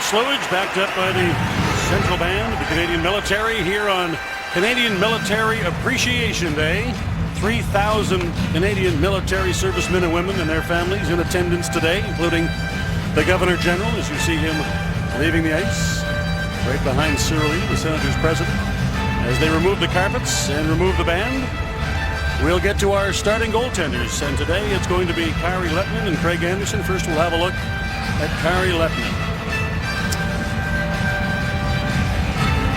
Slowage, backed up by the Central Band of the Canadian Military here on Canadian Military Appreciation Day. 3,000 Canadian military servicemen and women and their families in attendance today, including the Governor General, as you see him leaving the ice, right behind Cyril Lee, the Senators' president. As they remove the carpets and remove the band, we'll get to our starting goaltenders. And today it's going to be Kari Lehtinen and Craig Anderson. First we'll have a look at Kari Lehtinen.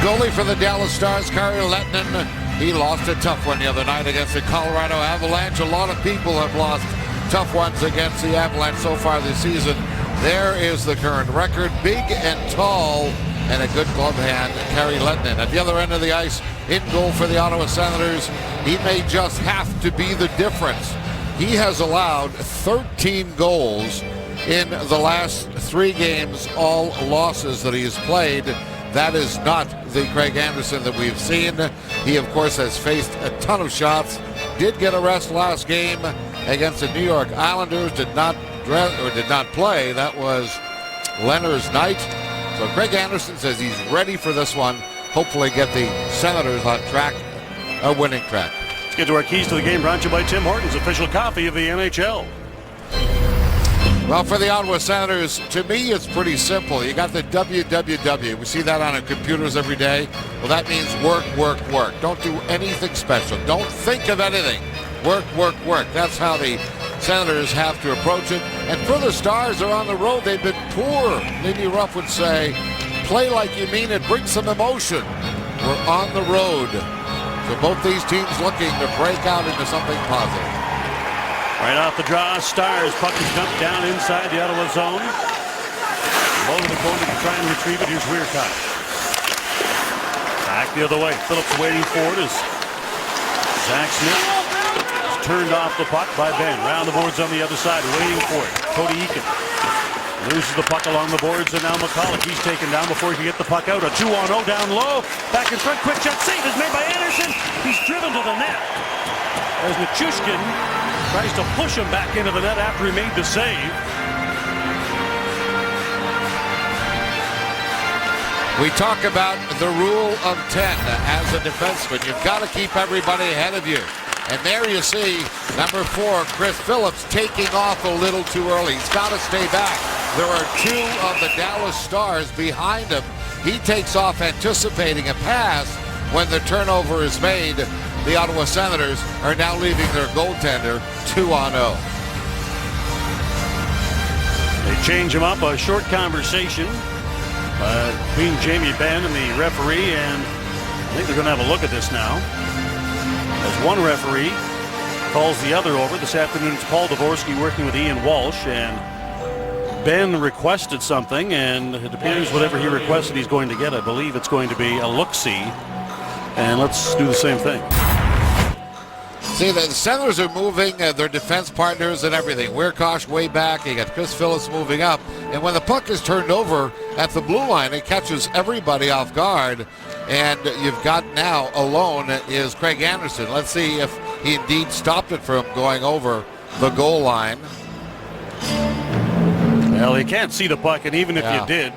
Goalie for the Dallas Stars, Kari Lehtinen. He lost a tough one the other night against the Colorado Avalanche. A lot of people have lost tough ones against the Avalanche so far this season. There is the current record. Big and tall and a good glove hand, Kari Lehtinen. At the other end of the ice, in goal for the Ottawa Senators, he may just have to be the difference. He has allowed 13 goals in the last 3 games, all losses that he has played. That is not the Craig Anderson that we've seen. He, of course, has faced a ton of shots. Did get a rest last game against the New York Islanders. Did not play. That was Leonard's night. So Craig Anderson says he's ready for this one. Hopefully get the Senators on track, a winning track. Let's get to our keys to the game, brought to you by Tim Hortons, official coffee of the NHL. Well, for the Ottawa Senators, to me, it's pretty simple. You got the WWW. We see that on our computers every day. Well, that means work, work, work. Don't do anything special. Don't think of anything. Work, work, work. That's how the Senators have to approach it. And for the Stars, are on the road. They've been poor. Lindy Ruff would say, play like you mean it. Bring some emotion. We're on the road. So both these teams looking to break out into something positive. Right off the draw, Stars. Puck is dumped down inside the Ottawa zone. Low to the corner to try and retrieve it. Here's Weircock. Back the other way. Phillips waiting for it as Zach Smith is turned off the puck by Ben. Round the boards on the other side, waiting for it. Cody Eakin loses the puck along the boards, and now McCulloch. He's taken down before he can get the puck out. A 2-on-0 down low. Back in front. Quick shot save is made by Anderson. He's driven to the net as Nichushkin tries to push him back into the net after he made the save. We talk about the rule of 10 as a defenseman. You've got to keep everybody ahead of you. And there you see number 4, Chris Phillips, taking off a little too early. He's got to stay back. There are 2 of the Dallas Stars behind him. He takes off anticipating a pass when the turnover is made. The Ottawa Senators are now leaving their goaltender 2-on-0. They change him up. A short conversation between Jamie Benn and the referee, and I think they're going to have a look at this now. As one referee calls the other over. This afternoon it's Paul Dvorsky working with Ian Walsh, and Ben requested something, and it appears whatever he requested he's going to get. I believe it's going to be a look-see, and let's do the same thing. See, the Senators are moving their defense partners and everything. Weirkosh way back. You got Chris Phillips moving up. And when the puck is turned over at the blue line, it catches everybody off guard. And you've got now alone is Craig Anderson. Let's see if he indeed stopped it from going over the goal line. Well, you can't see the puck, and even if you did,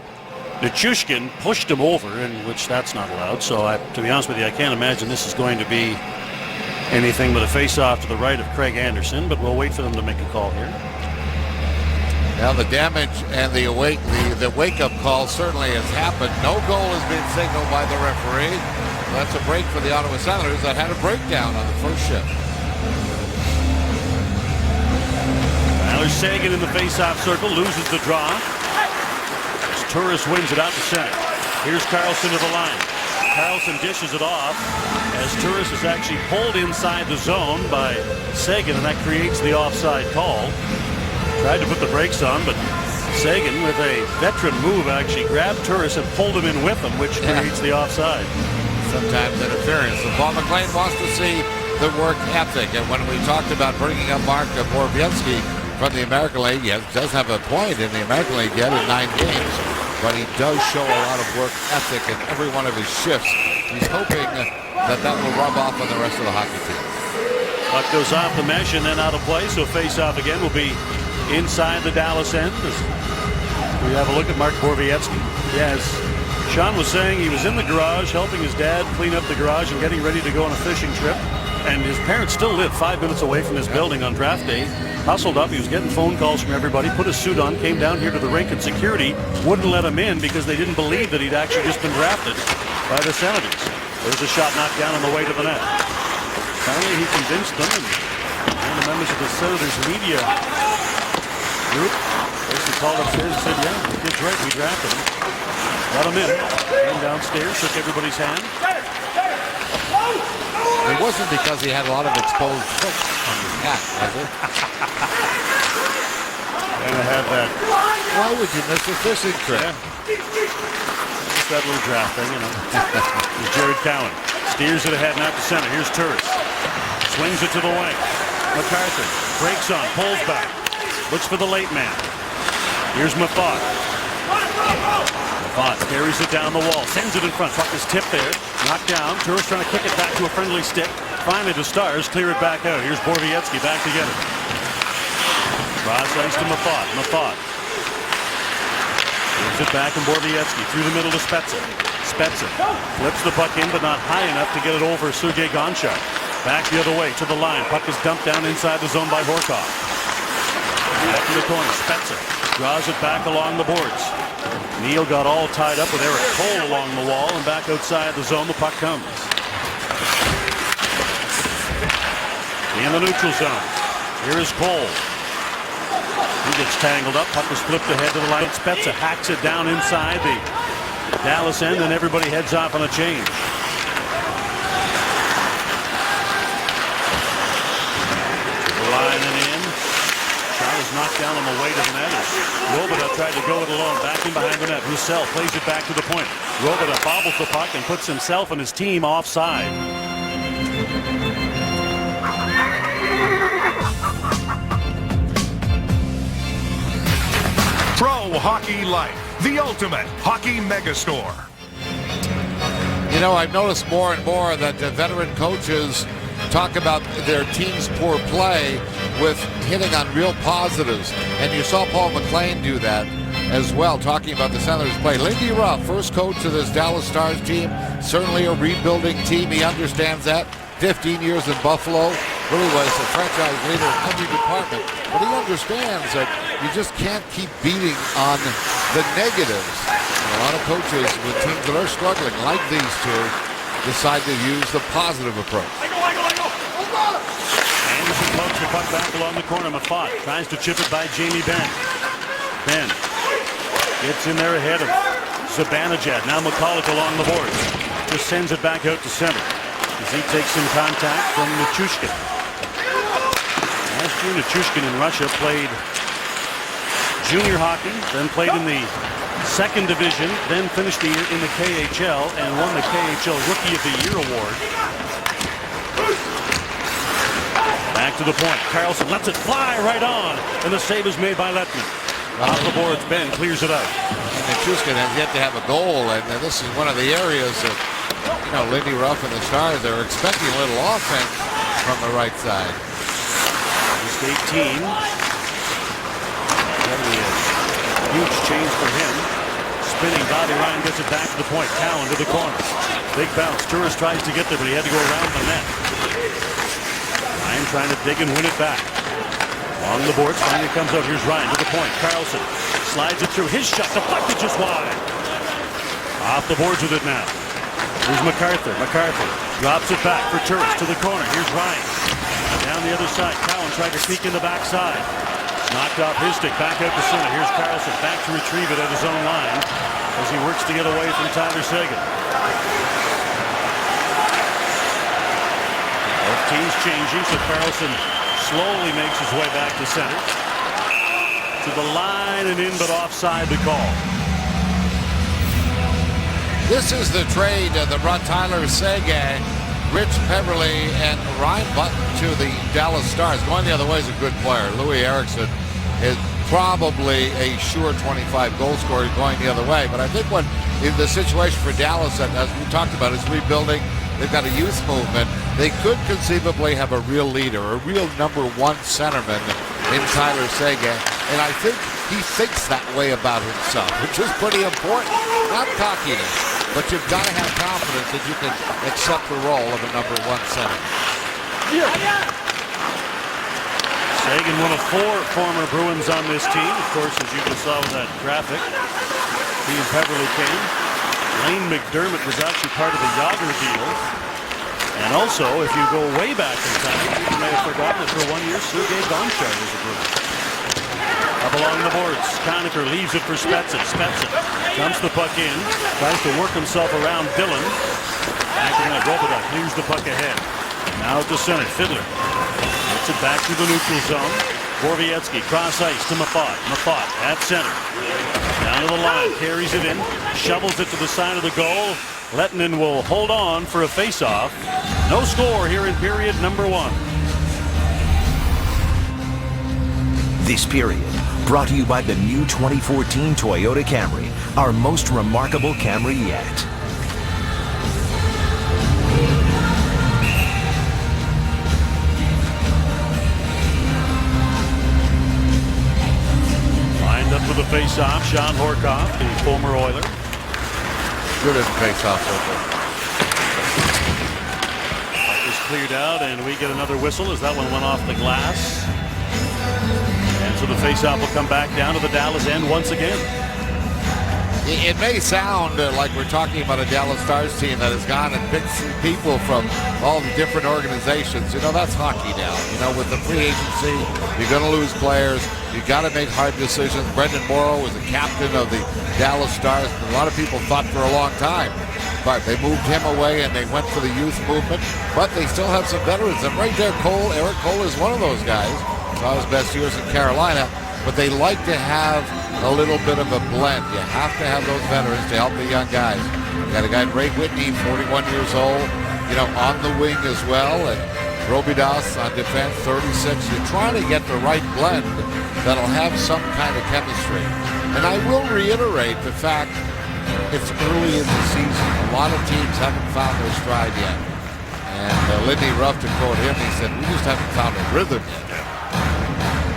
Nichushkin pushed him over, in which that's not allowed. So to be honest with you, I can't imagine this is going to be anything but a face-off to the right of Craig Anderson, but we'll wait for them to make a call here. Now the damage and the wake-up call certainly has happened. No goal has been signaled by the referee. That's a break for the Ottawa Senators that had a breakdown on the first shift. Tyler Seguin in the face-off circle, loses the draw. As Turris wins it out to center. Here's Carlson to the line. Carlson dishes it off as Turris is actually pulled inside the zone by Seguin, and that creates the offside call. Tried to put the brakes on, but Seguin, with a veteran move, actually grabbed Turris and pulled him in with him, which creates the offside. Sometimes interference. So Paul McLean wants to see the work ethic, and when we talked about bringing up Mark Borowiecki from the American League, he does have a point in the American League yet in 9 games. But he does show a lot of work ethic in every one of his shifts. He's hoping that will rub off on the rest of the hockey team. Puck goes off the mesh and then out of play, so face-off again will be inside the Dallas end. We have a look at Mark Borowiecki. Yes. Sean was saying he was in the garage helping his dad clean up the garage and getting ready to go on a fishing trip. And his parents still live 5 minutes away from his building on draft day. Hustled up, he was getting phone calls from everybody, put his suit on, came down here to the rink, and security wouldn't let him in because they didn't believe that he'd actually just been drafted by the Senators. There's a shot knocked down on the way to the net. Finally, he convinced them, and one of the members of the Senators media group basically called upstairs and said, yeah, the kid's right, we drafted him. Let him in. Came downstairs, shook everybody's hand. It wasn't because he had a lot of exposed foot on his hat, was it? And I had that. Why would you miss a fishing trip? Yeah. Just that little draft thing, you know. Here's Jared Cowan. Steers it ahead and out to center. Here's Turris. Swings it to the wing. MacArthur breaks on, pulls back. Looks for the late man. Here's Mafat. Mafat carries it down the wall. Sends it in front. Puck is tipped there. Knocked down. Turris trying to kick it back to a friendly stick. Finally the Stars clear it back out. Here's Borowiecki back together. Cross ice to Mafat. Mafat gives it back, and Borowiecki through the middle to Spezza. Spezza flips the puck in, but not high enough to get it over Sergei Gonchar. Back the other way to the line. Puck is dumped down inside the zone by Horcoff. Back to the corner. Spezza draws it back along the boards. Neal got all tied up with Eric Cole along the wall, and back outside the zone the puck comes. In the neutral zone. Here is Cole. He gets tangled up. Puck was flipped ahead to the line. Spezza hacks it down inside the Dallas end, and everybody heads off on a change. To the line and in. Shot is knocked down on the way to the net. Robidas tried to go it alone. Back in behind the net. Roussel plays it back to the point. Robidas bobbles the puck and puts himself and his team offside. Pro Hockey Life, the ultimate hockey megastore. You know, I've noticed more and more that veteran coaches talk about their team's poor play with hitting on real positives. And you saw Paul McLean do that as well, talking about the Senators' play. Lindy Ruff, first coach of this Dallas Stars team, certainly a rebuilding team. He understands that. 15 years in Buffalo, really was a franchise leader in every department. But he understands that you just can't keep beating on the negatives. And a lot of coaches with teams that are struggling, like these two, decide to use the positive approach. Anderson pokes the puck back along the corner. Mafat tries to chip it by Jamie Benn. Benn gets in there ahead of Zibanejad. Now McCulloch along the boards. Just sends it back out to center as he takes some contact from Nichushkin. Last year, Nichushkin in Russia played junior hockey, then played in the second division, then finished the year in the KHL and won the KHL Rookie of the Year award. Back to the point. Carlson lets it fly right on, and the save is made by Lettman. Off the boards, Ben clears it out. Nichushkin has yet to have a goal, and this is one of the areas that, you know, Lindy Ruff and the Stars, they're expecting a little offense from the right side. Just 18. That'll be a huge change for him. Spinning, Bobby Ryan gets it back to the point. Cowan to the corner. Big bounce. Turris tries to get there, but he had to go around the net. Ryan trying to dig and win it back. Along the boards, finally comes out. Here's Ryan to the point. Carlson slides it through. His shot deflected just wide. Off the boards with it now. Here's MacArthur. MacArthur drops it back for Turris to the corner. Here's Ryan. Down the other side. Cowan tried to sneak in the backside. Knocked off his stick. Back out to center. Here's Carlson back to retrieve it at his own line as he works to get away from Tyler Seguin. Both teams changing, so Carlson slowly makes his way back to center. To the line and in, but offside the call. This is the trade that brought Tyler Seguin, Rich Peverley, and Ryan Button to the Dallas Stars. Going the other way is a good player. Louis Eriksson is probably a sure 25 goal scorer going the other way. But I think when in the situation for Dallas, as we talked about, is rebuilding. They've got a youth movement. They could conceivably have a real leader, a real number one centerman in Tyler Seguin. And I think he thinks that way about himself, which is pretty important. Not cockiness, but you've got to have confidence that you can accept the role of a number 1 center. Seguin, one of 4 former Bruins on this team. Of course, as you just saw with that graphic, he and Peverley came. Lane McDermott was actually part of the Yager deal. And also, if you go way back in time, you may have forgotten that for 1 year, Sergei Gonchar was a Bruin. Up along the boards, Conacher leaves it for Spezza. Spezza dumps the puck in, tries to work himself around Dillon. Robidas clears the puck ahead. Now to center, Fiddler. Gets it back to the neutral zone. Borowiecki, cross ice to Mafat. Mafat at center. Down to the line, carries it in, shovels it to the side of the goal. Lettinen will hold on for a face-off. No score here in period number 1. This period brought to you by the new 2014 Toyota Camry, our most remarkable Camry yet. Lined up for the face-off, Sean Horcoff, the former Oiler. Good at face-off circle. Puck is cleared out, and we get another whistle as that one went off the glass. And so the face-off will come back down to the Dallas end once again. It may sound like we're talking about a Dallas Stars team that has gone and picked people from all the different organizations. You know, that's hockey now. You know, with the free agency, you're going to lose players. You got to make hard decisions. Brendan Morrow was the captain of the Dallas Stars. A lot of people thought for a long time, but they moved him away and they went for the youth movement. But they still have some veterans. And right there, Eric Cole is one of those guys. Saw his best years in Carolina. But they like to have a little bit of a blend. You have to have those veterans to help the young guys. You got a guy, Ray Whitney, 41 years old, you know, on the wing as well, and Robidas on defense, 36. You're trying to get the right blend that'll have some kind of chemistry. And I will reiterate the fact it's early in the season. A lot of teams haven't found their stride yet. And Lindy Ruff, to quote him, he said, we just haven't found a rhythm yet.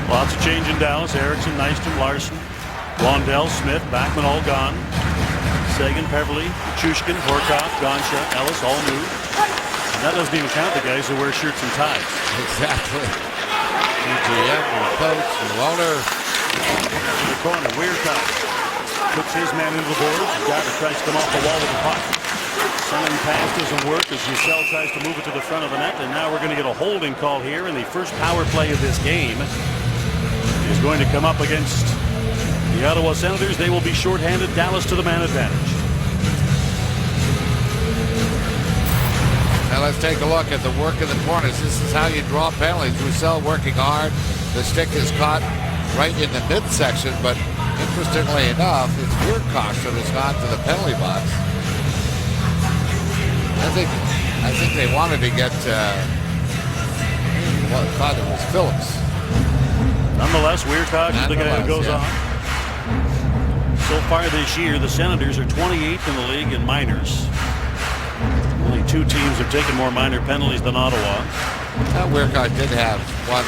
Lots of change in Dallas. Erickson, Nystrom, Larson, Wandell, Smith, Backman all gone. Seguin, Peverley, Chushkin, Horcoff, Gonchar, Ellis all new. And that doesn't even count the guys who wear shirts and ties. Exactly. GM, new coach, new owner. In the corner, Weirkoff puts his man into the boards. Garber tries to come off the wall with the puck. Sending pass doesn't work as Roussel tries to move it to the front of the net. And now we're going to get a holding call here in the first power play of this game. Is going to come up against the Ottawa Senators. They will be shorthanded. Dallas to the man advantage. Now let's take a look at the work in the corners. This is how you draw penalties. Roussel working hard. The stick is caught right in the midsection, but interestingly enough, it's Weirkoff that has gone to the penalty box. I think they wanted to get. I thought it was Phillips. Nonetheless, Weirkoff is the guy who goes on. So far this year, the Senators are 28th in the league in minors. Only 2 teams have taken more minor penalties than Ottawa. Weirkoff did have one.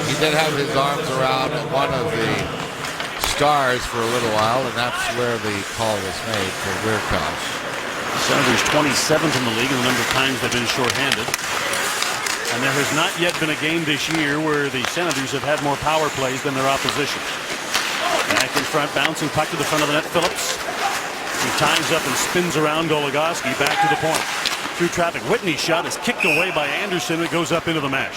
He did have his arms around one of the Stars for a little while, and that's where the call was made for Weirkoff. Senators 27th in the league in the number of times they've been shorthanded. And there has not yet been a game this year where the Senators have had more power plays than their opposition. Back in front, bouncing puck to the front of the net, Phillips. He ties up and spins around Goligoski back to the point. Through traffic, Whitney's shot is kicked away by Anderson. It goes up into the mesh.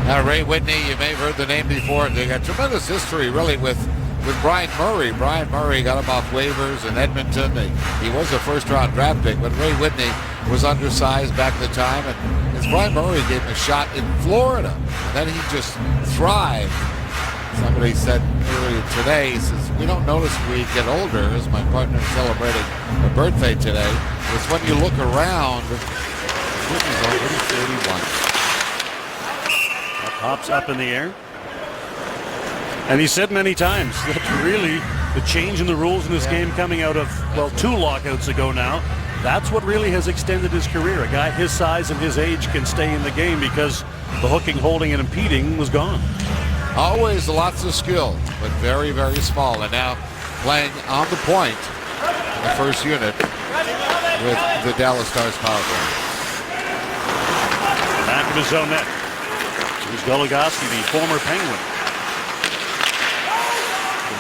Now, Ray Whitney, you may have heard the name before. They got tremendous history, really, with Brian Murray. Brian Murray got him off waivers in Edmonton. He was a first-round draft pick, but Ray Whitney was undersized back at the time. And as Brian Murray gave him a shot in Florida, and then he just thrived. Somebody said earlier today, he says, we don't notice we get older, as my partner celebrating a birthday today. It's when you look around, Whitney's already 31. Hops up in the air. And he said many times that really the change in the rules in this game coming out of, well, 2 lockouts ago now, That's what really has extended his career. A guy his size and his age can stay in the game because the hooking, holding, and impeding was gone. Always lots of skill, but very, very small. And now playing on the point in the first unit with the Dallas Stars power play. Back of his own net. Here's Goligoski, the former Penguin.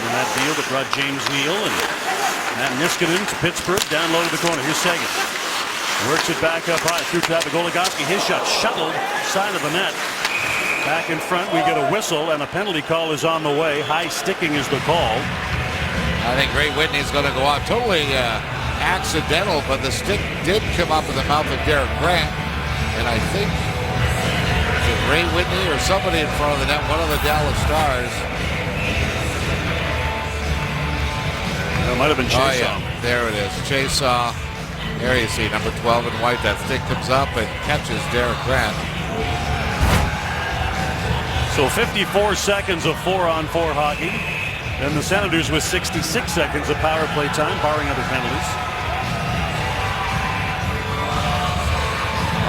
In that deal that brought James Neal and Matt Niskanen to Pittsburgh, down low to the corner. Here's Seguin. Works it back up high through traffic. Goligoski, his shot shuttled side of the net. Back in front, we get a whistle, and a penalty call is on the way. High sticking is the call. I think Ray Whitney's going to go out. Totally accidental, but the stick did come up in the mouth of Derek Grant. And I think Ray Whitney or somebody in front of the net, one of the Dallas Stars. It might have been Chase. There it is. Chase. There you see number 12 in white. That stick comes up and catches Derek Grant. So 54 seconds of 4-on-4 hockey. And the Senators with 66 seconds of power play time, barring other penalties.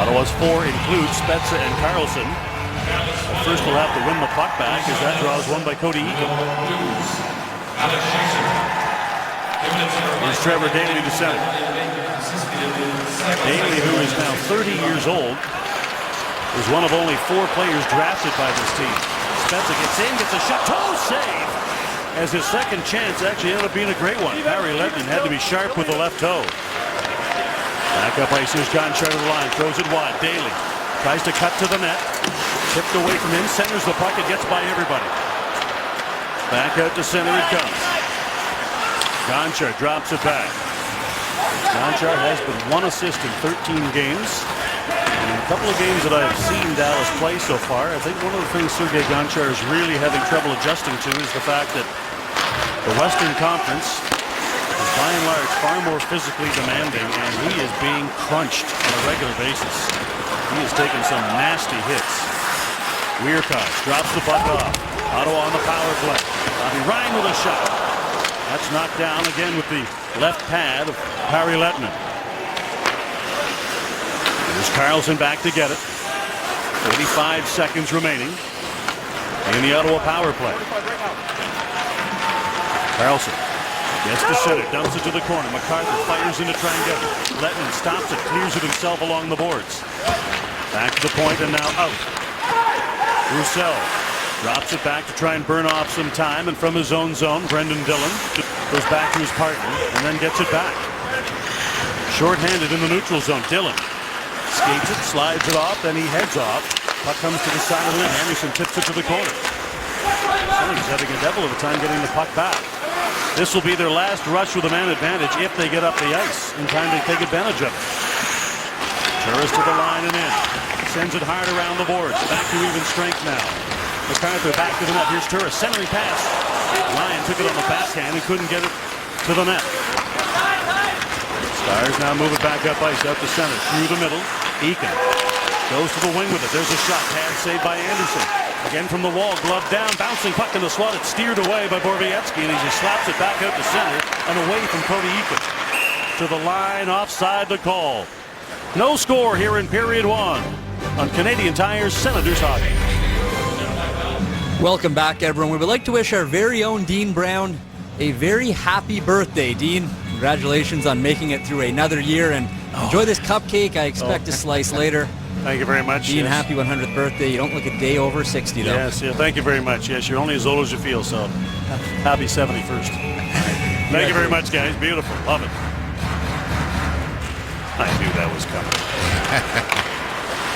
Ottawa's 4 includes Spezza and Carlson. But first we'll have to win the puck back as that draws one by Cody Eakin. Here's Trevor Daley to center. Daley, who is now 30 years old, is one of only 4 players drafted by this team. Spezza gets in, gets a shot, toe save! As his second chance actually ended up being a great one. Harry Lettman had to be sharp with the left toe. Back up ice, here's John Charter to the line, throws it wide. Daley tries to cut to the net. Tipped away from him, centers the puck, it gets by everybody. Back out to center it comes. Gonchar drops it back. Gonchar has been 1 assist in 13 games. And in a couple of games that I've seen Dallas play so far, I think one of the things Sergei Gonchar is really having trouble adjusting to is the fact that the Western Conference is by and large far more physically demanding, and he is being crunched on a regular basis. He has taken some nasty hits. Wiercott drops the puck off. Ottawa on the power play. Bobby Ryan with a shot. That's knocked down again with the left pad of Harry Lettman. There's Carlson back to get it. 85 seconds remaining in the Ottawa power play. Carlson gets to center, dumps it to the corner. MacArthur fires in to try and get it. Lettman stops it, clears it himself along the boards. Back to the point and now out. Roussel drops it back to try and burn off some time, and from his own zone, Brendan Dillon goes back to his partner and then gets it back. Short-handed in the neutral zone. Dillon skates it, slides it off, then he heads off. Puck comes to the side of the net. Anderson tips it to the corner. Senators having a devil of a time getting the puck back. This will be their last rush with a man advantage if they get up the ice in time to take advantage of it. Turris to the line and in. Sends it hard around the boards. Back to even strength now. MacArthur back to the net. Here's Turris. Centering pass. Ryan took it on the backhand and couldn't get it to the net. Stars now move it back up ice, out to center, through the middle. Eakin goes to the wing with it. There's a shot. Pad saved by Anderson. Again from the wall, glove down, bouncing puck in the slot. It's steered away by Borowiecki, and he just slaps it back out to center and away from Cody Eakin. To the line, offside the call. No score here in period 1 on Canadian Tire's Senators Hockey. Welcome back, everyone. We would like to wish our very own Dean Brown a very happy birthday, Dean. Congratulations on making it through another year, and enjoy this cupcake. I expect a slice later. Thank you very much. Dean, happy 100th birthday. You don't look a day over 60, though. Yes, yeah, thank you very much. Yes, you're only as old as you feel, so happy 71st. Thank you very much, guys. Beautiful. Love it. I knew that was coming.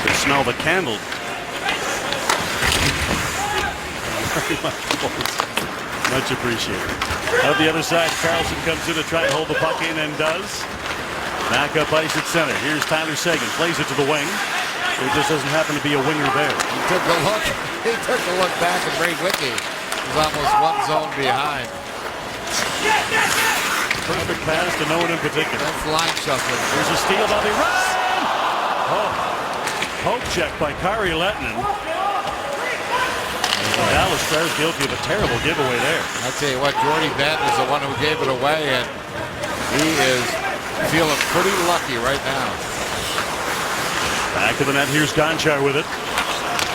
Could smell the candle. Much appreciated. Out the other side, Carlson comes in to try and hold the puck in and does. Back up ice at center. Here's Tyler Seguin. Plays it to the wing. There just doesn't happen to be a winger there. He took a look. He took a look back, and Ray Whitney was almost one zone behind. Perfect pass to no one in particular. That's line shuffling. There's a steal, Bobby Ryan. Oh, poke check by Kari Lettinen. The Dallas Stars guilty of a terrible giveaway there. I'll tell you what, Jordy Benton is the one who gave it away, and he is feeling pretty lucky right now. Back to the net. Here's Gonchar with it.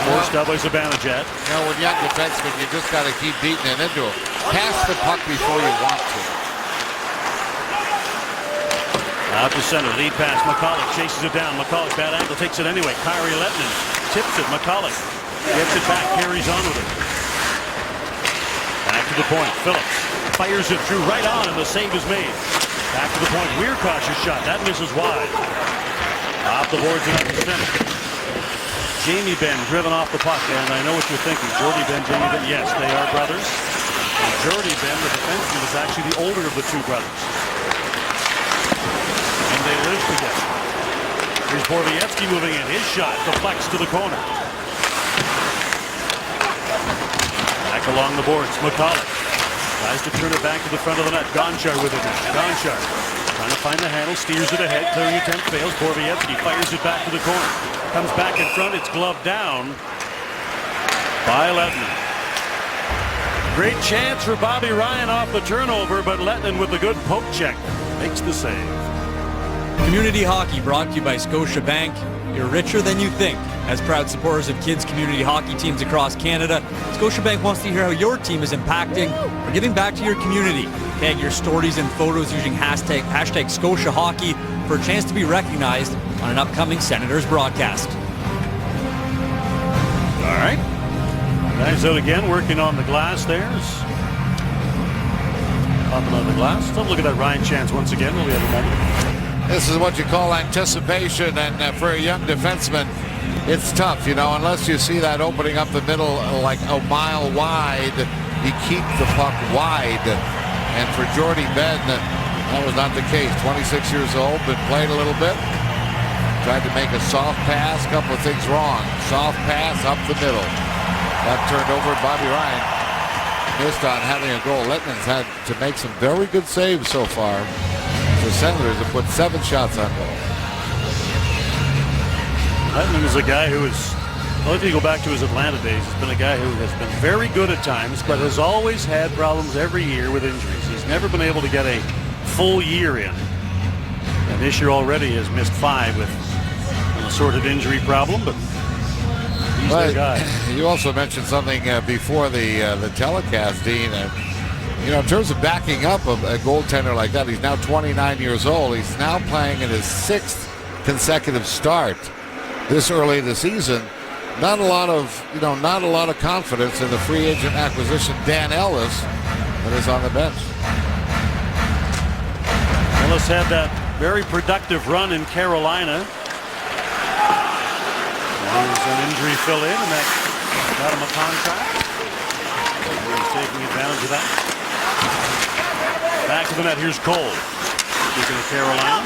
Forced out by Zibanejad. You know, when young defensemen, you just got to keep beating it into them. Pass the puck before you want to. Out to center. Lead pass. McCulloch chases it down. McCulloch, bad angle, takes it anyway. Kyrie Lettinen tips it. McCulloch gets it back, carries on with it. Back to the point. Phillips fires it through right on, and the save is made. Back to the point. Weir cautious shot. That misses wide. Off the boards and up the center. Jamie Benn driven off the puck, and I know what you're thinking. Jordie Benn, Jamie Benn. Yes, they are brothers. And Jordie Benn, the defenseman, is actually the older of the two brothers. And they live together. Here's Borowiecki moving in. His shot deflects to the corner. Back along the boards. McCulloch tries to turn it back to the front of the net. Gonchar with it. Gonchar trying to find the handle, steers it ahead. Clearing attempt fails. Borowiecki fires it back to the corner. Comes back in front. It's gloved down by Lettinen. Great chance for Bobby Ryan off the turnover, but Lettinen with a good poke check makes the save. Community hockey brought to you by Scotiabank. You're richer than you think. As proud supporters of kids' community hockey teams across Canada, Scotiabank wants to hear how your team is impacting or giving back to your community. Tag your stories and photos using hashtag Scotia Hockey for a chance to be recognized on an upcoming Senators broadcast. All right. Guys out again, working on the glass there. Popping on the glass. Let's have a look at that Ryan chance once again when we have a moment. This is what you call anticipation, and for a young defenseman, it's tough, you know, unless you see that opening up the middle like a mile wide, you keep the puck wide. And for Jordie Benn, that was not the case. 26 years old, been played a little bit. Tried to make a soft pass, couple of things wrong. Soft pass up the middle. That turned over. Bobby Ryan missed on having a goal. Lettinen's had to make some very good saves so far. The Senators have put 7 shots on goal. Lettinen is a guy who is, well, if you go back to his Atlanta days, he's been a guy who has been very good at times, but has always had problems every year with injuries. He's never been able to get a full year in. And this year already has missed 5 with an assorted injury problem, but he's their guy. You also mentioned something before the telecast, Dean. You know, in terms of backing up a goaltender like that, he's now 29 years old. He's now playing in his 6th consecutive start this early in the season. Not a lot of confidence in the free agent acquisition, Dan Ellis, that is on the bench. Ellis had that very productive run in Carolina. There's an injury fill in, and that got him a contract. He's taking advantage of that. Back to the net. Here's Cole. Speaking of Carolina.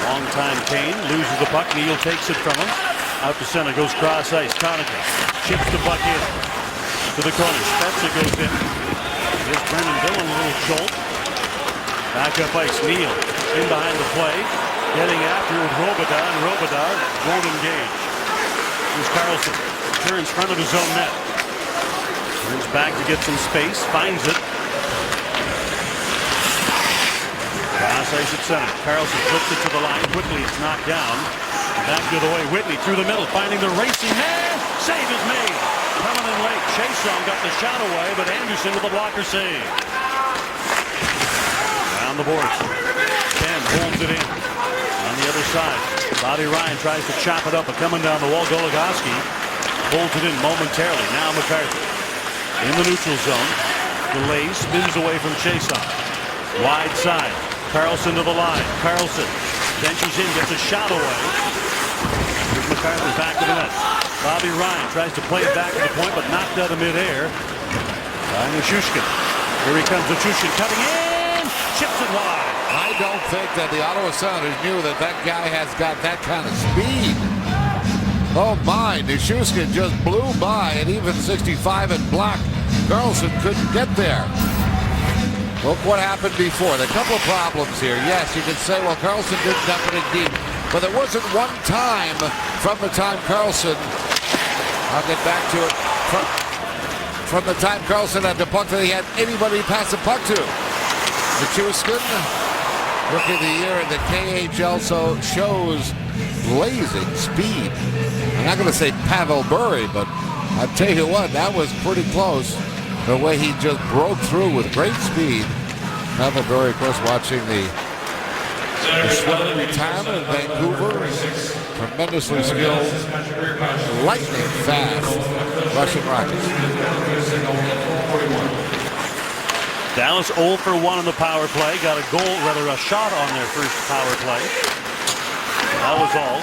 Long-time Kane loses the puck. Neal takes it from him. Out to center. Goes cross ice. Conacher chips the puck in. To the corner. Spezza goes in. Here's Brendan Dillon. A little jolt. Back up ice. Neal in behind the play. Getting after it with Robitaille. And Robitaille won't engage. Here's Carlson. Turns front of his own net. Turns back to get some space. Finds it. Cross ice at center. Carlson flips it to the line. Quickly it's knocked down. Back the other way. Whitney through the middle. Finding the racing man. Save is made. Coming in late. Chason got the shot away, but Anderson with the blocker save. Down the boards. Benn holds it in. On the other side, Bobby Ryan tries to chop it up, but coming down the wall, Goligoski holds it in momentarily. Now McCarthy in the neutral zone. Delays, spins away from Chason. Wide side. Carlson to the line. Carlson benches in, gets a shot away. Here's McCarthy back to the net. Bobby Ryan tries to play it back to the point, but knocked out of midair by Nichushkin. Here he comes, Nichushkin cutting in, chips it wide. I don't think that the Ottawa Senators knew that that guy has got that kind of speed. Oh my, Nichushkin just blew by, and even 65 in black, Carlson couldn't get there. Look what happened before. There are a couple of problems here. Yes, you could say, well, Carlson didn't dump it in deep. But there wasn't one time from the time Carlson, I'll get back to it, from the time Carlson had the puck that he had anybody pass the puck to. Nichushkin Rookie of the year in the KHL, so shows blazing speed. I'm not going to say Pavel Bure, but I'll tell you what, that was pretty close. The way he just broke through with great speed. Pavel Bure, of course, watching the swell retirement in Vancouver. Tremendously skilled, lightning fast Russian Rockets. Dallas 0 for 1 on the power play. Got a goal, rather a shot on their first power play. That was all.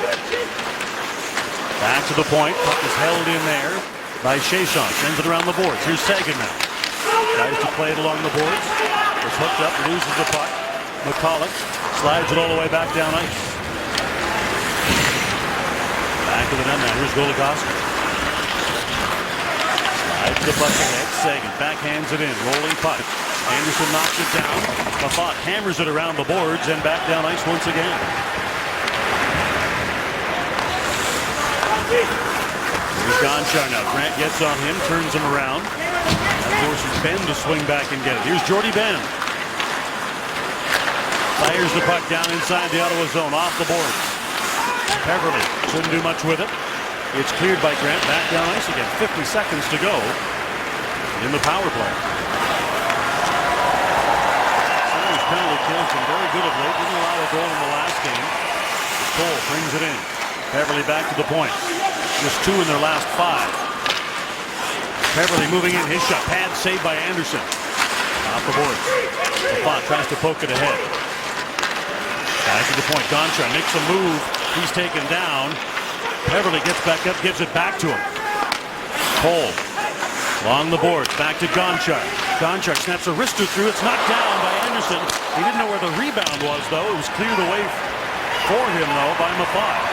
Back to the point. Puck is held in there by Chiasson. Sends it around the boards. Here's Sagan now. Tries to play it along the boards. It's hooked up, loses the puck. McCulloch slides it all the way back down ice. Back to the net now. Here's Goligoski. Slides the puck ahead. Sagan backhands it in. Rolling puck. Anderson knocks it down. Mafat hammers it around the boards and back down ice once again. Here's Gonchar now. Grant gets on him, turns him around. That forces Ben to swing back and get it. Here's Jordy Ben. Fires the puck down inside the Ottawa zone, off the boards. Peverley couldn't do much with it. It's cleared by Grant. Back down ice again. 50 seconds to go in the power play. Senators penalty kills been very good of late. Didn't allow a goal in the last game. Cole brings it in. Peverley back to the point. Just 2 in their last 5. Peverley moving in. His shot. Pad saved by Anderson. Off the boards. Lafont tries to poke it ahead. Back to the point. Gonchar makes a move. He's taken down. Peverley gets back up, gives it back to him. Cole along the boards. Back to Gonchar. Gonchar snaps a wrister through. It's knocked down by Anderson. He didn't know where the rebound was, though. It was cleared away for him, though, by Mafat.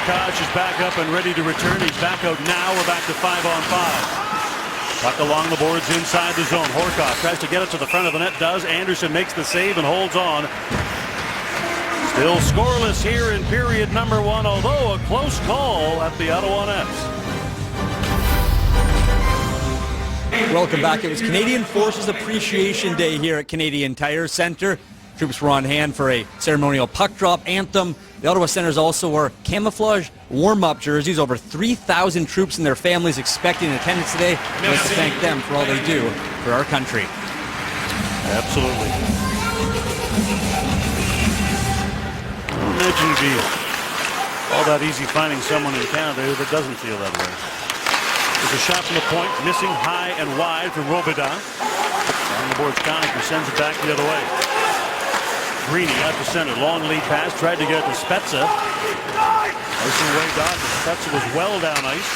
Koch is back up and ready to return. He's back out now. We're back to 5-on-5. Puck along the boards inside the zone. Horcoff tries to get it to the front of the net. Does. Anderson makes the save and holds on. Still scoreless here in period number 1, although a close call at the Ottawa Nets. Welcome back. It was Canadian Forces Appreciation Day here at Canadian Tire Centre. Troops were on hand for a ceremonial puck drop anthem. The Ottawa Senators also wore camouflage warm-up jerseys. Over 3,000 troops and their families expecting attendance today. I'd like to thank them for all they do for our country. Absolutely. Imagine it'd be all that easy finding someone in Canada that doesn't feel that way. There's a shot from the point, missing high and wide from Robida. On the boards, Conacher sends it back the other way. Greeny out to center, long lead pass, tried to get it to Spezza. Icing way down, Spezza was well down ice.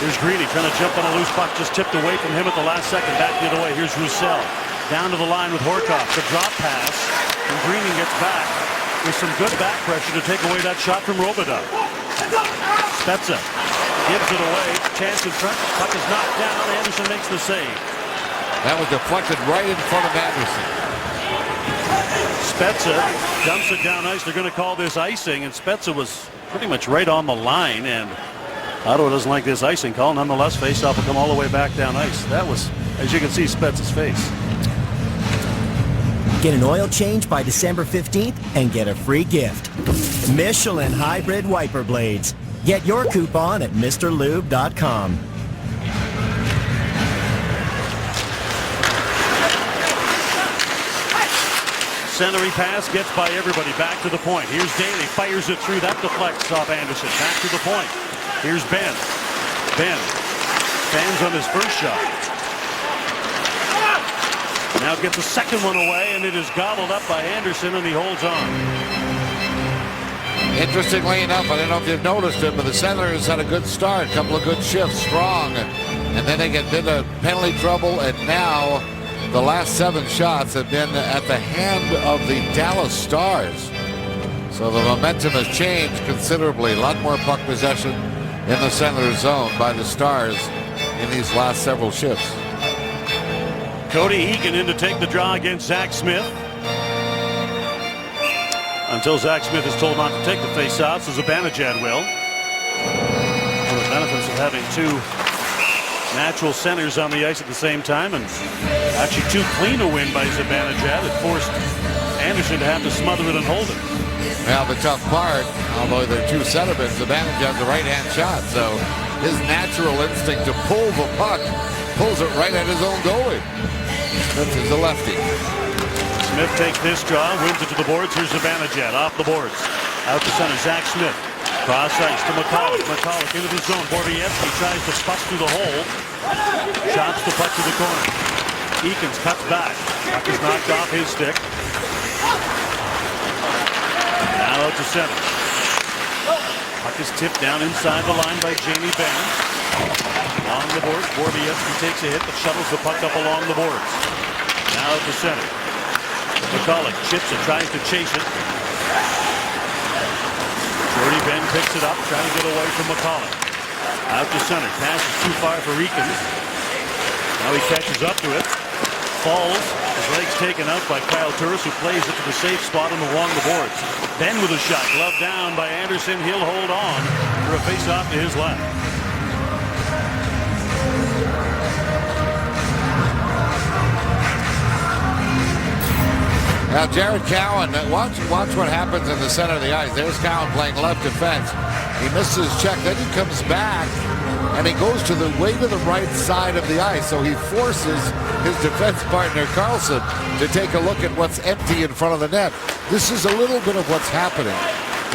Here's Greeny trying to jump on a loose puck, just tipped away from him at the last second, back the other way. Here's Roussel, down to the line with Horcoff, the drop pass, and Greeny gets back with some good back pressure to take away that shot from Robida. Spezza gives it away, chance in front, puck is knocked down, Anderson makes the save. That was deflected right in front of Anderson. Spezza dumps it down ice. They're going to call this icing, and Spezza was pretty much right on the line, and Ottawa doesn't like this icing call. Nonetheless, faceoff will come all the way back down ice. That was, as you can see, Spezza's face. Get an oil change by December 15th and get a free gift. Michelin Hybrid Wiper Blades. Get your coupon at MrLube.com. Centering pass gets by everybody. Back to the point. Here's Daly. Fires it through. That deflects off Anderson. Back to the point. Here's Ben. Ben stands on his first shot. Now gets a second one away, and it is gobbled up by Anderson, and he holds on. Interestingly enough, I don't know if you've noticed it, but the Senators had a good start. A couple of good shifts, strong. And then they get into penalty trouble, and now the last 7 shots have been at the hand of the Dallas Stars. So the momentum has changed considerably. A lot more puck possession in the Senators zone by the Stars in these last several shifts. Cody Eakin in to take the draw against Zach Smith. Until Zach Smith is told not to take the face-offs, so Zibanejad will. For the benefits of having 2 natural centers on the ice at the same time, and actually too clean a win by Zibanejad. It forced Anderson to have to smother it and hold it. Now the tough part, although they're two centermen, Zibanejad's a right-hand shot, so his natural instinct to pull the puck pulls it right at his own goalie. Smith is a lefty. Smith takes this draw, wins it to the boards. Here's Zibanejad off the boards. Out to center, Zach Smith. Cross ice to McCulloch. McCulloch into the zone. Borowiecki tries to puck through the hole. Chops the puck to the corner. Eakins cuts back. Puck is knocked off his stick. Now out to center. Puck is tipped down inside the line by Jamie Benn. Along the boards, Borowiecki takes a hit but shuttles the puck up along the boards. Now out to center. McCulloch chips it, tries to chase it. Jordy Benn picks it up, trying to get away from McCulloch. Out to center, pass is too far for Eakins. Now he catches up to it. Falls, his legs taken out by Kyle Turris, who plays it to the safe spot and along the boards. Benn with a shot, glove down by Anderson. He'll hold on for a face-off to his left. Now Jared Cowan, watch what happens in the center of the ice. There's Cowan playing left defense. He misses his check, then he comes back and he goes to the way to the right side of the ice. So he forces his defense partner Carlson to take a look at what's empty in front of the net. This is a little bit of what's happening,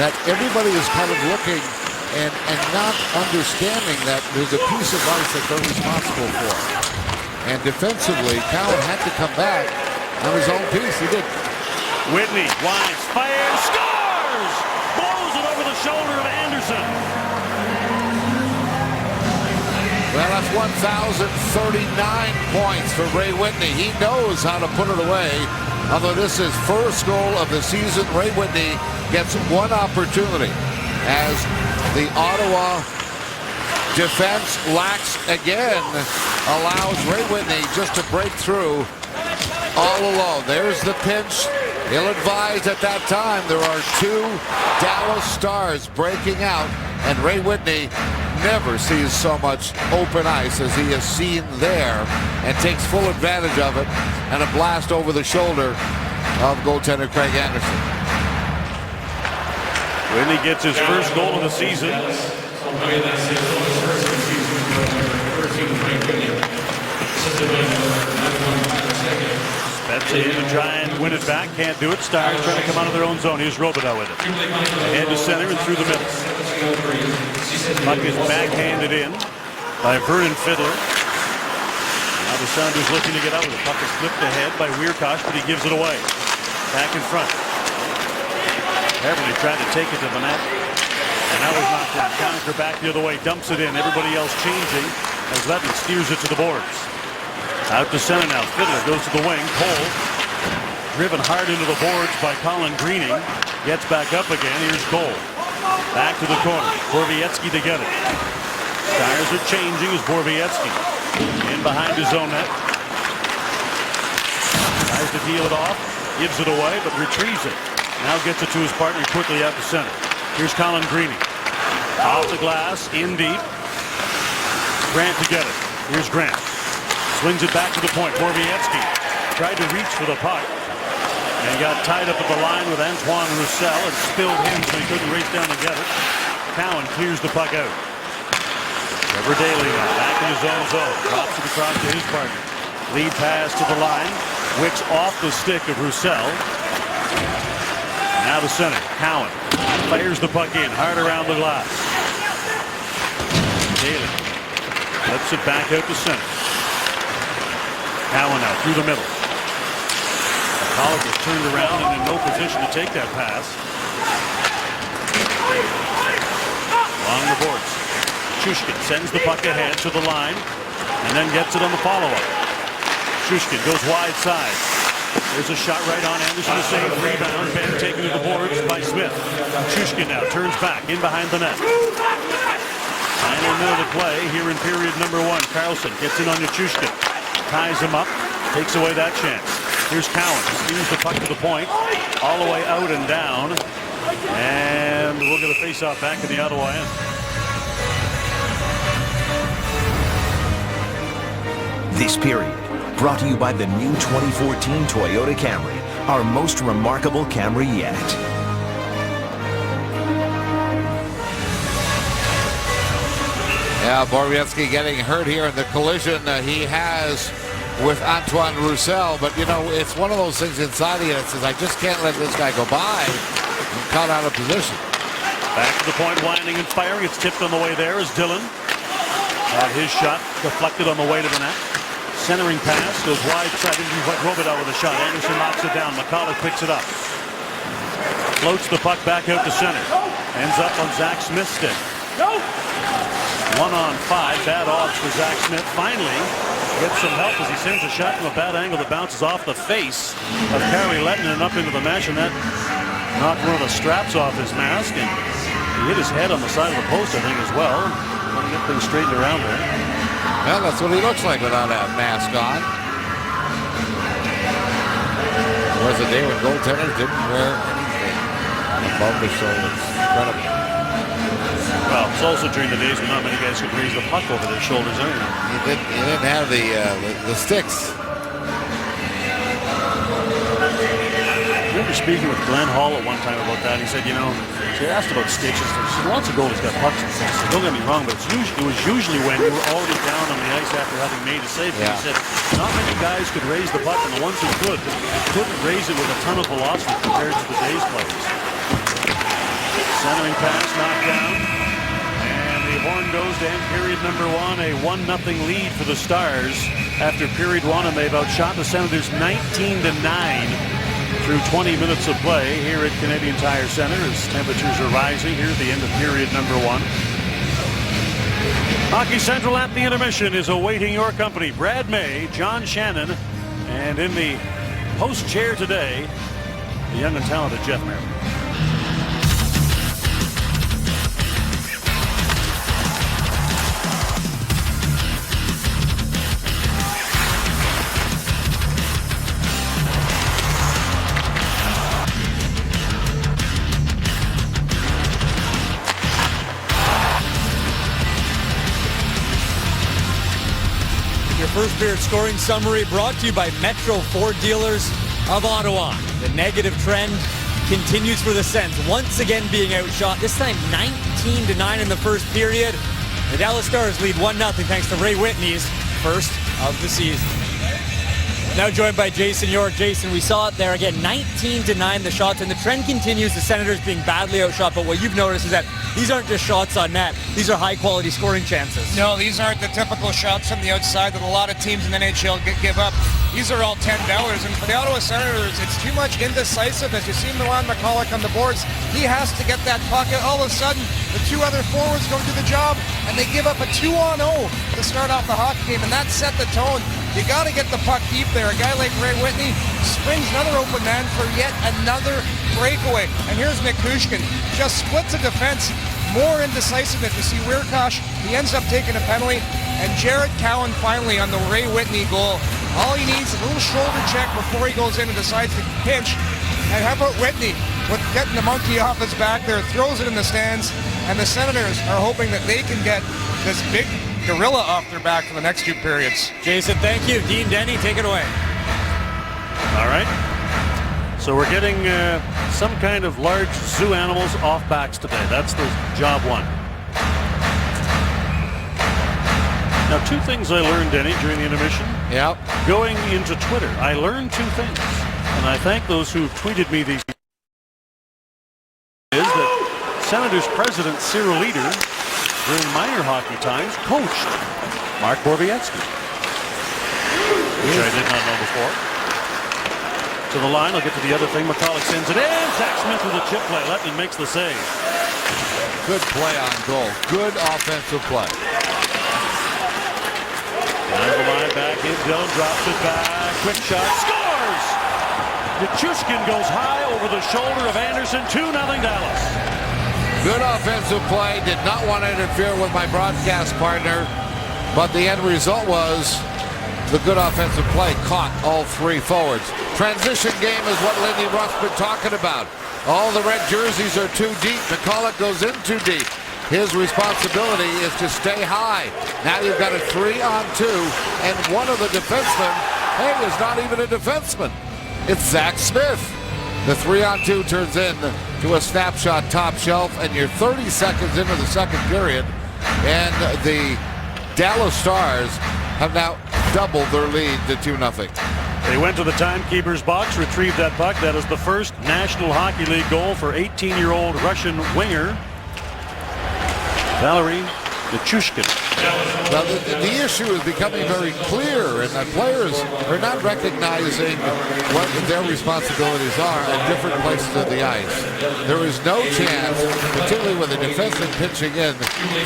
that everybody is kind of looking and not understanding that there's a piece of ice that they're responsible for. And defensively, Cowan had to come back on his own piece. He did. Whitney winds, fires, scores! Blows it over the shoulder of Anderson. Well, that's 1,039 points for Ray Whitney. He knows how to put it away. Although this is first goal of the season, Ray Whitney gets one opportunity as the Ottawa defense lacks again, allows Ray Whitney just to break through all alone. There's the pinch. Ill-advised at that time. There are two Dallas Stars breaking out, and Ray Whitney never sees so much open ice as he has seen there and takes full advantage of it, and a blast over the shoulder of goaltender Craig Anderson. Whitney gets his first goal of the season. Spezza in to try and win it back. Can't do it. Stars trying to come out of their own zone. Here's Robidoux with it. Ahead to center and through the middle. Puck is backhanded in by Vernon Fiddler. Now the Sounders looking to get out of it. Puck is flipped ahead by Wierkosh, but he gives it away. Back in front. Beverly tried to take it to the net. And that was knocked down. Counter back the other way. Dumps it in. Everybody else changing as Lettman steers it to the boards. Out to center now. Fiddler goes to the wing. Cole driven hard into the boards by Colin Greening. Gets back up again. Here's Cole. Back to the corner. Borowiecki to get it. Stars are changing as Borowiecki in behind his own net. Tries to deal it off. Gives it away, but retrieves it. Now gets it to his partner quickly out to center. Here's Colin Greening. Off the glass. In deep. Grant to get it. Here's Grant. Swings it back to the point. Borowiecki tried to reach for the puck and got tied up at the line with Antoine Roussel and spilled him so he couldn't race down to get it. Cowan clears the puck out. Trevor Daley now back in his own zone. Drops it across to his partner. Lead pass to the line. Wicks off the stick of Roussel. Now the center. Cowan fires the puck in hard around the glass. Daley flips it back out to center. Cowan now through the middle. McCulloch is turned around and in no position to take that pass. Along the boards. Shushkin sends the puck ahead to the line and then gets it on the follow-up. Shushkin goes wide side. There's a shot right on Anderson. A save. Rebound. Benn taken to the boards by Smith. Shushkin now turns back in behind the net. Final minute of play here in period number one. Carlson gets in on Nichushkin. Ties him up, takes away that chance. Here's Cowan, steers the puck to the point, all the way out and down, and we'll get a face-off back in the Ottawa end. This period brought to you by the new 2014 Toyota Camry, our most remarkable Camry yet. Yeah, Borowiecki getting hurt here in the collision he has with Antoine Roussel. But, you know, it's one of those things inside of you that says, I just can't let this guy go by. I'm caught out of position. Back to the point, winding and firing. It's tipped on the way there as Dillon had his shot deflected on the way to the net. Centering pass goes wide side into Robidoux with a shot. Anderson knocks it down. McCulloch picks it up. Floats the puck back out to center. Ends up on Zach Smith's stick. 1-on-5. Bad odds for Zach Smith. Finally gets some help as he sends a shot from a bad angle that bounces off the face of Kari Lehtinen and up into the mesh, and that knocked one of the straps off his mask, and he hit his head on the side of the post, I think, as well. Want to get things straightened around there. Well, that's what he looks like without that mask on. There was a day when goaltenders didn't wear anything above the shoulders. Incredible. Well, it's also during the days when not many guys could raise the puck over their shoulders either. He didn't have the sticks. I remember speaking with Glenn Hall at one time about that. He said, you know, she asked about sticks. He said, lots of goalies got pucks and sticks. Don't get me wrong, but it was usually when you were already down on the ice after having made a save. Yeah. He said, not many guys could raise the puck, and the ones who couldn't raise it with a ton of velocity compared to the day's players. Centering pass knocked down. The horn goes to end period number 1, a 1-0 lead for the Stars after period 1, and they've outshot the Senators 19-9 through 20 minutes of play here at Canadian Tire Center as temperatures are rising here at the end of period number 1. Hockey Central at the intermission is awaiting your company. Brad May, John Shannon, and in the post chair today, the young and talented Jeff Merrick. First period scoring summary brought to you by Metro Ford Dealers of Ottawa. The negative trend continues for the Sens, once again being outshot, this time 19-9 in the first period. The Dallas Stars lead 1-0 thanks to Ray Whitney's first of the season. Now joined by Jason York. Jason, we saw it there again, 19-9 the shots, and the trend continues, the Senators being badly outshot, but what you've noticed is that these aren't just shots on net, these are high-quality scoring chances. No, these aren't the typical shots from the outside that a lot of teams in the NHL give up. These are all $10, and for the Ottawa Senators, it's too much indecisiveness. You see Milan McCulloch on the boards. He has to get that puck. All of a sudden, the two other forwards don't do the job, and they give up a 2-on-0 to start off the hockey game, and that set the tone. You got to get the puck deep there. A guy like Ray Whitney springs another open man for yet another breakaway. And here's Nick Kushkin, just splits a defense. More indecisiveness. You see Weirkosh, he ends up taking a penalty, and Jared Cowan finally on the Ray Whitney goal. All he needs is a little shoulder check before he goes in and decides to pinch. And how about Whitney with getting the monkey off his back there, throws it in the stands, and the Senators are hoping that they can get this big gorilla off their back for the next two periods. Jason, thank you. Dean Denny, take it away. All right. So we're getting some kind of large zoo animals off backs today. That's the job one. Now, two things I learned, Denny, during the intermission. Yep. Going into Twitter, I learned two things. And I thank those who tweeted me these. Is that Senators President Cyril Leader, during minor hockey times, coached Mark Borowiecki, which I did not know before. To the line, I'll get to the other thing. McCulloch sends it in. Zach Smith with a chip play. Lehtinen makes the save. Good play on goal. Good offensive play. Down the line, back in. Dillon drops it back. Quick shot. Scores! Nichushkin goes high over the shoulder of Anderson. 2-0 Dallas. Good offensive play. Did not want to interfere with my broadcast partner, but the end result was the good offensive play caught all three forwards. Transition game is what Lindy Ruff's been talking about. All the red jerseys are too deep. McCulloch goes in too deep. His responsibility is to stay high. Now you've got a 3-on-2, and one of the defensemen, hey, is not even a defenseman. It's Zach Smith. The 3-on-2 turns in to a snapshot top shelf, and you're 30 seconds into the second period, and the Dallas Stars have now doubled their lead to 2-0. They went to the timekeeper's box, retrieved that puck. That is the first National Hockey League goal for 18-year-old Russian winger Valery Nichushkin. Well, the issue is becoming very clear, and that players are not recognizing what their responsibilities are at different places of the ice. There is no chance, particularly with a defenseman pitching in,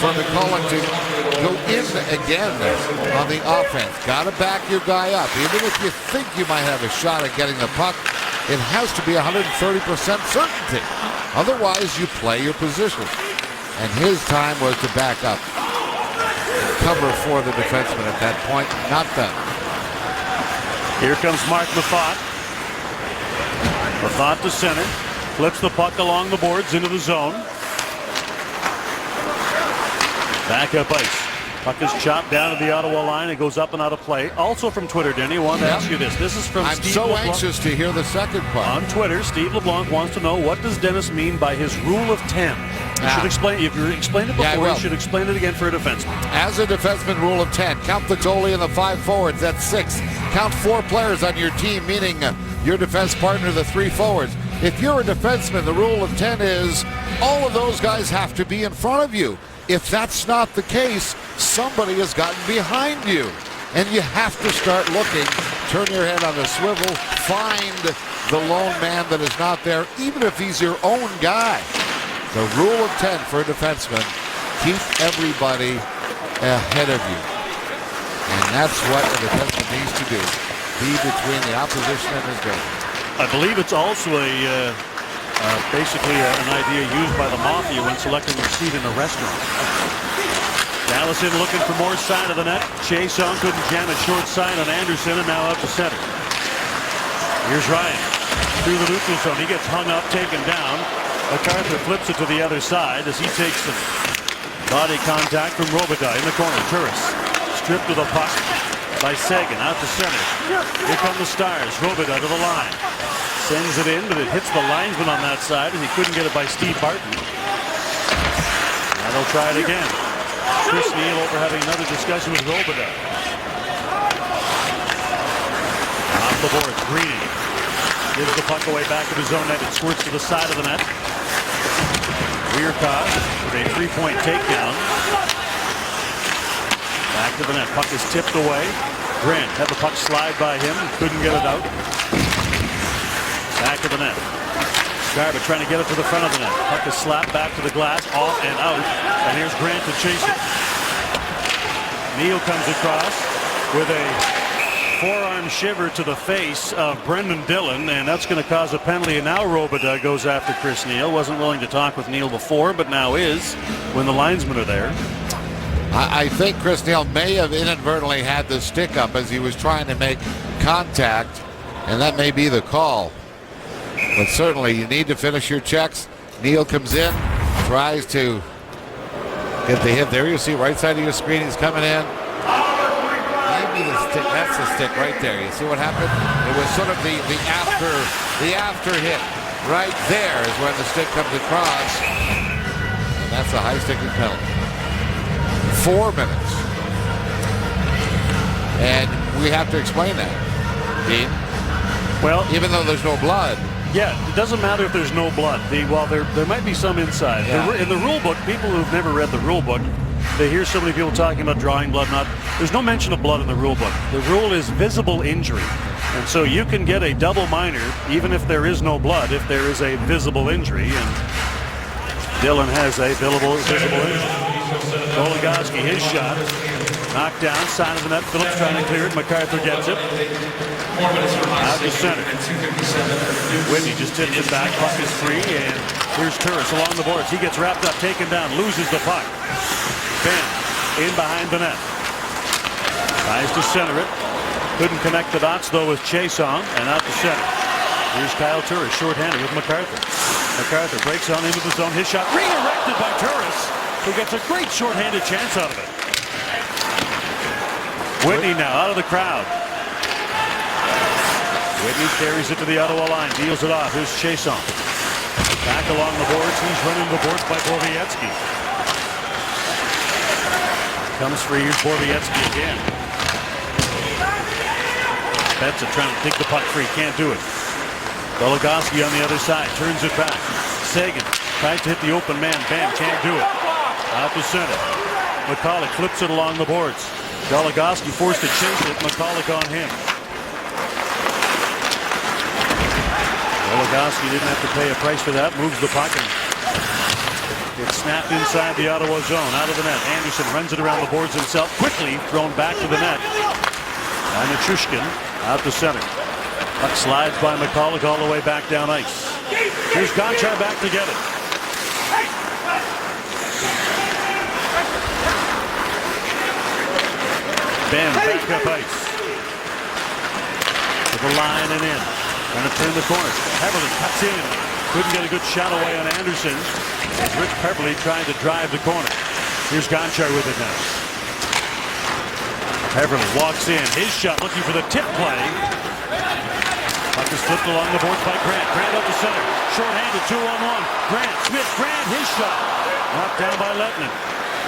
for McCulloch to go in again on the offense. Got to back your guy up. Even if you think you might have a shot at getting the puck, it has to be 130% certainty. Otherwise, you play your position. And his time was to back up. Cover for the defenseman at that point. Not done. Here comes Mark Mafat. Mafat to center. Flips the puck along the boards into the zone. Back up ice. Puck is chopped down to the Ottawa line. It goes up and out of play. Also from Twitter, Denny, I wanted to ask you this. This is from I'm Steve so LeBlanc. anxious to hear the second part. On Twitter, Steve LeBlanc wants to know, what does Dennis mean by his rule of 10? You should explain. If you explained it before, you should explain it again for a defenseman. As a defenseman, rule of 10. Count the goalie and the 5 forwards. That's 6. Count 4 players on your team, meaning your defense partner, the 3 forwards. If you're a defenseman, the rule of 10 is all of those guys have to be in front of you. If that's not the case, somebody has gotten behind you. And you have to start looking, turn your head on a swivel, find the lone man that is not there, even if he's your own guy. The rule of 10 for a defenseman, keep everybody ahead of you. And that's what a defenseman needs to do, be between the opposition and his goal. I believe it's also basically an idea used by the Mafia when selecting their seat in a restaurant. Dallas in looking for more side of the net. Chiasson couldn't jam it short side on Anderson, and now up the center. Here's Ryan through the neutral zone. He gets hung up, taken down. MacArthur flips it to the other side as he takes the body contact from Robitaille in the corner. Turris stripped of the puck by Seguin out to center. Here come the Stars. Robitaille to the line. Sends it in, but it hits the linesman on that side, and he couldn't get it by Steve Barton. Now they'll try it again. Chris Neil over having another discussion with Robitaille. Off the boards, Greening gives the puck away back of his own net. It squirts to the side of the net. Weirkov with a 3-point takedown. Back to the net. Puck is tipped away. Grant had the puck slide by him. Couldn't get it out. Back to the net. Garba trying to get it to the front of the net. Puck is slapped back to the glass. Off and out. And here's Grant to chase it. Neal comes across with a forearm shiver to the face of Brendan Dillon, and that's going to cause a penalty. And now Robitaille goes after Chris Neal. Wasn't willing to talk with Neal before, but now is when the linesmen are there. I think Chris Neal may have inadvertently had the stick up as he was trying to make contact, and that may be the call. But certainly you need to finish your checks. Neal comes in, tries to get the hit there. You see right side of your screen, he's coming in. Maybe the stick, that's the stick right there. You see what happened? It was sort of the after hit. Right there is when the stick comes across. And that's a high sticking penalty. 4 minutes. And we have to explain that, Dean. Well, even though there's no blood. Yeah, it doesn't matter if there's no blood. While there might be some inside. Yeah. In the rule book, people who've never read the rule book, they hear so many people talking about drawing blood. There's no mention of blood in the rule book. The rule is visible injury. And so you can get a double minor even if there is no blood, if there is a visible injury. And Dillon has a visible injury. Goligoski, his shot. Knocked down, side of the net. Phillips trying to clear it. MacArthur gets it. Out to center. Whitney just tips it back. Puck is free, and here's Turris along the boards. He gets wrapped up, taken down, loses the puck. Ben in behind the net. Tries to center it. Couldn't connect the dots, though, with Chiasson, and out to center. Here's Kyle Turris, shorthanded with MacArthur. MacArthur breaks on into the zone. His shot redirected by Turris. who gets a great shorthanded chance out of it. Whitney now out of the crowd. Whitney carries it to the Ottawa line, deals it off. Here's Chiasson. Back along the boards. He's running the boards by Borowiecki. Comes free. Here's Borowiecki again. Spezza trying to take the puck free. Can't do it. Goligoski on the other side. Turns it back. Seguin tries to hit the open man. Benn can't do it. Out to center. McCulloch flips it along the boards. Goligoski forced to chase it. McCulloch on him. Goligoski didn't have to pay a price for that. Moves the puck and it's snapped inside the Ottawa zone. Out of the net. Anderson runs it around the boards himself. Quickly thrown back to the net. And Nichushkin out to center. Puck slides by McCulloch all the way back down ice. Here's Gonchar back to get it. Benn back up ice. To the line and in. Trying to turn the corner. Peverley cuts in. Couldn't get a good shot away on Anderson. Rich Peverley trying to drive the corner. Here's Gonchar with it now. Peverley walks in. His shot looking for the tip play. Puck is flipped along the boards by Grant. Grant up the center. Short-handed 2-on-1. Grant, Smith, Grant, his shot. Knocked down by Lettinen.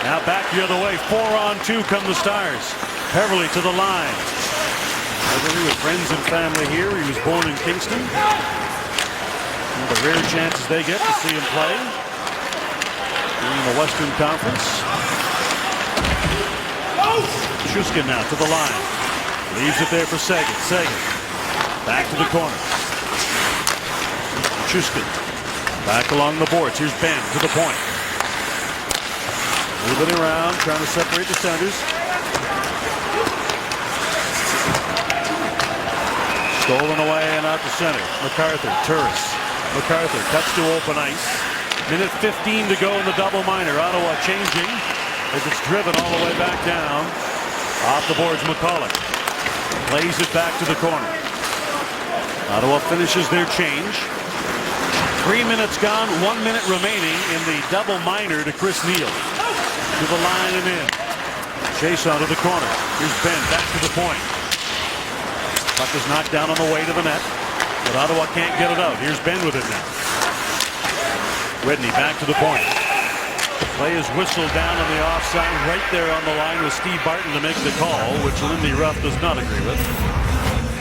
Now back the other way. 4-on-2 come the Stars. Peverley to the line. Peverley with friends and family here. He was born in Kingston. One of the rare chances they get to see him play. In the Western Conference. Nichushkin now to the line. Leaves it there for Seguin. Seguin. Back to the corner. Nichushkin. Back along the boards. Here's Benn to the point. Moving around, trying to separate the centers. Stolen away and out to center. MacArthur, Turris. MacArthur cuts to open ice. Minute 15 to go in the double minor. Ottawa changing as it's driven all the way back down. Off the boards, McCulloch. Plays it back to the corner. Ottawa finishes their change. 3 minutes gone, 1 minute remaining in the double minor to Chris Neil. To the line and in. Chiasson to the corner. Here's Benn back to the point. Puck is knocked down on the way to the net. But Ottawa can't get it out. Here's Benn with it now. Whitney back to the point. Play is whistled down on the offside. Right there on the line with Steve Barton to make the call, which Lindy Ruff does not agree with.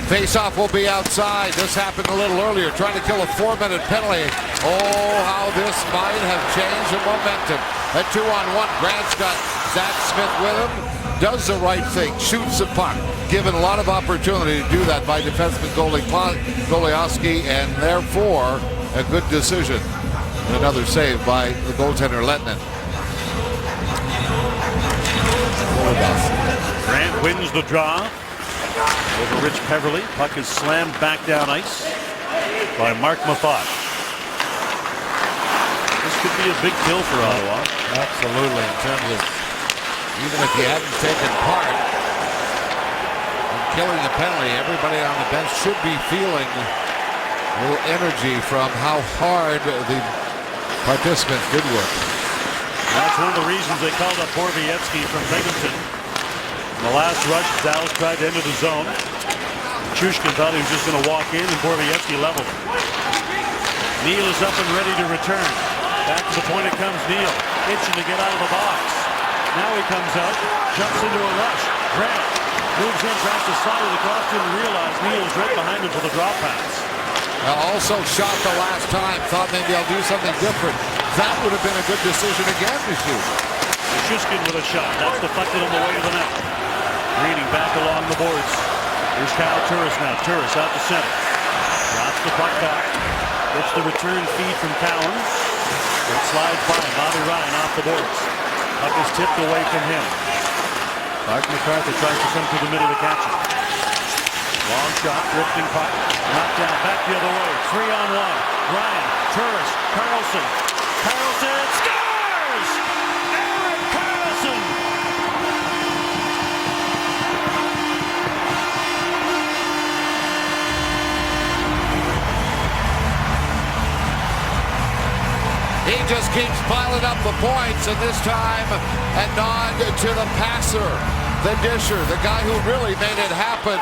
Face-off will be outside. This happened a little earlier. Trying to kill a 4-minute penalty. Oh, how this might have changed the momentum. At 2-on-1, Grant's got Zach Smith with him. Does the right thing. Shoots the puck. Given a lot of opportunity to do that by defenseman Goligoski, and therefore a good decision. Another save by the goaltender Lettinen. Grant wins the draw over Rich Peverley. Puck is slammed back down ice by Mark Mafat. This could be a big kill for Ottawa. Absolutely, in terms of even if he hadn't taken part in killing the penalty, everybody on the bench should be feeling a little energy from how hard the participants did work. That's one of the reasons they called up Borowiecki from Binghamton. In the last rush, Dallas tried to enter the zone. Nichushkin thought he was just going to walk in, and Borowiecki leveled. Neil is up and ready to return. Back to the point it comes Neil, itching to get out of the box. Now he comes out, jumps into a rush. Grant moves in, tries to slide it across, didn't realize Neil's right behind him for the drop pass. Also shot the last time, thought maybe I'll do something different. That would have been a good decision again to shoot. Nichushkin with a shot, that's deflected on the way to the net. Greening back along the boards. Here's Kyle Turris now. Turris out to center. Drops the puck back. Gets the return feed from Cowan. It slides by Bobby Ryan off the boards. Puck is tipped away from him. Mark MacArthur tries to come to the middle to catch it. Long shot, drifting puck. Knocked down, back the other way. 3-on-1. Ryan, Turris, Carlson. Carlson scores! Erik Karlsson! He just keeps piling up the points, and this time a nod to the passer, the disher, the guy who really made it happen.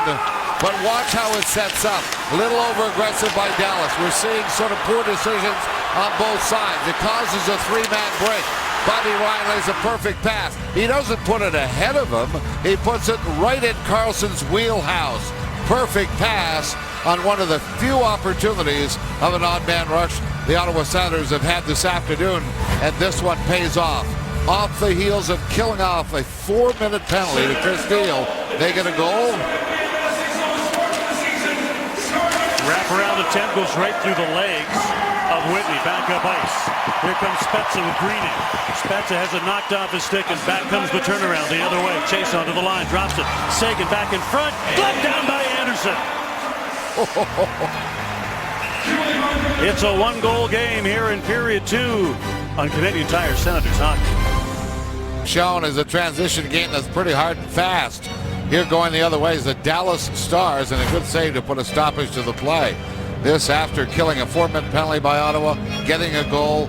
But watch how it sets up. A little over-aggressive by Dallas. We're seeing sort of poor decisions on both sides. It causes a three-man break. Bobby Ryan lays a perfect pass. He doesn't put it ahead of him. He puts it right in Carlson's wheelhouse. Perfect pass on one of the few opportunities of an odd-man rush the Ottawa Senators have had this afternoon, and this one pays off. Off the heels of killing off a 4-minute penalty to Chris Neal. They get a goal. Wrap around attempt goes right through the legs of Whitney. Back up ice. Here comes Spezza with Greening. Spezza has it knocked off his stick, and back comes the turnaround the other way. Chase onto the line, drops it. Seguin back in front. Left down by Anderson. It's a one-goal game here in period 2 on Canadian Tire Senators Hockey. Shown as a transition game that's pretty hard and fast. Here going the other way is the Dallas Stars, and a good save to put a stoppage to the play. This after killing a 4-minute penalty by Ottawa, getting a goal.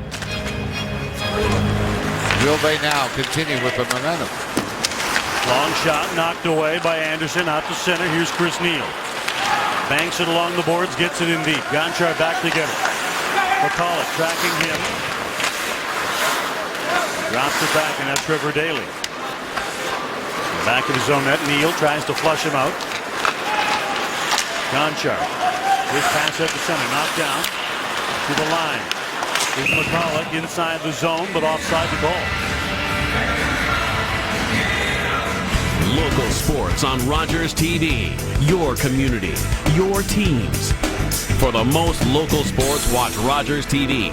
Will they now continue with the momentum? Long shot knocked away by Anderson out to center. Here's Chris Neal. Banks it along the boards, gets it in deep. Gonchar back to get it. McCulloch tracking him. Drops it back, and that's Trevor Daley. Back of his own net. Neal tries to flush him out. Gonchar. His pass at the center, knocked down to the line. Here's McCulloch inside the zone, but offside the goal. Local sports on Rogers TV. Your community, your teams. For the most local sports, watch Rogers TV.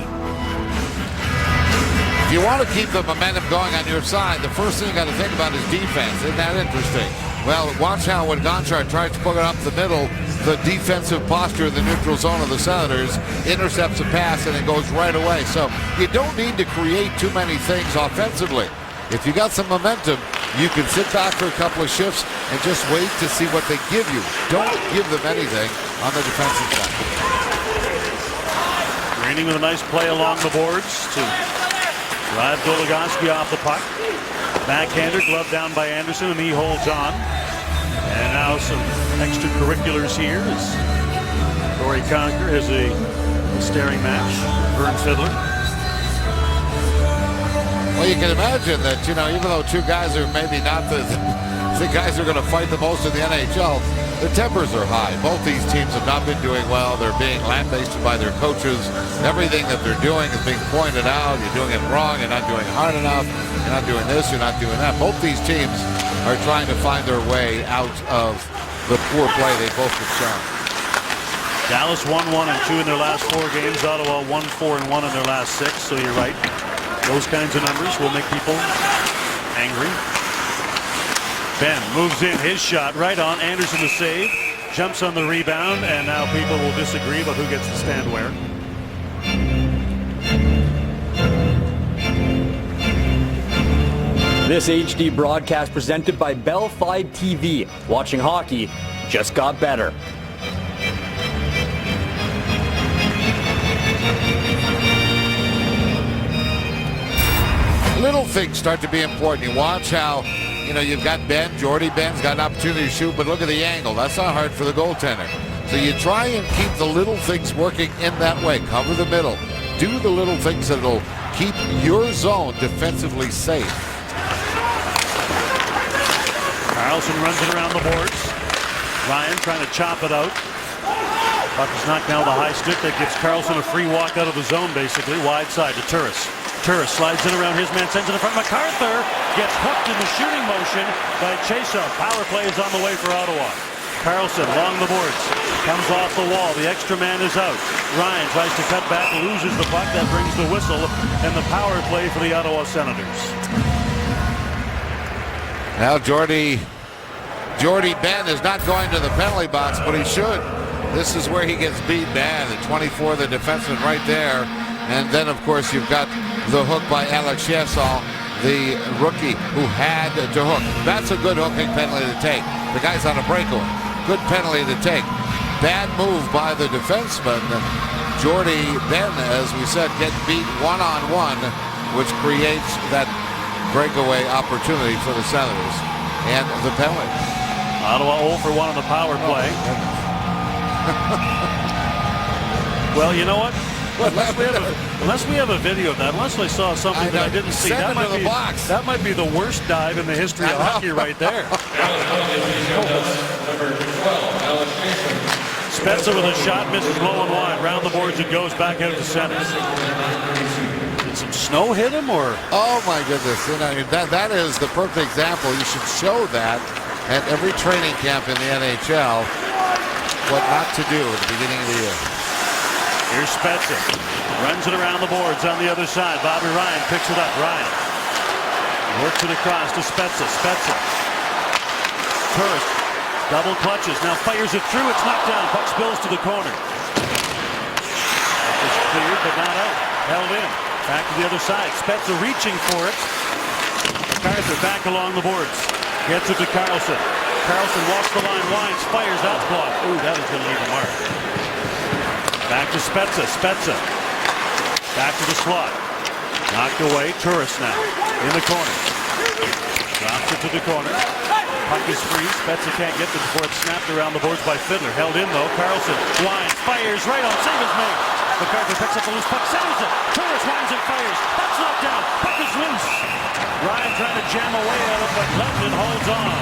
If you want to keep the momentum going on your side, the first thing you got to think about is defense. Isn't that interesting? Well, watch how when Gonchar tries to put it up the middle, the defensive posture in the neutral zone of the Senators intercepts a pass and it goes right away. So you don't need to create too many things offensively. If you got some momentum, you can sit back for a couple of shifts and just wait to see what they give you. Don't give them anything on the defensive side. Greening with a nice play along the boards to drive Goligoski off the puck. Backhander, glove down by Anderson, and he holds on. And now some extracurriculars here as Corey Conker has a staring match. Vern Fiddler. Well, you can imagine that, you know, even though two guys are maybe not the guys who are going to fight the most in the NHL, the tempers are high. Both these teams have not been doing well. They're being lambasted by their coaches. Everything that they're doing is being pointed out. You're doing it wrong. You're not doing it hard enough. You're not doing this. You're not doing that. Both these teams are trying to find their way out of the poor play they both have shown. Dallas 1-1-2 in their last 4 games. Ottawa 1-4-1 in their last 6. So you're right. Those kinds of numbers will make people angry. Ben moves in his shot right on Anderson to save. Jumps on the rebound, and now people will disagree about who gets to stand where. This HD broadcast presented by Bell 5 TV. Watching hockey just got better. Little things start to be important. You watch how, you know, you've got Ben, Jordy Ben's got an opportunity to shoot, but look at the angle. That's not hard for the goaltender. So you try and keep the little things working in that way. Cover the middle. Do the little things that'll keep your zone defensively safe. Carlson runs it around the boards. Ryan trying to chop it out. Puck is knocked down with a high stick. That gives Carlson a free walk out of the zone, basically. Wide side to Turris. Turris slides in around his man, sends it in front. MacArthur gets hooked in the shooting motion by Chaseau. Power play is on the way for Ottawa. Carlson along the boards. Comes off the wall. The extra man is out. Ryan tries to cut back, loses the puck. That brings the whistle and the power play for the Ottawa Senators. Now Jordy Ben is not going to the penalty box, but he should. This is where he gets beat bad. The 24, the defenseman right there. And then, of course, you've got the hook by Alex Chiasson, the rookie who had to hook. That's a good hooking penalty to take. The guy's on a breakaway. Good penalty to take. Bad move by the defenseman. Jordy Ben, as we said, getting beat one-on-one, which creates that breakaway opportunity for the Senators. And the penalty. Ottawa 0 for 1 on the power play. Well, you know what? Unless we have a video of that, unless I saw something that I didn't see, that might be the worst dive in the history of hockey right there. Spezza with a shot, misses low and wide. Round the boards it goes, back out to center. Did some snow hit him, or? Oh my goodness! You know, that is the perfect example. You should show that at every training camp in the NHL. What not to do at the beginning of the year. Here's Spezza. Runs it around the boards on the other side. Bobby Ryan picks it up. Ryan works it across to Spezza. Spezza. Turris. Double clutches. Now fires it through. It's knocked down. Puck spills to the corner. It's cleared, but not out. Held in. Back to the other side. Spezza reaching for it. MacArthur back along the boards. Gets it to Carlson. Carlson walks the line. Wines. Fires. That's blocked. Ooh, that is going to leave a mark. Back to Spezza. Spezza. Back to the slot. Knocked away. Turris now. In the corner. Drops it to the corner. Puck is free. Spezza can't get it before it's snapped around the boards by Fiddler. Held in though. Carlson. Winds. Fires. Right on. Save is made. MacArthur picks up the loose puck. Saves it. Turris winds and fires. Puck's knocked down. Puck is loose. Ryan trying to jam away at it, but London holds on.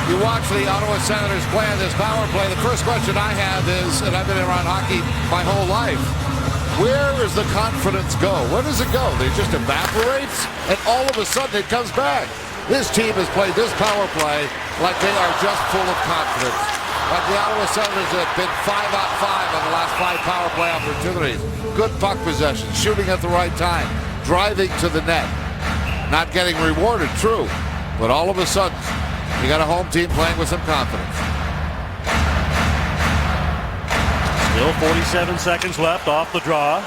You watch the Ottawa Senators play on this power play. The first question I have is, and I've been around hockey my whole life, where does the confidence go? Where does it go? It just evaporates, and all of a sudden it comes back. This team has played this power play like they are just full of confidence. But the Ottawa Senators have been 5 out of 5 on the last 5 power play opportunities. Good puck possession, shooting at the right time, driving to the net. Not getting rewarded, true, but all of a sudden, you got a home team playing with some confidence. Still 47 seconds left off the draw.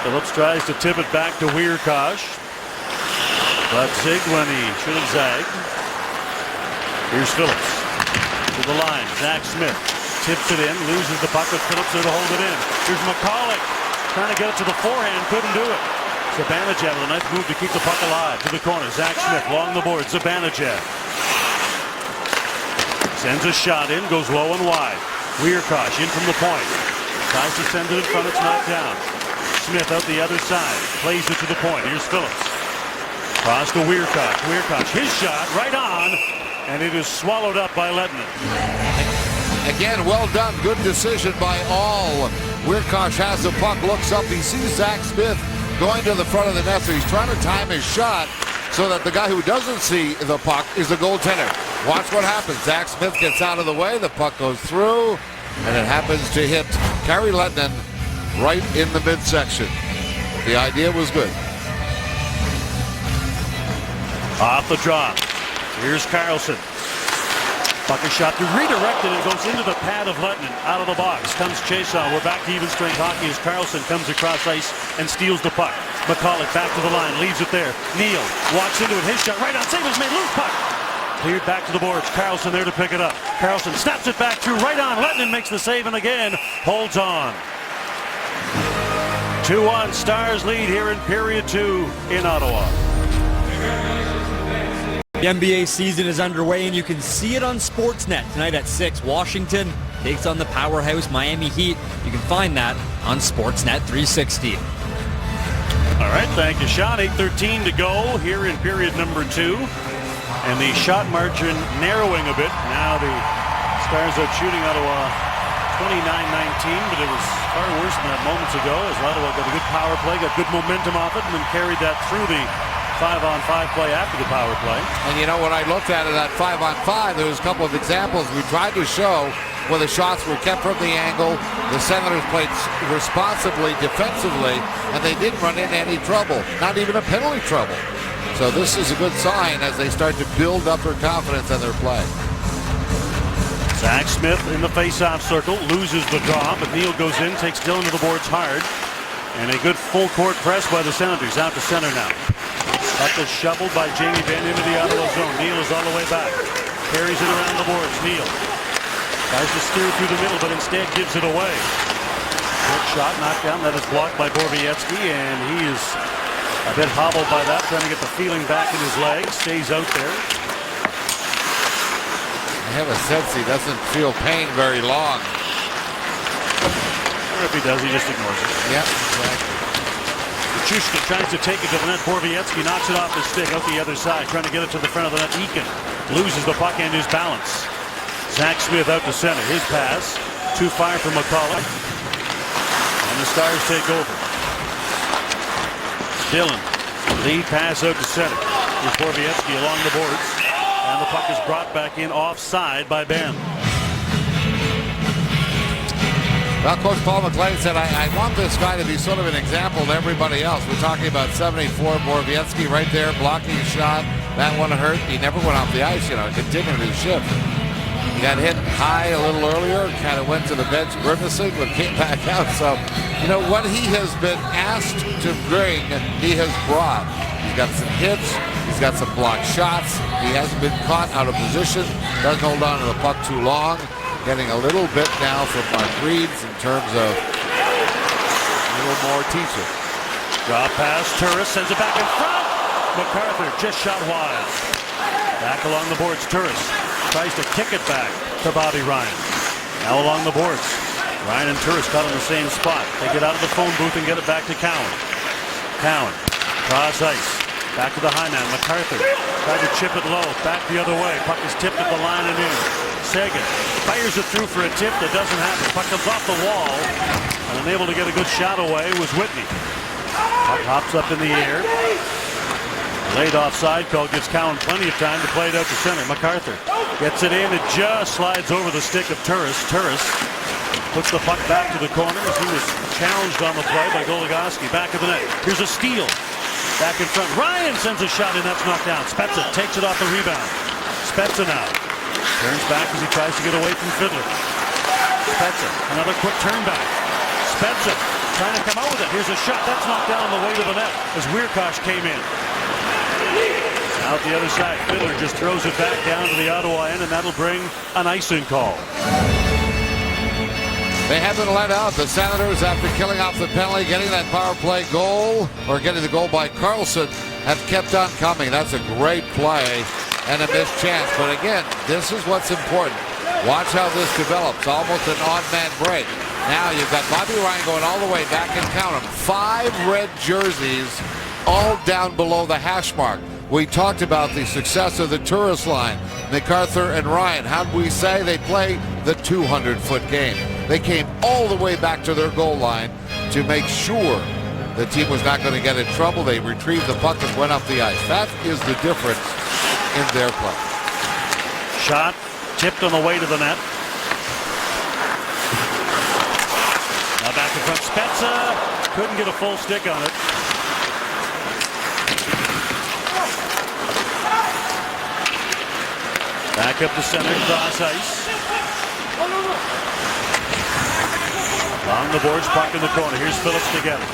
Phillips tries to tip it back to Wierkosh. But zigged when he should have zagged. Here's Phillips to the line. Zach Smith tips it in, loses the puck, but Phillips there to hold it in. Here's McCulloch trying to get it to the forehand, couldn't do it. Zibanejad with a nice move to keep the puck alive. To the corner. Zach Smith along the board. Zibanejad sends a shot in. Goes low and wide. Wierkosh in from the point. Tries to send it in front. It's knocked down. Smith out the other side. Plays it to the point. Here's Phillips. Cross to Wierkosh. Wierkosh. His shot right on. And it is swallowed up by Lettman. Again, well done. Good decision by all. Wierkosh has the puck. Looks up. He sees Zach Smith going to the front of the net, so he's trying to time his shot so that the guy who doesn't see the puck is the goaltender. Watch what happens. Zach Smith gets out of the way, the puck goes through, and it happens to hit Kari Lehtonen right in the midsection. The idea was good. Off the draw. Here's Carlson. Puck is shot through, redirected, and goes into the pad of Lehtonen. Out of the box comes Chason. We're back to even strength hockey as Carlson comes across ice and steals the puck. McCulloch back to the line, leaves it there. Neal walks into it, his shot right on. Save is made, loose puck. Cleared back to the boards. Carlson there to pick it up. Carlson snaps it back through, right on. Lehtonen makes the save and again holds on. 2-1, Stars lead here in period 2 in Ottawa. The NBA season is underway, and you can see it on Sportsnet tonight at 6. Washington takes on the powerhouse Miami Heat. You can find that on Sportsnet 360. All right, thank you, Sean. 8:13 to go here in period number 2. And the shot margin narrowing a bit. Now the Stars out shooting Ottawa 29-19, but it was far worse than that moments ago as Ottawa got a good power play, got good momentum off it, and then carried that through the 5-on-5 play after the power play. And you know, when I looked at it at 5-on-5, there was a couple of examples we tried to show where the shots were kept from the angle. The Senators played responsibly defensively, and they didn't run into any trouble, not even a penalty trouble. So this is a good sign as they start to build up their confidence in their play. Zach Smith in the face-off circle, loses the draw, but Neal goes in, takes Dillon to the boards hard. And a good full-court press by the Senators. Out to center now. Puck is shoveled by Jamie Benn into the Ottawa zone. Neal is all the way back. Carries it around the boards. Neal Tries to steer through the middle, but instead gives it away. Quick shot, knocked down. That is blocked by Borowiecki, and he is a bit hobbled by that, trying to get the feeling back in his leg. Stays out there. I have a sense he doesn't feel pain very long. Or if he does, he just ignores it. Yeah, exactly. Chushka tries to take it to the net. Borowiecki knocks it off his stick out the other side, trying to get it to the front of the net. Eakin loses the puck and his balance. Zach Smith out to center. His pass. Too far for McCullough. And the Stars take over. Dillon. Lead pass out to center. Here's Borowiecki along the boards. And the puck is brought back in offside by Ben. Well, Coach Paul McLean said, I want this guy to be sort of an example to everybody else. We're talking about 74, Borowiecki right there, blocking a shot. That one hurt. He never went off the ice, continued his shift. He got hit high a little earlier, kind of went to the bench grimacing, but came back out. So, what he has been asked to bring, he has brought. He's got some hits. He's got some blocked shots. He hasn't been caught out of position. Doesn't hold on to the puck too long. Getting a little bit now from Mark Reeds in terms of a little more teaching. Draw pass. Turris sends it back in front. MacArthur just shot wide. Back along the boards. Turris tries to kick it back to Bobby Ryan. Now along the boards. Ryan and Turris caught in the same spot. They get out of the phone booth and get it back to Cowan. Cowan cross ice. Back to the high man. MacArthur tried to chip it low. Back the other way. Puck is tipped at the line and in. Seguin fires it through for a tip that doesn't happen. Puck comes off the wall, and unable to get a good shot away was Whitney. Puck hops up in the air. Laid offside call gives Cowan plenty of time to play it out to center. MacArthur gets it in. It just slides over the stick of Turris. Turris puts the puck back to the corner as he was challenged on the play by Goligoski. Back of the net. Here's a steal. Back in front. Ryan sends a shot and that's knocked down. Spezza takes it off the rebound. Spezza now. Turns back as he tries to get away from Fiddler. Spezza, another quick turn back. Spezza trying to come out with it. Here's a shot. That's knocked down on the way to the net as Wierkosh came in. Out the other side. Fiddler just throws it back down to the Ottawa end, and that'll bring an icing call. They have been let out. The Senators, after killing off the penalty, getting that power play goal, or getting the goal by Carlson, have kept on coming. That's a great play. And a missed chance. But again, this is what's important. Watch how this develops. Almost an odd man break. Now you've got Bobby Ryan going all the way back and count them. 5 red jerseys all down below the hash mark. We talked about the success of the Turris line. MacArthur and Ryan. How did we say they play the 200-foot game? They came all the way back to their goal line to make sure the team was not going to get in trouble. They retrieved the puck and went up the ice. That is the difference in their play. Shot tipped on the way to the net. Now back in front. Spezza couldn't get a full stick on it. Back up to center, cross ice. Along the boards, puck in the corner. Here's Phillips to get it.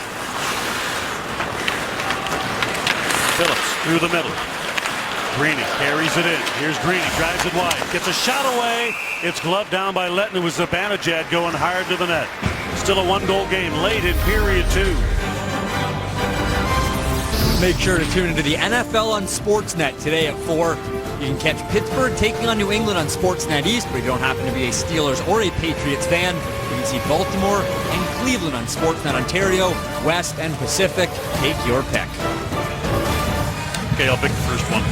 Phillips through the middle. Greeny carries it in. Here's Greeny, drives it wide. Gets a shot away. It's gloved down by Letton. It was Zibanejad going hard to the net. Still a 1-goal game late in period 2. Make sure to tune into the NFL on Sportsnet today at 4. You can catch Pittsburgh taking on New England on Sportsnet East, but if you don't happen to be a Steelers or a Patriots fan, you can see Baltimore and Cleveland on Sportsnet Ontario, West and Pacific. Take your pick. Okay, I'll pick the first one.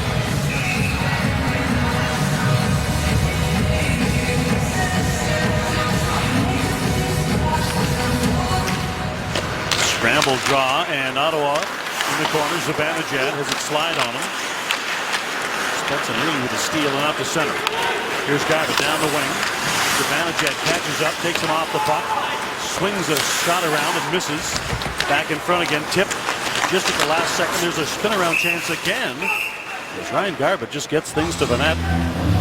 Scramble draw, and Ottawa in the corner. Zibanejad has it slide on him. Stetson really with a steal and out to center. Here's Garbutt down the wing. Zibanejad catches up, takes him off the puck, swings a shot around and misses. Back in front again, tip just at the last second. There's a spin around chance again. As Ryan Garbutt just gets things to the net.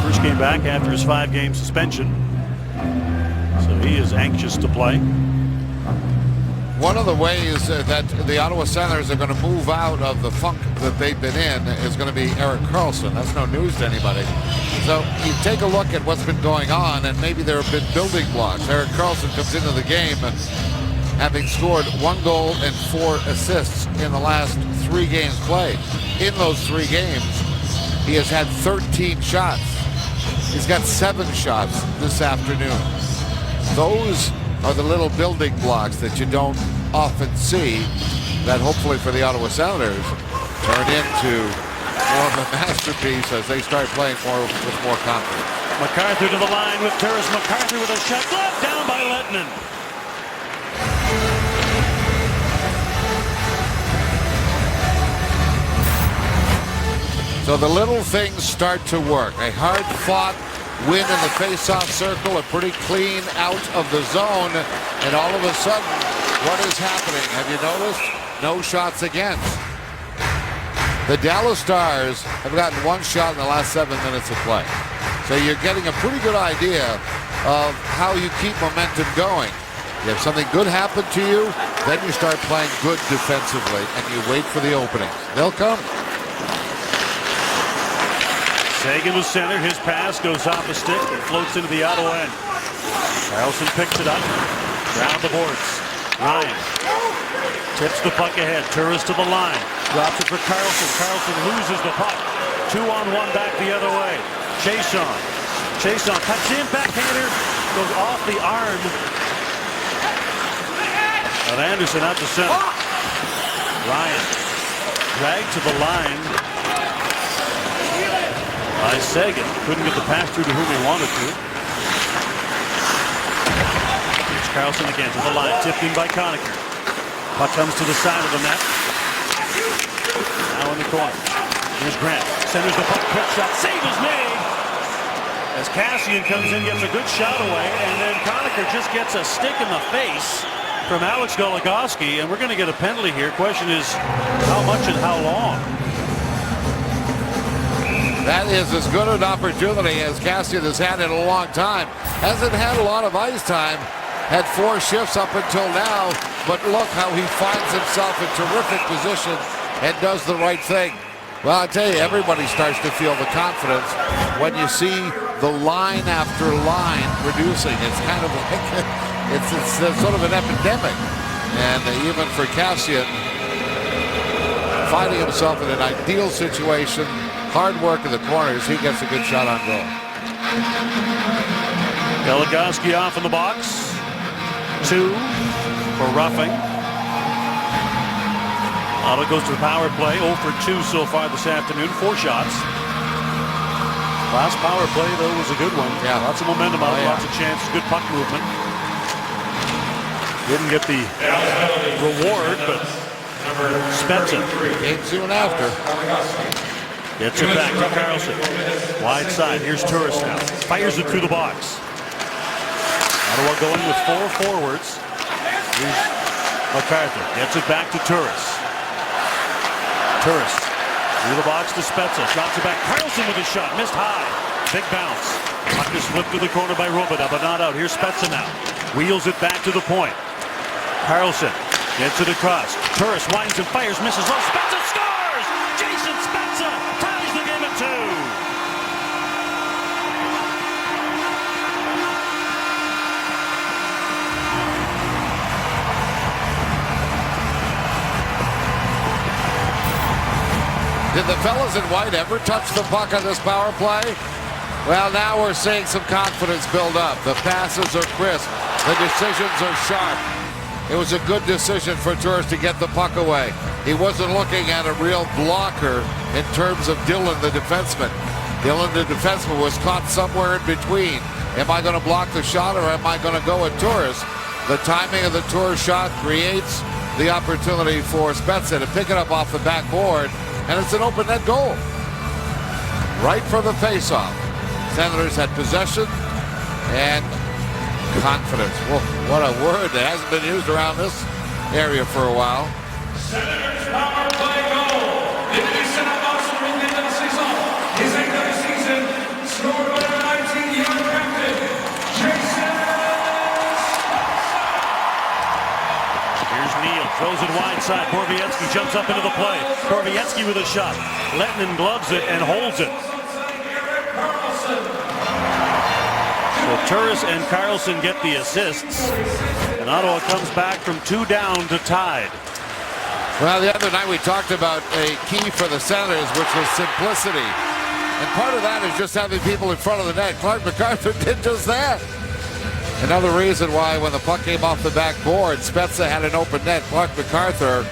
First game back after his 5-game suspension. So he is anxious to play. one of the ways that the Ottawa Senators are going to move out of the funk that they've been in is going to be Erik Karlsson. That's no news to anybody. So you take a look at what's been going on, and maybe there have been building blocks. Erik Karlsson comes into the game having scored 1 goal and 4 assists in the last 3 games played. In those 3 games, he has had 13 shots. He's got 7 shots this afternoon. Those are the little building blocks that you don't often see that hopefully for the Ottawa Senators turn into more of a masterpiece as they start playing with more confidence. MacArthur to the line with Turris. MacArthur with a shot glove down by Lettinen. So the little things start to work. A hard-fought win in the face-off circle, a pretty clean out of the zone, and all of a sudden, what is happening? Have you noticed? No shots against. The Dallas Stars have gotten 1 shot in the last 7 minutes of play. So you're getting a pretty good idea of how you keep momentum going. You have something good happen to you, then you start playing good defensively, and you wait for the openings. They'll come. Seguin was center. His pass goes off the stick and floats into the Ottawa end. Karlsson picks it up. Down the boards. Ryan tips the puck ahead. Turris to the line. Drops it for Karlsson. Karlsson loses the puck. 2-on-1 back the other way. Chiasson. Chiasson cuts in. Backhander. Goes off the arm of Anderson out to center. Ryan dragged to the line by Seguin. Couldn't get the pass through to whom he wanted to. Here's Karlsson again to the line. Tipped in by Conacher. Puck comes to the side of the net. Now in the corner. Here's Grant. Centers the puck. Quick shot. Save is made. As Kassian comes in, gets a good shot away. And then Conacher just gets a stick in the face from Alex Goligoski. And we're going to get a penalty here. Question is how much and how long? That is as good an opportunity as Kassian has had in a long time. Hasn't had a lot of ice time. Had 4 shifts up until now. But look how he finds himself in terrific position and does the right thing. Well, I tell you, everybody starts to feel the confidence when you see the line after line producing. It's kind of like, it's sort of an epidemic. And even for Kassian, finding himself in an ideal situation, hard work in the corners, he gets a good shot on goal. Goligoski off in the box. 2 for roughing. Ottawa goes to the power play. 0 for 2 so far this afternoon. 4 shots. Last power play, though, was a good one. Yeah. Lots of momentum out, lots of chances, good puck movement. Didn't get the reward, but Spezza Came soon after. gets it back to Karlsson. Wide side. Here's Turris now. Fires it through the box. Ottawa going with 4 forwards. Here's MacArthur. Gets it back to Turris. Turris through the box to Spezza. Drops it back. Karlsson with a shot. Missed high. Big bounce. Puck is flipped to the corner by Robidas, but not out. Here's Spezza now. Wheels it back to the point. Karlsson gets it across. Turris winds and fires. Misses. Oh, Spezza scores! Jason Spezza ties the game at 2. Did the fellas in white ever touch the puck on this power play? Well, now we're seeing some confidence build up. The passes are crisp. The decisions are sharp. It was a good decision for Turris to get the puck away. He wasn't looking at a real blocker in terms of Dylan, the defenseman. Dylan, the defenseman, was caught somewhere in between. Am I going to block the shot or am I going to go at Turris? The timing of the Turris shot creates the opportunity for Spezza to pick it up off the backboard, and it's an open net goal. Right for the faceoff. Senators had possession and confidence. Well, what a word that hasn't been used around this area for a while. Senators power play goal. Did Senate Boston will get the faceoff. His 8th season, scored by the 19-year captain, Jason. Here's Neal, throws it wide side. Borowiecki jumps up into the play. Borowiecki with a shot. Lettinen gloves it and holds it. So Turris and Carlson get the assists. And Ottawa comes back from 2 down to tied. Well, the other night we talked about a key for the Senators, which was simplicity. And part of that is just having people in front of the net. Clark MacArthur did just that. Another reason why when the puck came off the backboard, Spezza had an open net. Clark MacArthur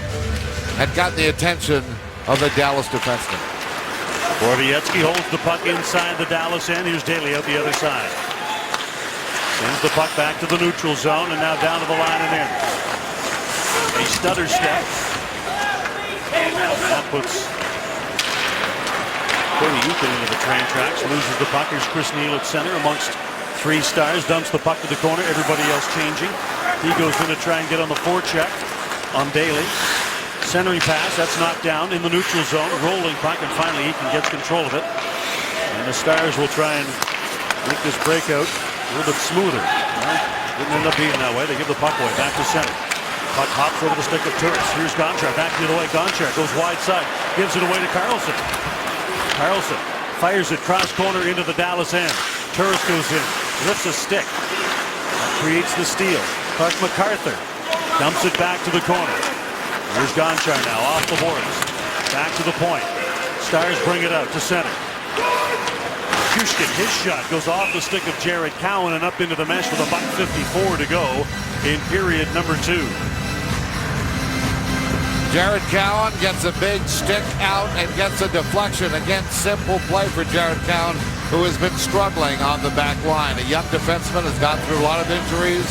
had gotten the attention of the Dallas defenseman. Borowiecki holds the puck inside the Dallas end. Here's Daly out the other side. Sends the puck back to the neutral zone and now down to the line and in. A stutter step. That puts Cody Eakin into the train tracks. Loses the puck. Here's Chris Neal at center amongst 3 stars. Dumps the puck to the corner. Everybody else changing. He goes in to try and get on the forecheck on Daly. Centering pass. That's knocked down in the neutral zone. Rolling puck, and finally Eakin gets control of it. And the Stars will try and make this breakout a little bit smoother. Well, didn't end up being that way. They give the puck away. Back to center. Puck hops over the stick of Turris. Here's Gonchar. Back the other way. Gonchar goes wide side. Gives it away to Carlson. Carlson fires it cross corner into the Dallas end. Turris goes in. Lifts a stick. That creates the steal. Clark MacArthur dumps it back to the corner. Here's Gonchar now off the boards. Back to the point. Stars bring it out to center. Kushkin, his shot goes off the stick of Jared Cowan and up into the mesh with a .54 to go in period number 2. Jared Cowan gets a big stick out and gets a deflection. Again, simple play for Jared Cowan, who has been struggling on the back line. A young defenseman, has gone through a lot of injuries.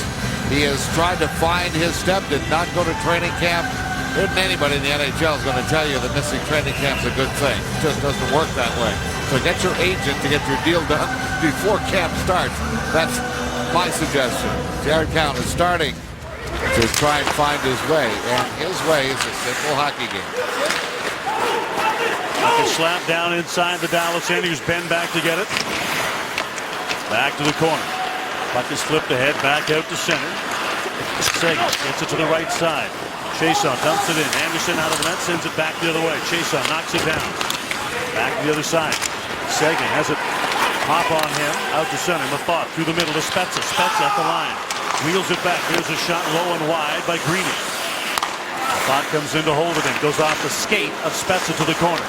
He has tried to find his step, did not go to training camp. Isn't anybody in the NHL is going to tell you that missing training camp's a good thing. It just doesn't work that way. So get your agent to get your deal done before camp starts. That's my suggestion. Jared Cowan is starting to try and find his way, and his way is a simple hockey game. Puck is slapped down inside the Dallas end. Here's Ben back to get it. Back to the corner. Puck is flipped ahead, back out to center. Seguin gets it to the right side. Chiasson dumps it in. Anderson out of the net, sends it back the other way. Chiasson knocks it down. Back to the other side. Seguin has it pop on him. Out to center. Method through the middle to Spezza. Spezza at the line. Wheels it back. Here's a shot low and wide by Greeny. Method comes in to hold it in. Goes off the skate of Spezza to the corner.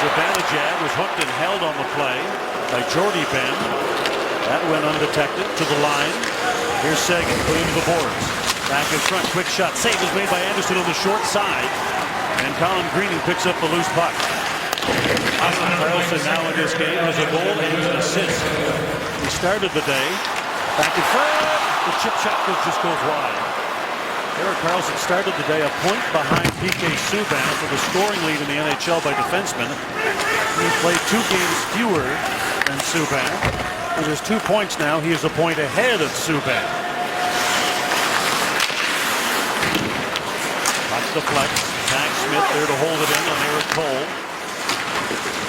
Zibanejad was hooked and held on the play by Jordy Ben. That went undetected to the line. Here's Seguin put into the boards. Back in front, quick shot. Save is made by Anderson on the short side. And Colin Greeny picks up the loose puck. Carlson now in this game has a goal and an assist. He started the day back in front. The chip shot just goes wide. Erik Karlsson started the day a point behind PK Subban for the scoring lead in the NHL by defensemen. He played 2 games fewer than Subban. With his 2 points now, he is a point ahead of Subban. Puck's the flex. Zach Smith there to hold it in on Erik Cole.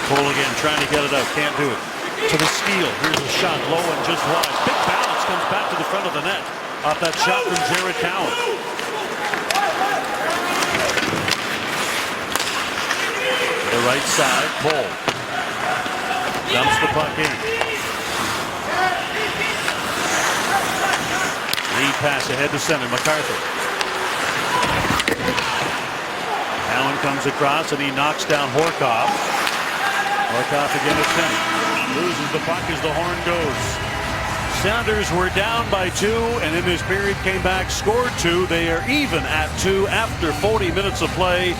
Cole again trying to get it out. Can't do it. To the steal. Here's a shot low and just wide. Big balance comes back to the front of the net. Off that shot from Jared Cowan. To the right side. Cole. Dumps the puck in. Lead pass ahead to center. MacArthur. Cowan comes across and he knocks down Horkoff. Horkoff again at center. Loses the puck as the horn goes. Sounders were down by 2 and in this period came back, scored 2. They are even at 2 after 40 minutes of play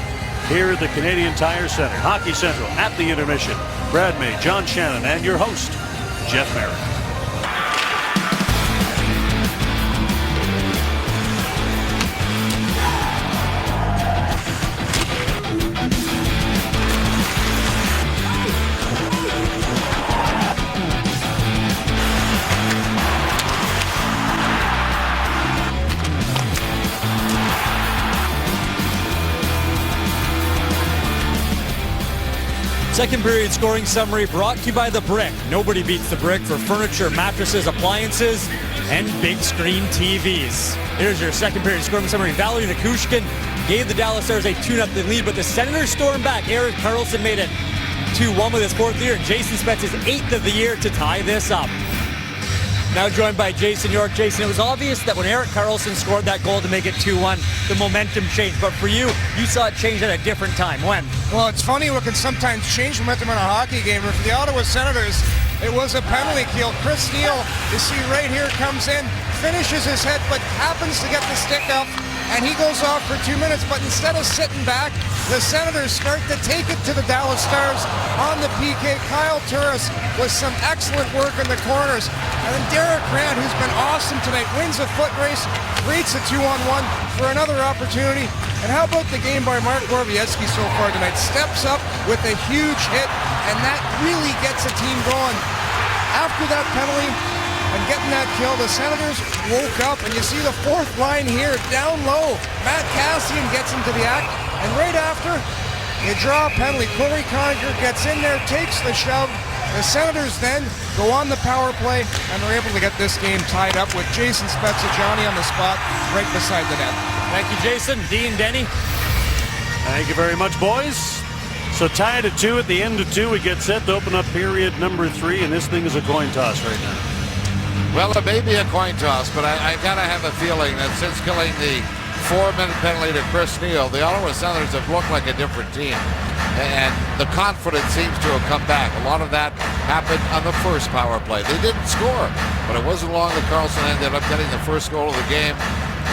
here at the Canadian Tire Center. Hockey Central at the intermission. Brad May, John Shannon, and your host, Jeff Merrick. Second period scoring summary brought to you by The Brick. Nobody beats The Brick for furniture, mattresses, appliances, and big screen TVs. Here's your second period scoring summary. Valerie Nikushkin gave the Dallas Stars a 2-0 lead, but the Senators stormed back. Erik Karlsson made it 2-1 with his 4th year, and Jason Spezza his 8th of the year to tie this up. Now joined by Jason York. Jason, it was obvious that when Erik Karlsson scored that goal to make it 2-1, the momentum changed. But for you, you saw it change at a different time. When? Well, it's funny what can sometimes change momentum in a hockey game. For the Ottawa Senators, it was a penalty kill. Chris Neil, you see right here, comes in, finishes his head, but happens to get the stick up, and he goes off for 2 minutes. But instead of sitting back, the Senators start to take it to the Dallas Stars on the PK. Kyle Turris with some excellent work in the corners. And then Derek Grant, who's been awesome tonight, wins a foot race, creates a 2-on-1 for another opportunity. And how about the game by Mark Gorvietsky so far tonight? Steps up with a huge hit, and that really gets a team going. After that penalty and getting that kill, the Senators woke up, and you see the 4th line here, down low. Matt Cassian gets into the act, and right after, you draw a penalty. Corey Conacher gets in there, takes the shove. The Senators then go on the power play, and they're able to get this game tied up with Jason Spezza, Johnny on the spot, right beside the net. Thank you, Jason. Dean, Denny. Thank you very much, boys. So tied at 2 at the end of 2. We get set to open up period number 3, and this thing is a coin toss right now. Well, it may be a coin toss, but I gotta have a feeling that since killing the 4-minute penalty to Chris Neil, the Ottawa Senators have looked like a different team. And the confidence seems to have come back. A lot of that happened on the first power play. They didn't score, but it wasn't long that Karlsson ended up getting the first goal of the game.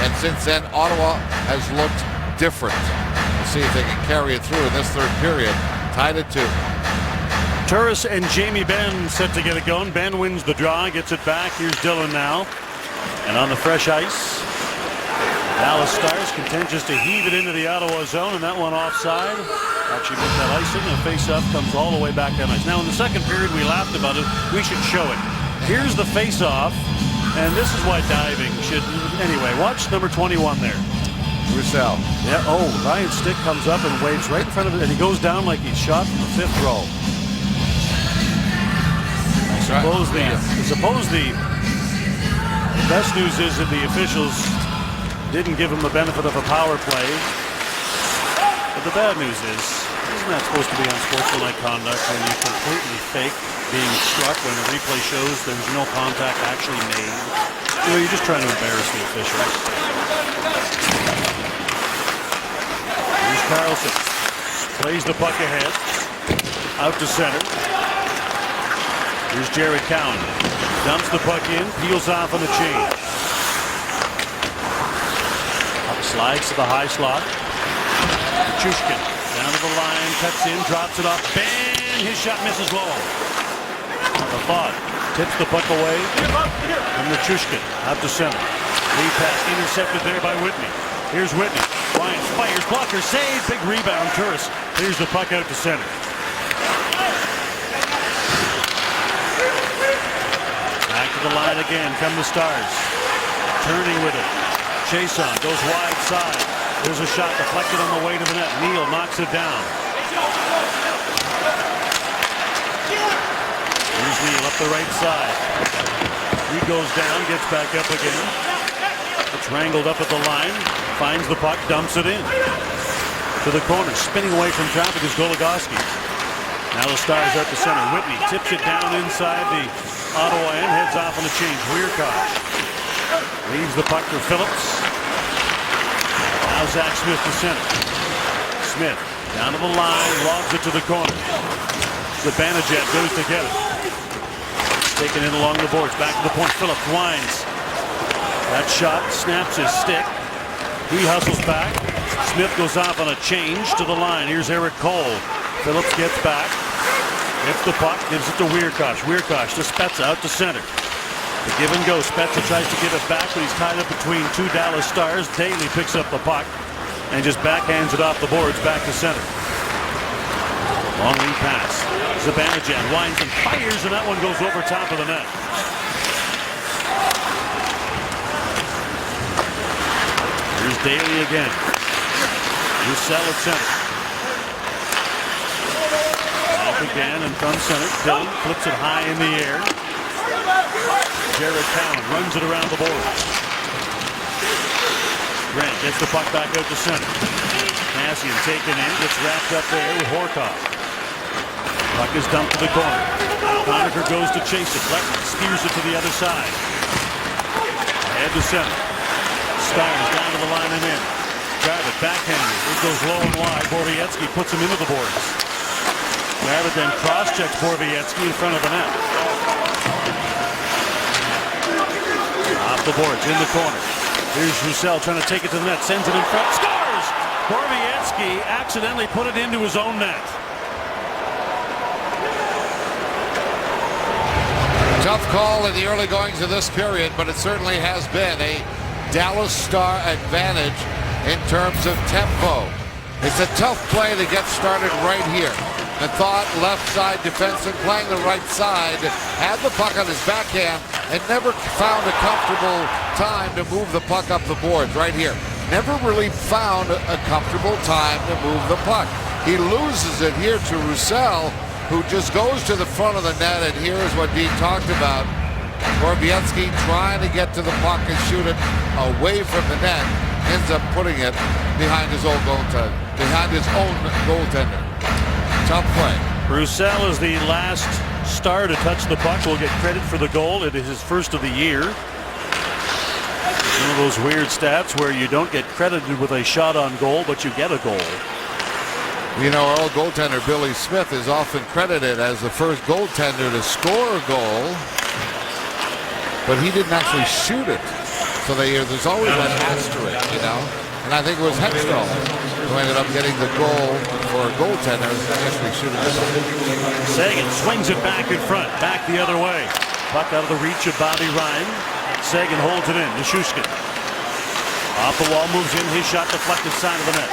And since then, Ottawa has looked different. We'll see if they can carry it through in this 3rd period. Tied at 2. Turris and Jamie Benn set to get it going. Benn wins the draw, gets it back. Here's Dylan now. And on the fresh ice, Dallas Stars contentious to heave it into the Ottawa zone, and that one offside. Actually put that icing, and the face-off comes all the way back down ice. Now in the second period, we laughed about it. We should show it. Here's the face-off, and this is why diving should... Anyway, watch number 21 there. Roussel. Yeah, oh, Ryan's stick comes up and waves right in front of it, and he goes down like he's shot from the 5th row. I suppose the best news is that the officials didn't give him the benefit of a power play. But the bad news is, isn't that supposed to be unsportsmanlike conduct when you completely fake being struck when the replay shows there's no contact actually made? You know, you're just trying to embarrass the officials. Here's Karlsson. Plays the puck ahead. Out to center. Here's Jared Cowan. Dumps the puck in. Peels off on the change. Puck slides to the high slot. Nichushkin down to the line. Cuts in. Drops it off. Bang! His shot misses low. The thought tips the puck away from Nichushkin. Out to center. Lead pass intercepted there by Whitney. Here's Whitney. Ryan fires. Blocker save. Big rebound. Turris clears the puck out to center. Back to the line again. Come the Stars. Turning with it. Chason goes wide side. There's a shot deflected on the way to the net. Neal knocks it down. Here's Neal up the right side. He goes down, gets back up again. It's wrangled up at the line. Finds the puck, dumps it in. To the corner. Spinning away from traffic is Goligoski. Now the Stars out to center. Whitney tips it down inside the Ottawa end. Heads off on the change. Weirkosh leaves the puck for Phillips. Now Zach Smith to center. Smith down to the line, lobs it to the corner. Zibanejad goes to get it. Taken in along the boards, back to the point. Phillips winds. That shot snaps his stick. He hustles back. Smith goes off on a change to the line. Here's Eric Cole. Phillips gets back. Gets the puck, gives it to Weirkosh. Weirkosh to Spezza out to center. The give and go. Spezza tries to get it back, but he's tied up between 2 Dallas Stars. Daly picks up the puck and just backhands it off the boards back to center. Long lead pass. Zibanejad winds and fires, and that one goes over top of the net. Here's Daly again. Roussel at center. Off again and from center. Dillon flips it high in the air. Jared Cowan runs it around the board. Grant gets the puck back out to center. Kassian taken in, gets wrapped up there with Horkoff. Puck is dumped to the corner. Conacher goes to chase it. Letton steers it to the other side. Ahead to center. Stars down to the line and in. Gravett backhanded. It goes low and wide. Borowiecki puts him into the boards. Gravett then cross-checks Borowiecki in front of the net. Off the boards, in the corner. Here's Roussel trying to take it to the net. Sends it in front. Scores! Borowiecki accidentally put it into his own net. Tough call in the early goings of this period, but it certainly has been a Dallas Star advantage in terms of tempo. It's a tough play to get started right here. The thought left side defenseman playing the right side, had the puck on his backhand and never found a comfortable time to move the puck up the boards right here. Never really found a comfortable time to move the puck. He loses it here to Roussel, who just goes to the front of the net, and here's what Dean talked about. Borowiecki trying to get to the puck and shoot it away from the net, ends up putting it behind his own goaltender. Tough play. Roussel is the last star to touch the puck. Will get credit for the goal. It is his first of the year. One of those weird stats where you don't get credited with a shot on goal, but you get a goal. You know, our old goaltender Billy Smith is often credited as the first goaltender to score a goal, but he didn't actually shoot it. So there's always that asterisk, you know. And I think it was Hextall who ended up getting the goal for a goaltender actually shooting it. Seguin swings it back in front, back the other way. Puck out of the reach of Bobby Ryan. Seguin holds it in. Nichushkin off the wall, moves in. His shot deflected side of the net.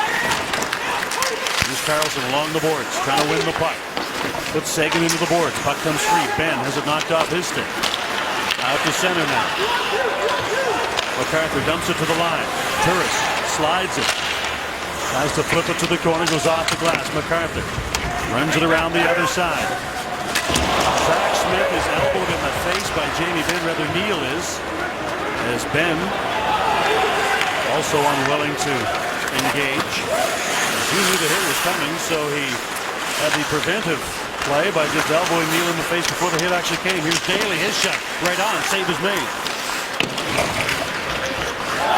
Here's Karlsson along the boards, trying to win the puck. Puts Seguin into the boards. Puck comes free. Ben has it knocked off his stick. Out to center now. MacArthur dumps it to the line. Turris slides it. Tries to flip it to the corner. Goes off the glass. MacArthur runs it around the other side. Zach Smith is elbowed in the face by Jamie Benn. Rather, Neal is. As Ben also unwilling to engage. He knew the hit was coming, so he had the preventive play by just elbowing Neal in the face before the hit actually came. Here's Daly, his shot right on. Save is made.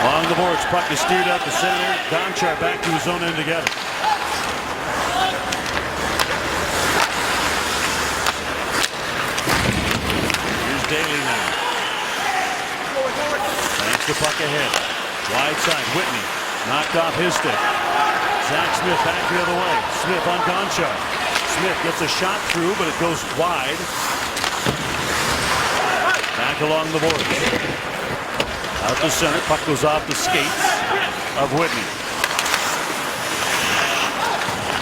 Along the boards, puck is steered out to center. Gonchar back to his own end together. Here's Daly now. Thanks the puck ahead. Wide side, Whitney knocked off his stick. Zach Smith back the other way. Smith on Gonchar. Smith gets a shot through, but it goes wide. Back along the boards. Out to center. Puck goes off the skates of Whitney.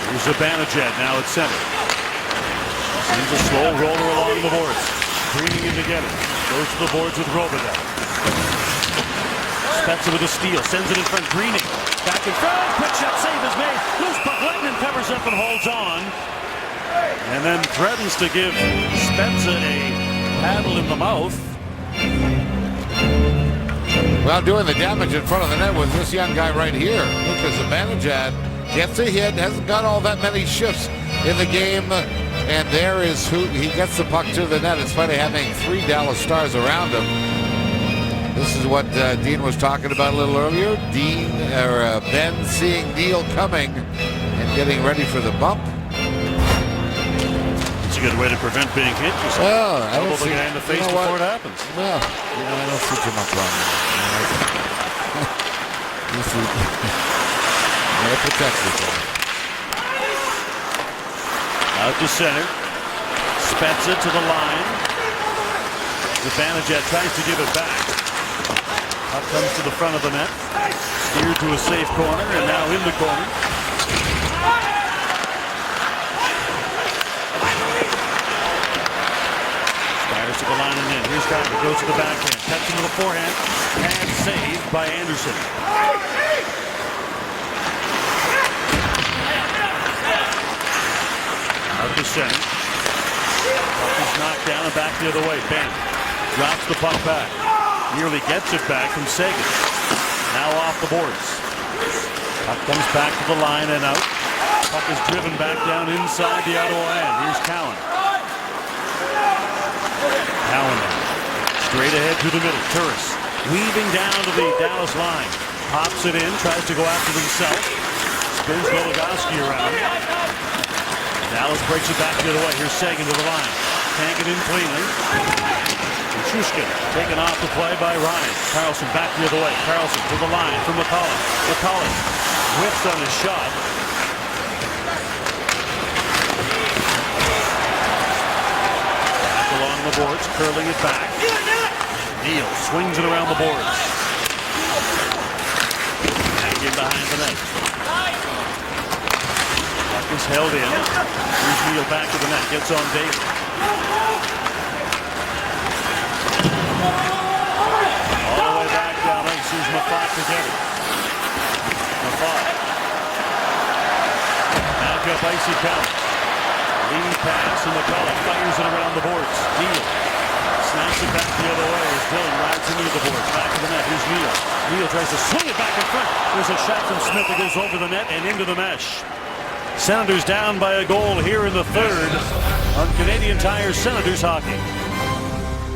Here's Zibanejad now at center. Seems a slow roller along the boards. Bringing it together. Goes to the boards with Robidoux. Spezza with a steal. Sends it in front. Greening. Back in front. Quick shot. Save is made. Loose puck. Letton covers up and holds on. And then threatens to give Spezza a paddle in the mouth. Well, doing the damage in front of the net was this young guy right here. Because Zibanejad gets a hit, hasn't got all that many shifts in the game, and there is who he gets the puck to the net. It's funny having three Dallas Stars around him. This is what Dean was talking about a little earlier. Ben seeing Neal coming and getting ready for the bump. It's a good way to prevent being hit. Well, I don't see the guy in the face before it happens. Well, you know, I don't see too much wrong with it. Protect yourself. Out to center. Spezza to the line. Zibanejad tries to give it back. Up comes to the front of the net. Steered to a safe corner, and now in the corner. Spires to the line and in. Here's Carter. Goes to the backhand. Cuts into the forehand. And saved by Anderson. Out to center. Puck is knocked down and back the other way. Ben drops the puck back. Nearly gets it back from Seguin. Now off the boards. Puck comes back to the line and out. Puck is driven back down inside the Ottawa end. Here's Cowan. Cowan straight ahead to the middle. Turris weaving down to the Dallas line. Pops it in, tries to go after himself. Spins Goligoski around. Dallas breaks it back the other way. Here's Seguin to the line. Can't get in cleanly. Shushkin taken off the play by Ryan. Carlson back the other way. Carlson to the line from McCullough. McCullough whiffs on his shot. Back along the boards, curling it back. Neal swings it around the boards. Back in behind the net. Puck is held in. Here's Neal back to the net. Gets on Daly. All the way back down ice. Here's Mafat to get it. Mafat. Back up ice he comes. Lead pass and McCullough fires it around the boards. Neal snaps it back the other way as Dillon rides into the boards. Back to the net. Here's Neal. Neal tries to swing it back in front. There's a shot from Smith that goes over the net and into the mesh. Senators down by a goal here in the third on Canadian Tire Senators Hockey.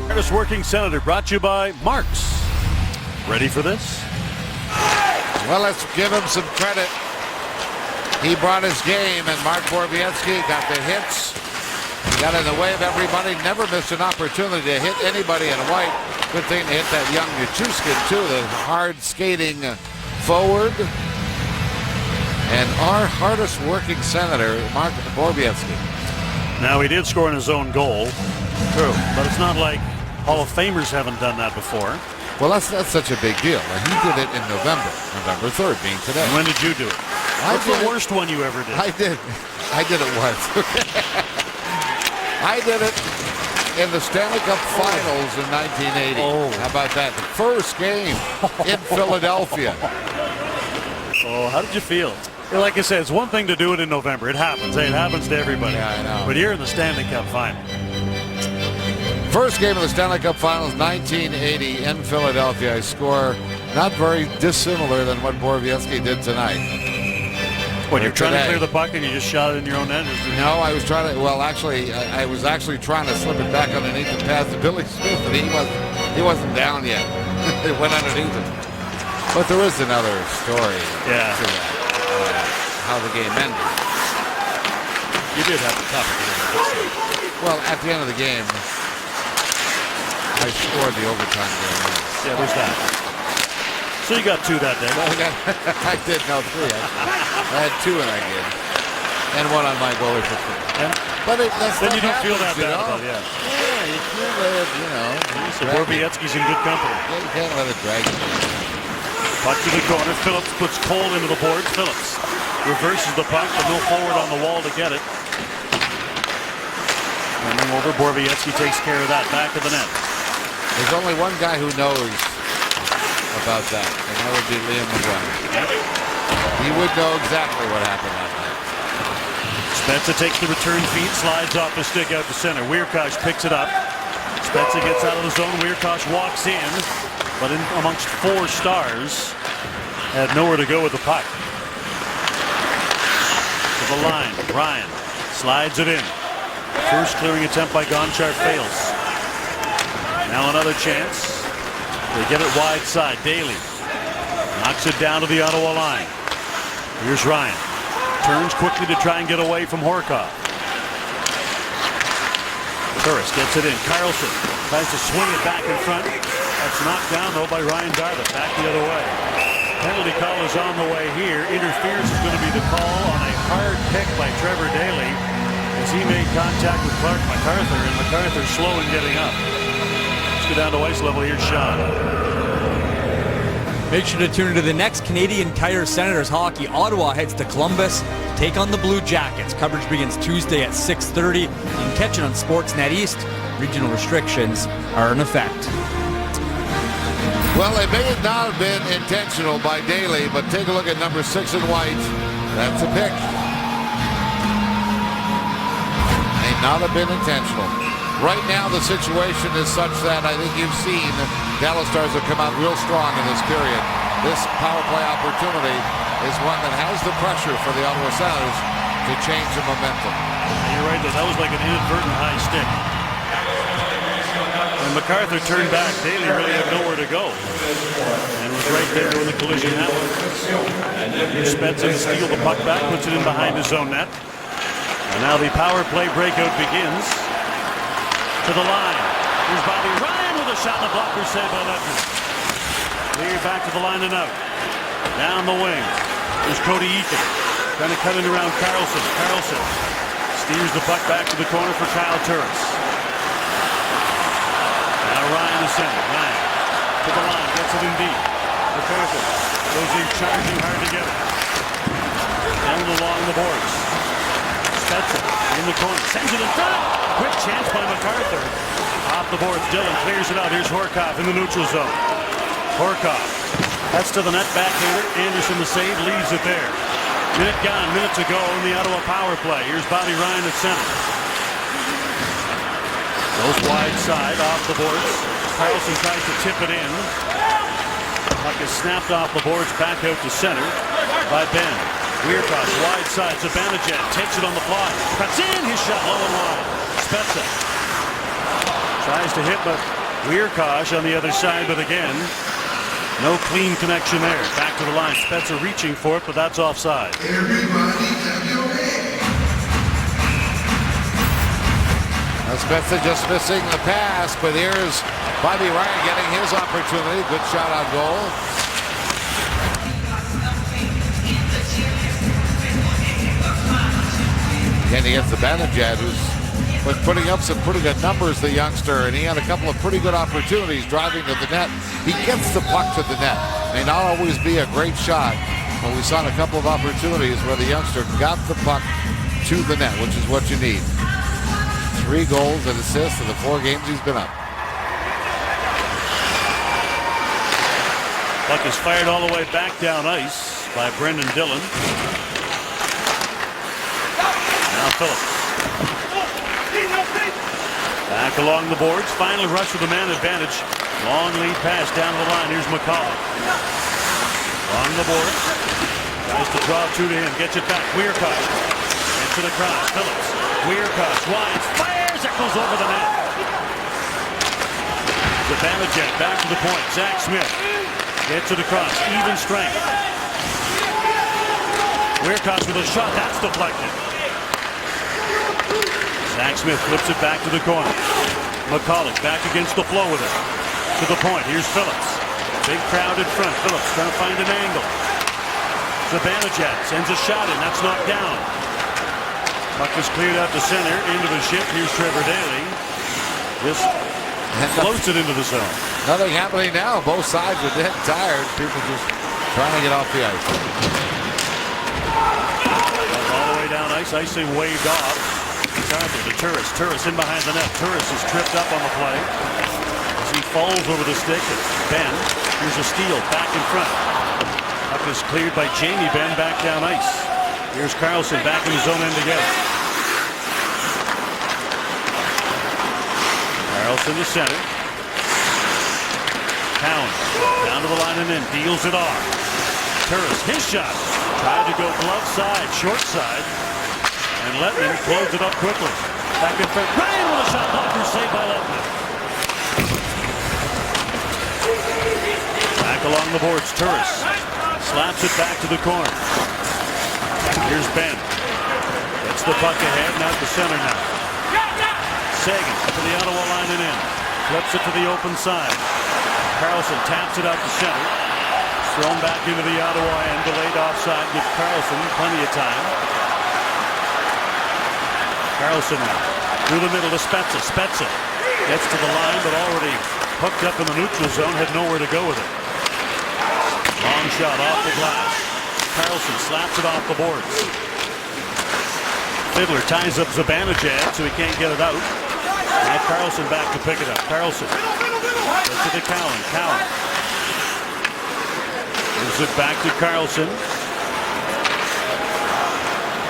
Hardest working Senator brought to you by Marks. Ready for this? Well, let's give him some credit. He brought his game, and Mark Borowiecki got the hits. He got in the way of everybody. Never missed an opportunity to hit anybody in white. Good thing to hit that young Nichushkin, too, the hard skating forward. And our hardest working Senator, Mark Borowiecki. Now, he did score in his own goal. True. But it's not like Hall of Famers haven't done that before. Well, that's such a big deal. He did it in November 3rd, being today. And when did you do it? What's the worst one you ever did? I did it once. I did it in the Stanley Cup Finals in 1980. Oh. How about that? The first game in Philadelphia. Oh, how did you feel? Like I said, it's one thing to do it in November. It happens. Hey, it happens to everybody. Yeah, I know. But you're in the Stanley Cup Final. First game of the Stanley Cup Finals, 1980 in Philadelphia. I score not very dissimilar than what Borowiecki did tonight. When you're trying to clear the puck and you just shot it in your own end? No, I was trying to. Well, actually, I was actually trying to slip it back underneath the pass to Billy Smith, and he wasn't down yet. It went underneath him. But there is another story to that, how the game ended. You did have a tough game. Well, at the end of the game, I scored the overtime game. Yeah, there's that. So you got 2 that day. Well, I did, no, 3 actually. I had 2 in that game. And 1 on my goalie for 3. But then you don't feel that bad about it, Yeah, you can't let it, So Borowiecki's in good company. Yeah, you can't let it drag you. Puck to the corner. Phillips puts Cole into the boards. Phillips reverses the puck, but no forward on the wall to get it. Coming over, Borowiecki takes care of that. Back of the net. There's only one guy who knows about that, and that would be Liam McGuire. He would know exactly what happened last night. Spezza takes the return feed, slides off the stick out to center. Wierkosh picks it up. Spezza gets out of the zone. Wierkosh walks in, but in amongst 4 stars, had nowhere to go with the puck. To the line, Ryan slides it in. First clearing attempt by Gonchar fails. Now another chance. They get it wide side. Daly knocks it down to the Ottawa line. Here's Ryan. Turns quickly to try and get away from Horkoff. Turris gets it in. Carlson tries to swing it back in front. That's knocked down, though, by Ryan Darvin. Back the other way. Penalty call is on the way here. Interference is going to be the call on a hard pick by Trevor Daly as he made contact with Clark MacArthur, and MacArthur slow in getting up. Let's go down to ice level. Here's Sean. Make sure to tune into the next Canadian Tire Senators Hockey. Ottawa heads to Columbus to take on the Blue Jackets. Coverage begins Tuesday at 6:30. You can catch it on Sportsnet East. Regional restrictions are in effect. Well, it may not have been intentional by Daly, but take a look at number 6 in white. That's a pick. May not have been intentional. Right now, the situation is such that I think you've seen Dallas Stars have come out real strong in this period. this power play opportunity is one that has the pressure for the Ottawa Senators to change the momentum. You're right, though. That was like an inadvertent high stick. When MacArthur turned back, Daly really had nowhere to go. And was right there when the collision happened. Here's Spezza to steal the puck back, puts it in behind his own net. And now the power play breakout begins. To the line. Here's Bobby Ryan with a shot and a blocker saved by Lettman. Clear back to the line and out. Down the wing. There's Cody Eakin. Trying to cut in around Carlson. Carlson steers the puck back to the corner for Kyle Turris. Now Ryan is center. Ryan to the line. Gets it in deep. MacArthur goes in charging hard together. Down along the boards. Spezza in the corner. Sends it in front. Quick chance by MacArthur. Off the boards. Dillon clears it out. Here's Horkoff in the neutral zone. Horkoff. That's to the net backhander. Anderson the save. Leaves it there. Minute gone. Minute to go in the Ottawa power play. Here's Bobby Ryan at center. Goes wide side. Off the boards. Carlson tries to tip it in. Puck is snapped off the boards. Back out to center by Ben. Weirkoff wide side. Zibanejad takes it on the fly. Cuts in. His shot low and wide. Spezza tries to hit, but Weirkoff on the other side. But again, no clean connection there. Back to the line. Spezza reaching for it, but that's offside. Spezza just missing the pass, but here's Bobby Ryan getting his opportunity. Good shot on goal. Again, against Zibanejad, who's been putting up some pretty good numbers, the youngster, and he had a couple of pretty good opportunities driving to the net. He gets the puck to the net. May not always be a great shot, but we saw a couple of opportunities where the youngster got the puck to the net, which is what you need. 3 goals and assists in the 4 games he's been up. Puck is fired all the way back down ice by Brendan Dillon. Now Phillips. Back along the boards. Final rush with the man advantage. Long lead pass down the line. Here's McCullough. On the boards. Tries to draw 2 to him. Gets it back. Weirkoff. Into the cross. Phillips. Weirkoff. Wide. Fires. It goes over the net. Zibanejad back to the point. Zach Smith. Gets it across. Even strength. Weirkoff with a shot. That's deflected. Zach Smith flips it back to the corner. McCullough back against the flow with it. To the point. Here's Phillips. Big crowd in front. Phillips trying to find an angle. Zibanejad sends a shot in. That's knocked down. Puck is cleared out to center. Into the shift. Here's Trevor Daly. Just floats it into the zone. Nothing happening now. Both sides are dead tired. People just trying to get off the ice. All the way down ice. Icing waved off. MacArthur to Turris. Turris in behind the net. Turris is tripped up on the play. As he falls over the stick. Ben. Here's a steal. Back in front. Puck is cleared by Jamie Benn back down ice. Here's Carlson back in his own end again. Carlson to center. Cowan down to the line and in. Deals it off. Turris, his shot. Tried to go glove side, short side. And Lettman closed it up quickly. Back in front. Ryan with a shot blocker saved by Lettman. Back along the boards. Turris slaps it back to the corner. Here's Ben. Gets the puck ahead. Now to center now. Sagan to the Ottawa line and in. Flips it to the open side. Carlson taps it out to center. Thrown back into the Ottawa end. Delayed offside. Gives Carlson plenty of time. Carlson through the middle to Spezza. Spezza gets to the line, but already hooked up in the neutral zone. Had nowhere to go with it. Long shot off the glass. Carlson slaps it off the boards. Fiddler ties up Zibanejad so he can't get it out. Now Carlson back to pick it up. Carlson gets it to Cowan. Cowan gives it back to Carlson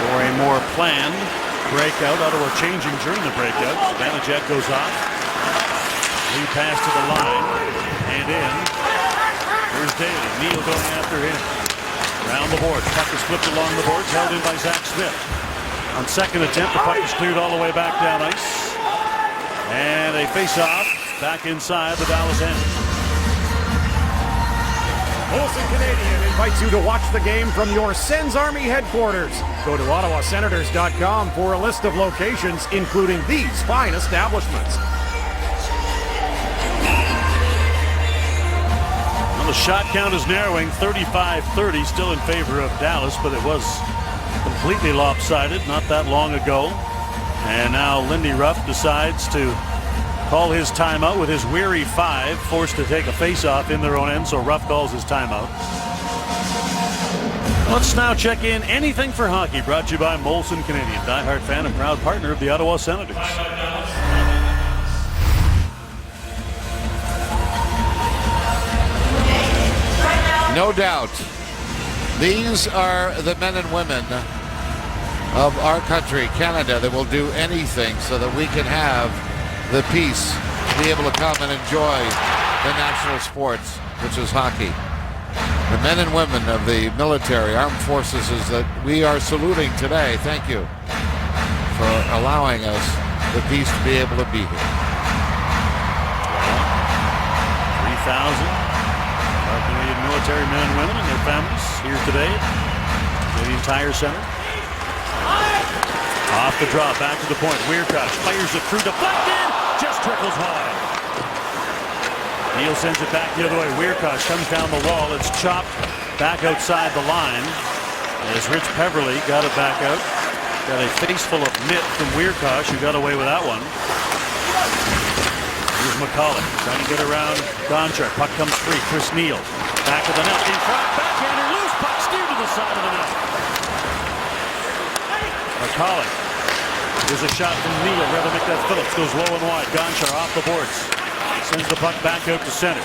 for a more planned breakout. Ottawa changing during the breakout. Zibanejad goes off. Lead pass to the line and in. Here's Daly. Neal going after him. Around the board. Puck is flipped along the boards. Held in by Zach Smith. On second attempt, the puck is cleared all the way back down ice. And a face-off back inside the Dallas end. Molson Canadian invites you to watch the game from your Sens Army headquarters. Go to OttawaSenators.com for a list of locations, including these fine establishments. Well, the shot count is narrowing, 35-30, still in favor of Dallas, but it was completely lopsided not that long ago. And now Lindy Ruff decides to call his timeout with his weary 5, forced to take a face-off in their own end, so Ruff calls his timeout. Let's now check in Anything for Hockey, brought to you by Molson Canadian, diehard fan and proud partner of the Ottawa Senators. No doubt, these are the men and women of our country, Canada, that will do anything so that we can have the peace to be able to come and enjoy the national sports, which is hockey. The men and women of the military, armed forces, is that we are saluting today. Thank you for allowing us the peace to be able to be here. 3,000 our Canadian military men and women and their families here today at Canadian Tire Center. Off the draw, back to the point. Weirkosh fires it through, deflected, just trickles high. Neal sends it back the other way. Weirkosh comes down the wall. It's chopped back outside the line as Rich Peverly got it back out. Got a face full of mitt from Weirkosh, who got away with that one. Here's McCulloch trying to get around Gonchar. Puck comes free. Chris Neal back of the net. In front, backhander loose. Puck steered to the side of the net. McCulloch. Here's a shot from Neal. Rather make that Phillips goes low and wide. Gonchar off the boards. Sends the puck back out to center.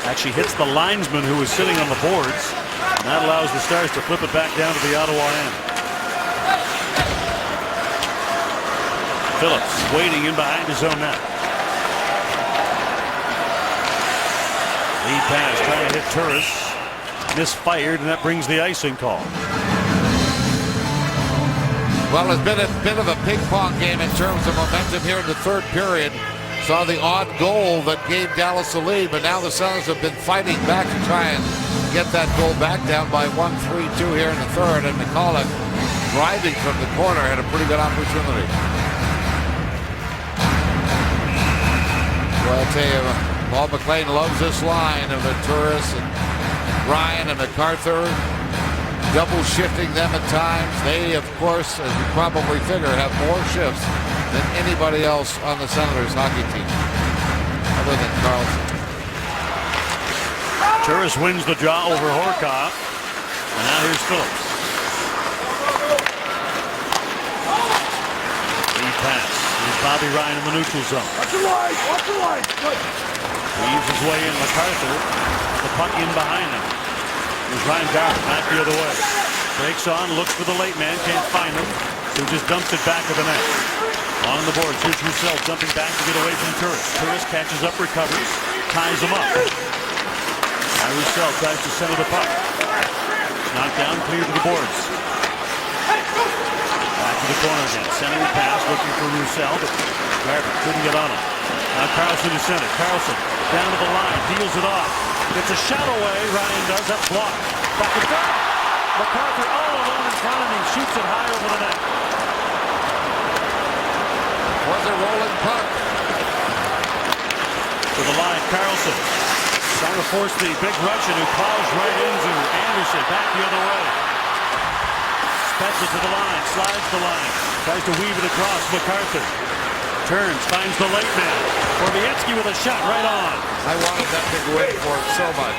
Actually hits the linesman who was sitting on the boards. And that allows the Stars to flip it back down to the Ottawa end. Phillips waiting in behind his own net. Lead pass trying to hit Turris. Misfired, and that brings the icing call. Well, it's been a bit of a ping-pong game in terms of momentum here in the third period. Saw the odd goal that gave Dallas a lead, but now the Senators have been fighting back to try and get that goal back, down by 1-3-2 here in the third, and McCulloch, driving from the corner, had a pretty good opportunity. Well, I'll tell you, Paul McLean loves this line of the Turris and Ryan and MacArthur, double shifting them at times. They, of course, as you probably figure, have more shifts than anybody else on the Senators hockey team, other than Carlson. Turris wins the draw over Horkoff. And now here's Phillips. Lead pass. Here's Bobby Ryan in the neutral zone. Watch the line! Watch the line! Good. Weaves his way in. MacArthur. The puck in behind him. Here's Ryan Garrett back the other way. Breaks on, looks for the late man, can't find him. So just dumps it back to the net. On the board, here's Roussel jumping back to get away from Turris. Turris catches up, recovers, ties him up. Now Roussel tries to center the puck. Knocked down, clear to the boards. Back to the corner again. Centering pass, looking for Roussel, but Garrett couldn't get on him. Now Carlson is center. Carlson down to the line, deals it off. It's a shot away. Ryan does. That's blocked. Back in front. MacArthur all alone in front of him. Shoots it high over the net. Was a rolling puck. To the line, Carlson. Trying to force the big Russian who plows right into Anderson. Back the other way. Spezza to the line. Slides the line. Tries to weave it across. MacArthur. Turns. Finds the late man. Korbietsky with a shot right on. I wanted that to go in for it so much.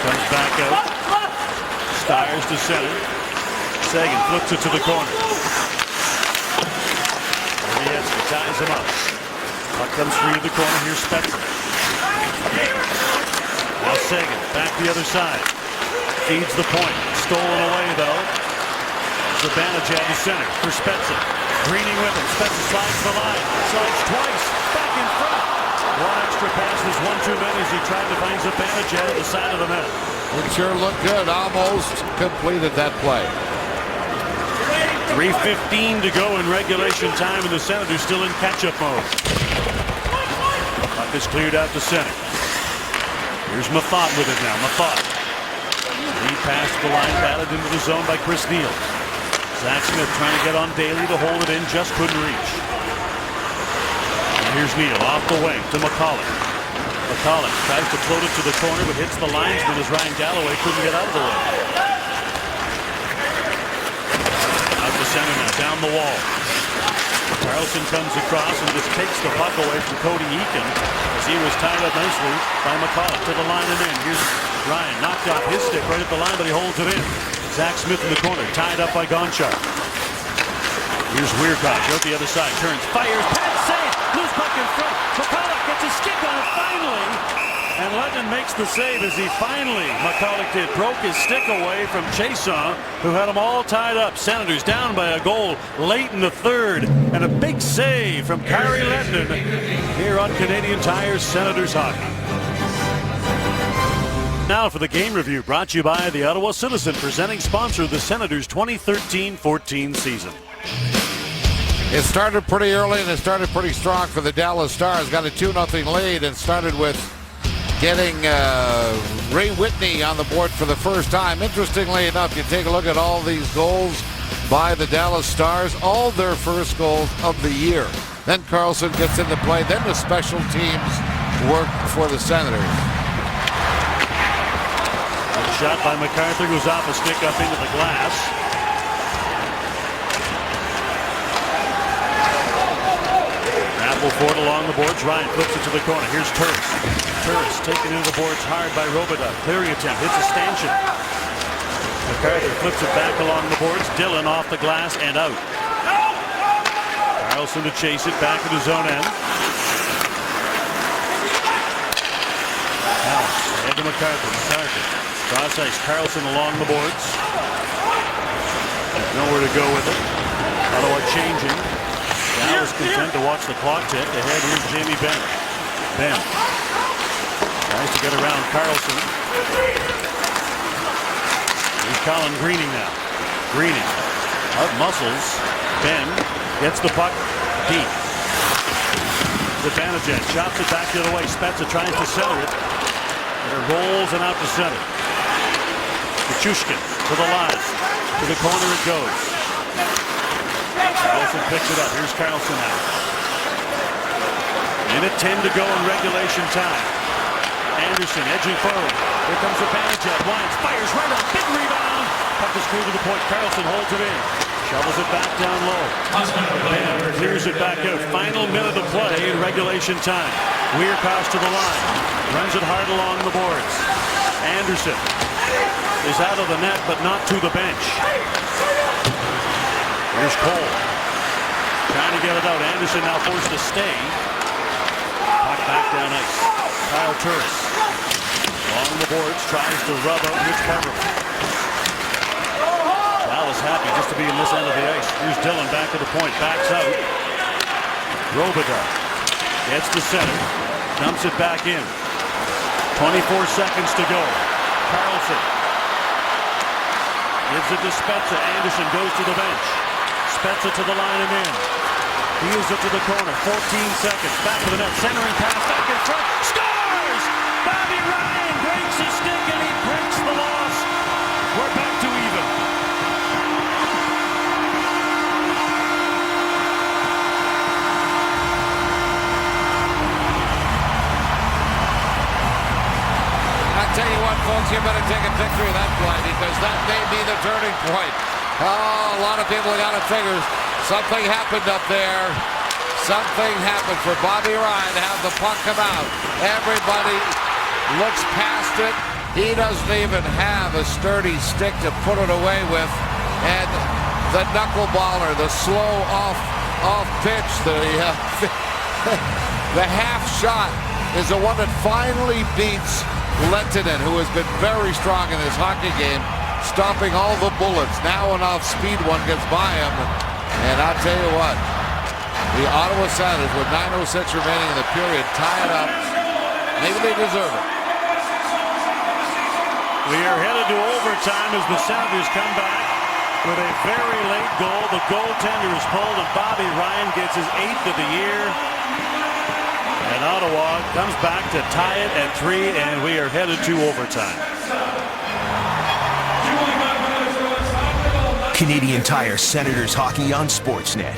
Comes back out. Stires to center. Sagan flips it to the corner. Korbietsky ties him up. Puck comes free to the corner. Here's Spezza. Now Sagan back the other side. Feeds the point. Stolen away though. Zibanejad to center for Spezza. Greening with him. Spezza slides the line. Slides twice. Back in front. One extra pass was one too many as he tried to find Zibanejad at the side of the net. It sure looked good. Almost completed that play. 3:15 to go in regulation time, and the Senators still in catch-up mode. Puck is cleared out to center. Here's Mathot with it now. Mathot. He passed the line, batted into the zone by Chris Neal. Zach Smith trying to get on Daly to hold it in, just couldn't reach. And here's Neal off the wing to McCulloch. McCulloch tries to float it to the corner, but hits the linesman as Ryan Galloway couldn't get out of the way. Out to center now, down the wall. Carlson comes across and just takes the puck away from Cody Eakin as he was tied up nicely by McCulloch to the line and in. Here's Ryan, knocked off his stick right at the line, but he holds it in. Zach Smith in the corner, tied up by Gonchar. Here's Weirkoff out the other side, turns, fires, pad save, loose puck in front. McCulloch gets his stick on it finally, and Letton makes the save as he finally, McCulloch did, broke his stick away from Chiasson, who had them all tied up. Senators down by a goal late in the third, and a big save from Kari Letton here on Canadian Tire's Senators Hockey. Now for the game review, brought to you by the Ottawa Citizen, presenting sponsor of the Senators 2013-14 season. It started pretty early and it started pretty strong for the Dallas Stars. Got a 2-0 lead and started with getting Ray Whitney on the board for the first time. Interestingly enough, you take a look at all these goals by the Dallas Stars, all their first goals of the year. Then Carlson gets into play. Then the special teams work for the Senators. Shot by MacArthur goes off a stick up into the glass. Grapple for it along the boards. Ryan flips it to the corner. Here's Turris. Turris taken into the boards hard by Robidoux. Clearing attempt. Hits a stanchion. MacArthur flips it back along the boards. Dillon off the glass and out. Carlson to chase it back at his own end. Now, ahead to MacArthur. MacArthur. Cross ice, Carlson along the boards. There's nowhere to go with it. Ottawa changing. Dallas content to watch the clock tick. Ahead, here's Jamie Benn. Benn tries to get around Carlson. Here's Colin Greening now. Greening out muscles. Benn gets the puck deep. Zibanejad chops it back the other way. Spezza tries to center it. And it rolls and out to center. Nichushkin to the line. To the corner it goes. Carlson picks it up. Here's Carlson now. Minute 10 to go in regulation time. Anderson edging forward. Here comes Zibanejad. Wines fires right on. Big rebound. Puck is clear to the point. Carlson holds it in. Shovels it back down low. Benn clears it back out. Final minute of play in regulation time. Weirkoff to the line. Runs it hard along the boards. Anderson is out of the net, but not to the bench. Here's Cole. Trying to get it out. Anderson now forced to stay. Puck back down ice. Kyle Turris. Along the boards, tries to rub out Rich Peveril. Dallas happy just to be in this end of the ice. Here's Dillon back to the point. Backs out. Robidoux gets to center. Dumps it back in. 24 seconds to go. Carlson gives it to Spezza. Anderson goes to the bench. Spezza to the line and in. Heels it to the corner. 14 seconds. Back to the net. Centering pass. Back in front. Scores! Bobby Ryan breaks his stick and he breaks the loss. We're back to even. I'll tell you what, folks, you better take a picture of that play because that may be the turning point. Oh, a lot of people got to figure something happened up there. Something happened for Bobby Ryan to have the puck come out. Everybody looks past it. He doesn't even have a sturdy stick to put it away with. And the knuckleballer, the slow off pitch, the half shot is the one that finally beats Lehtinen, who has been very strong in this hockey game, stopping all the bullets. Now an off-speed one gets by him, and I'll tell you what, The Ottawa Senators, with 9:06 remaining in the period, tie it up. Maybe they deserve it. We are headed to overtime as the Senators come back with a very late goal. The goaltender is pulled, and Bobby Ryan gets his 8th of the year. And Ottawa comes back to tie it at 3, and we are headed to overtime. Canadian Tire Senators Hockey on Sportsnet.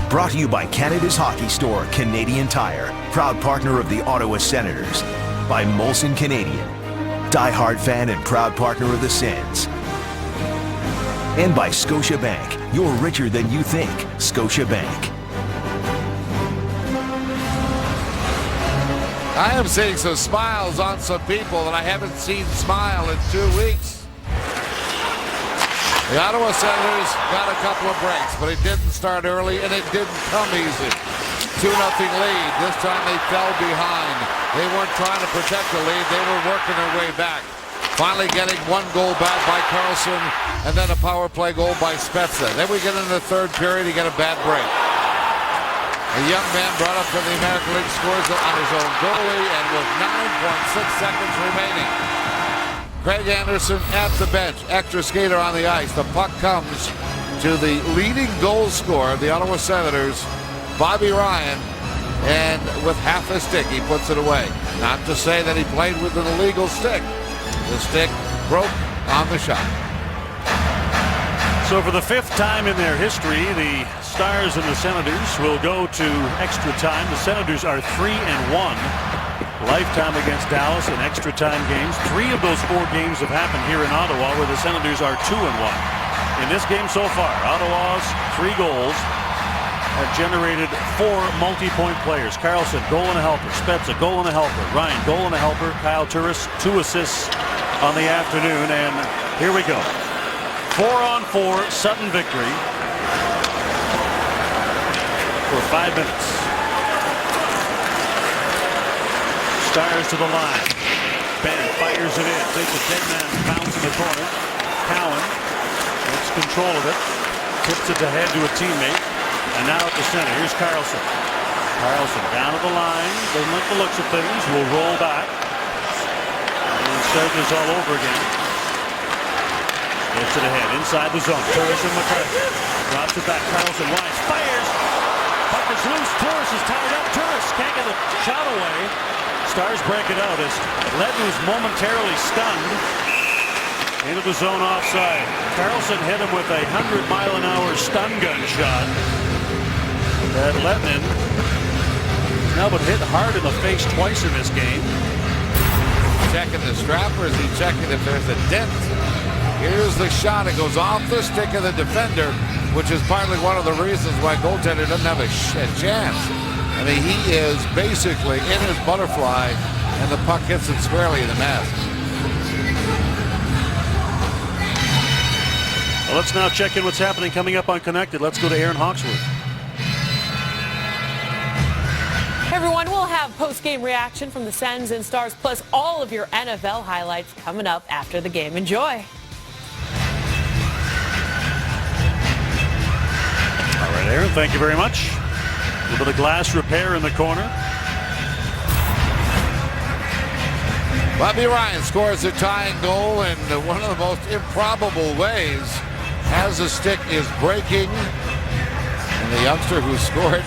Brought to you by Canada's hockey store, Canadian Tire, proud partner of the Ottawa Senators. By Molson Canadian, die-hard fan and proud partner of the Sens. And by Scotiabank, you're richer than you think, Scotiabank. I am seeing some smiles on some people that I haven't seen smile in 2 weeks. The Ottawa Senators got a couple of breaks, but it didn't start early, and it didn't come easy. 2-0 lead. This time they fell behind. They weren't trying to protect the lead. They were working their way back. Finally getting 1 goal back by Carlson, and then a power play goal by Spezza. Then we get into the third period. You get a bad break. A young man brought up from the American League scores on his own goalie, and with 9.6 seconds remaining, Craig Anderson at the bench, extra skater on the ice. The puck comes to the leading goal scorer of the Ottawa Senators, Bobby Ryan, and with half a stick, he puts it away. Not to say that he played with an illegal stick. The stick broke on the shot. So for the 5th time in their history, the Stars and the Senators will go to extra time. The Senators are 3-1. Lifetime against Dallas in extra time games. 3 of those 4 games have happened here in Ottawa, where the Senators are 2-1. In this game so far, Ottawa's 3 goals have generated 4 multi-point players. Carlson, goal and a helper. Spezza, goal and a helper. Ryan, goal and a helper. Kyle Turris, 2 assists on the afternoon. And here we go. 4-on-4 sudden victory for 5 minutes. Stars to the line. Ben fires it in. Takes a 10-man bounce in the corner. Cowan takes control of it. Tips it ahead to a teammate. And now at the center. Here's Carlson. Carlson down to the line. Doesn't like the looks of things. Will roll back. And start this all over again. Gets it ahead. Inside the zone. Turris and McCarthy. Drops it back. Carlson wise. Fires. Puck is loose. Turris is tied up. Turris can't get the shot away. Stars break it out as Letton was momentarily stunned into the zone offside. Carlson hit him with a 100-mile-an-hour stun gun shot. That Letton now been hit hard in the face twice in this game. Checking the strap, or is he checking if there's a dent? Here's the shot. It goes off the stick of the defender, which is partly one of the reasons why goaltender doesn't have a chance. I mean, he is basically in his butterfly, and the puck hits him squarely in the mask. Well, let's now check in what's happening coming up on Connected. Let's go to Aaron Hawksworth. Hey everyone, we'll have post-game reaction from the Sens and Stars, plus all of your NFL highlights coming up after the game. Enjoy. All right, Aaron, thank you very much. A little bit of glass repair in the corner. Bobby Ryan scores a tying goal in one of the most improbable ways as the stick is breaking. And the youngster who scored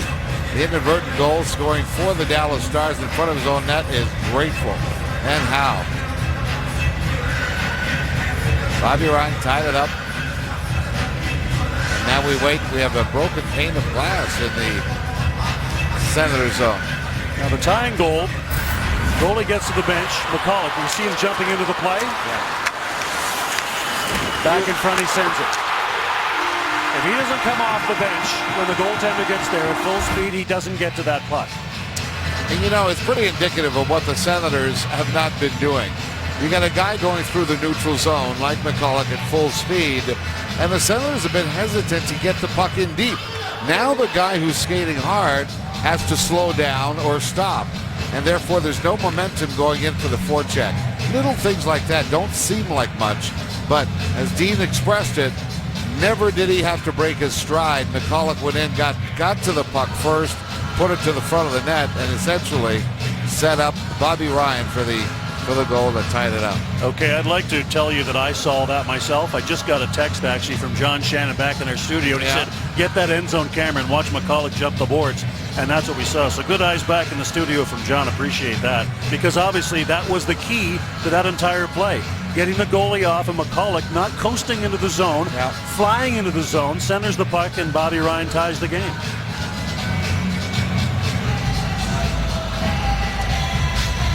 the inadvertent goal, scoring for the Dallas Stars in front of his own net, is grateful. And how? Bobby Ryan tied it up. And now we wait. We have a broken pane of glass in the Senator zone. Now the tying goal. Goalie gets to the bench. McCulloch, we see him jumping into the play. Yeah. Back in front, he sends it. If he doesn't come off the bench when the goaltender gets there at full speed, he doesn't get to that puck. And you know, it's pretty indicative of what the Senators have not been doing. You got a guy going through the neutral zone like McCulloch at full speed, and the Senators have been hesitant to get the puck in deep. Now the guy who's skating hard has to slow down or stop, and therefore there's no momentum going in for the forecheck. Little things like that don't seem like much, but as Dean expressed it, never did he have to break his stride. McCulloch went in, got to the puck first, put it to the front of the net, and essentially set up Bobby Ryan for the goal that tied it up. Okay, I'd like to tell you that I saw that myself. I just got a text actually from John Shannon back in our studio, and he said, get that end zone camera and watch McCulloch jump the boards. And that's what we saw. So good eyes back in the studio from John. Appreciate that. Because obviously that was the key to that entire play. Getting the goalie off and McCulloch not coasting into the zone, flying into the zone, centers the puck, and Bobby Ryan ties the game.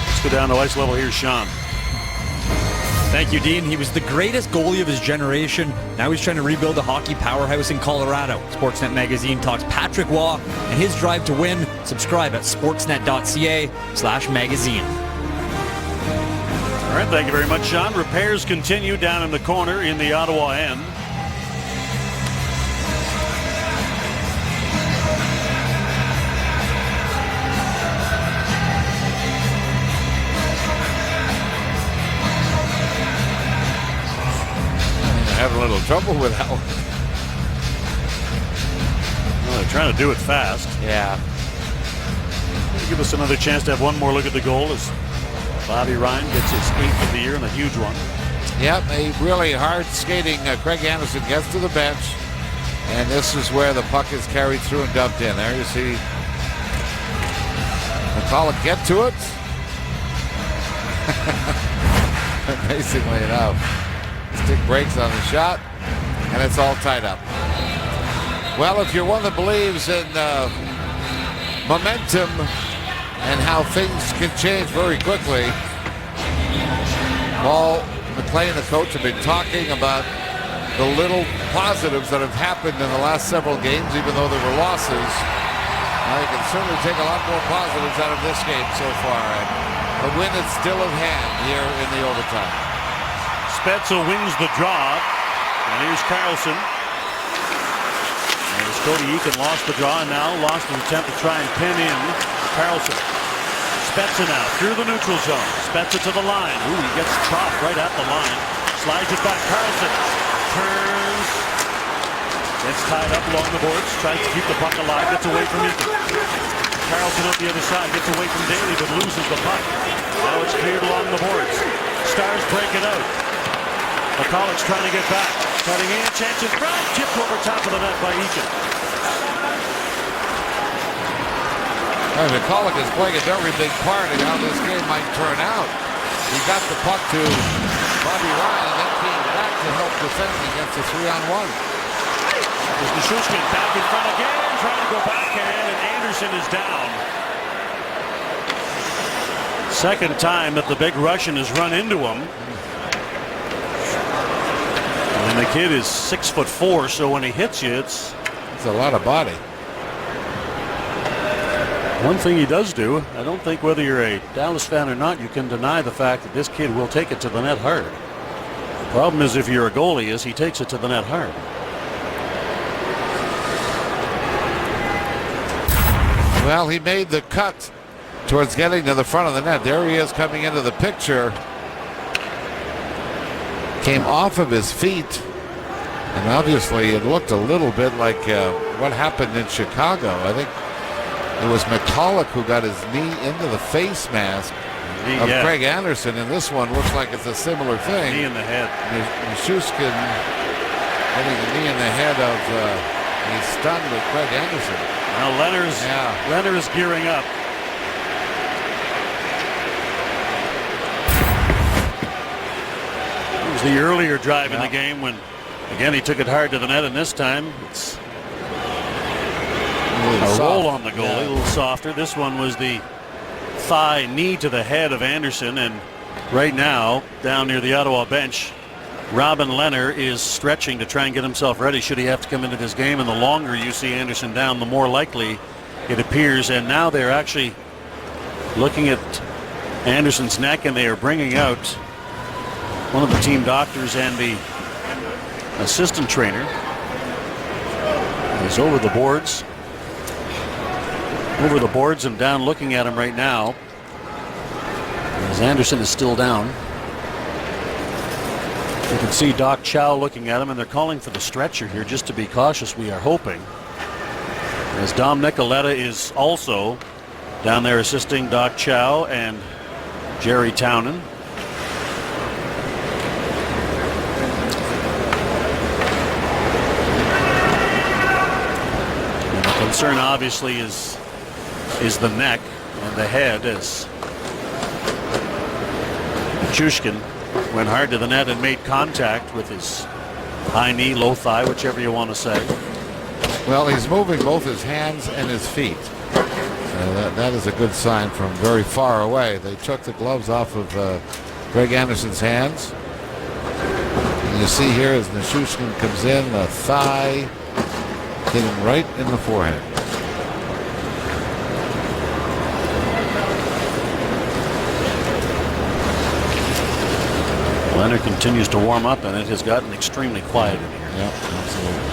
Let's go down to ice level. Here's Sean. Thank you, Dean. He was the greatest goalie of his generation. Now he's trying to rebuild a hockey powerhouse in Colorado. Sportsnet Magazine talks Patrick Waugh and his drive to win. Subscribe at sportsnet.ca/magazine. All right, thank you very much, Sean. Repairs continue down in the corner in the Ottawa end. Having a little trouble with that one. Well, they're trying to do it fast. Yeah. Give us another chance to have one more look at the goal as Bobby Ryan gets his 8th of the year and a huge one. Yep, a really hard skating Craig Anderson gets to the bench, and this is where the puck is carried through and dumped in. There you see McCulloch get to it. Amazingly enough. Stick breaks on the shot, and it's all tied up. Well, if you're one that believes in momentum and how things can change very quickly, Paul McLean, the coach, have been talking about the little positives that have happened in the last several games, even though there were losses. Now you can certainly take a lot more positives out of this game so far. And the win is still in hand here in the overtime. Spezza wins the draw, and here's Carlson. And as Cody Eakin lost the draw and now lost an attempt to try and pin in Carlson. Spezza now through the neutral zone. Spezza to the line. Ooh, he gets chopped right at the line. Slides it back. Carlson turns. Gets tied up along the boards. Tries to keep the puck alive. Gets away from Eakin. Carlson up the other side. Gets away from Daly but loses the puck. Now it's cleared along the boards. Stars break it out. McCulloch's trying to get back. Cutting in, chance in front. Tipped over top of the net by Eakin. McCulloch is playing a very big part in how this game might turn out. He got the puck to Bobby Ryan and then came back to help defend against a 3-on-1. There's Nichushkin back in front again, trying to go backhand, and Anderson is down. Second time that the big Russian has run into him. And the kid is 6'4", so when he hits you, it's a lot of body. One thing he does do, I don't think whether you're a Dallas fan or not, you can deny the fact that this kid will take it to the net hard. The problem is if you're a goalie is he takes it to the net hard. Well, he made the cut towards getting to the front of the net. There he is coming into the picture. Came off of his feet, and obviously it looked a little bit like what happened in Chicago. I think it was McCulloch who got his knee into the face mask of Craig Anderson, and this one looks like it's a similar thing. Knee in the head. Nichushkin getting the knee in the head of he's stunned with Craig Anderson. Now Leonard is gearing up. It was the earlier drive in the game when, again, he took it hard to the net, and this time it's a roll on the goalie, a little softer. This one was the thigh, knee to the head of Anderson, and right now, down near the Ottawa bench, Robin Leonard is stretching to try and get himself ready should he have to come into this game, and the longer you see Anderson down, the more likely it appears. And now they're actually looking at Anderson's neck, and they are bringing out one of the team doctors and the assistant trainer. He's over the boards and down looking at him right now as Anderson is still down. You can see Doc Chow looking at him, and they're calling for the stretcher here just to be cautious, we are hoping. As Dom Nicoletta is also down there assisting Doc Chow and Jerry Townend. And the concern obviously is the neck and the head, as Nichushkin went hard to the net and made contact with his high knee, low thigh, whichever you want to say. Well, he's moving both his hands and his feet. That is a good sign from very far away. They took the gloves off of Greg Anderson's hands. And you see here as Nichushkin comes in, the thigh hitting right in the forehead. Leonard continues to warm up, and it has gotten extremely quiet in here. Yeah, absolutely.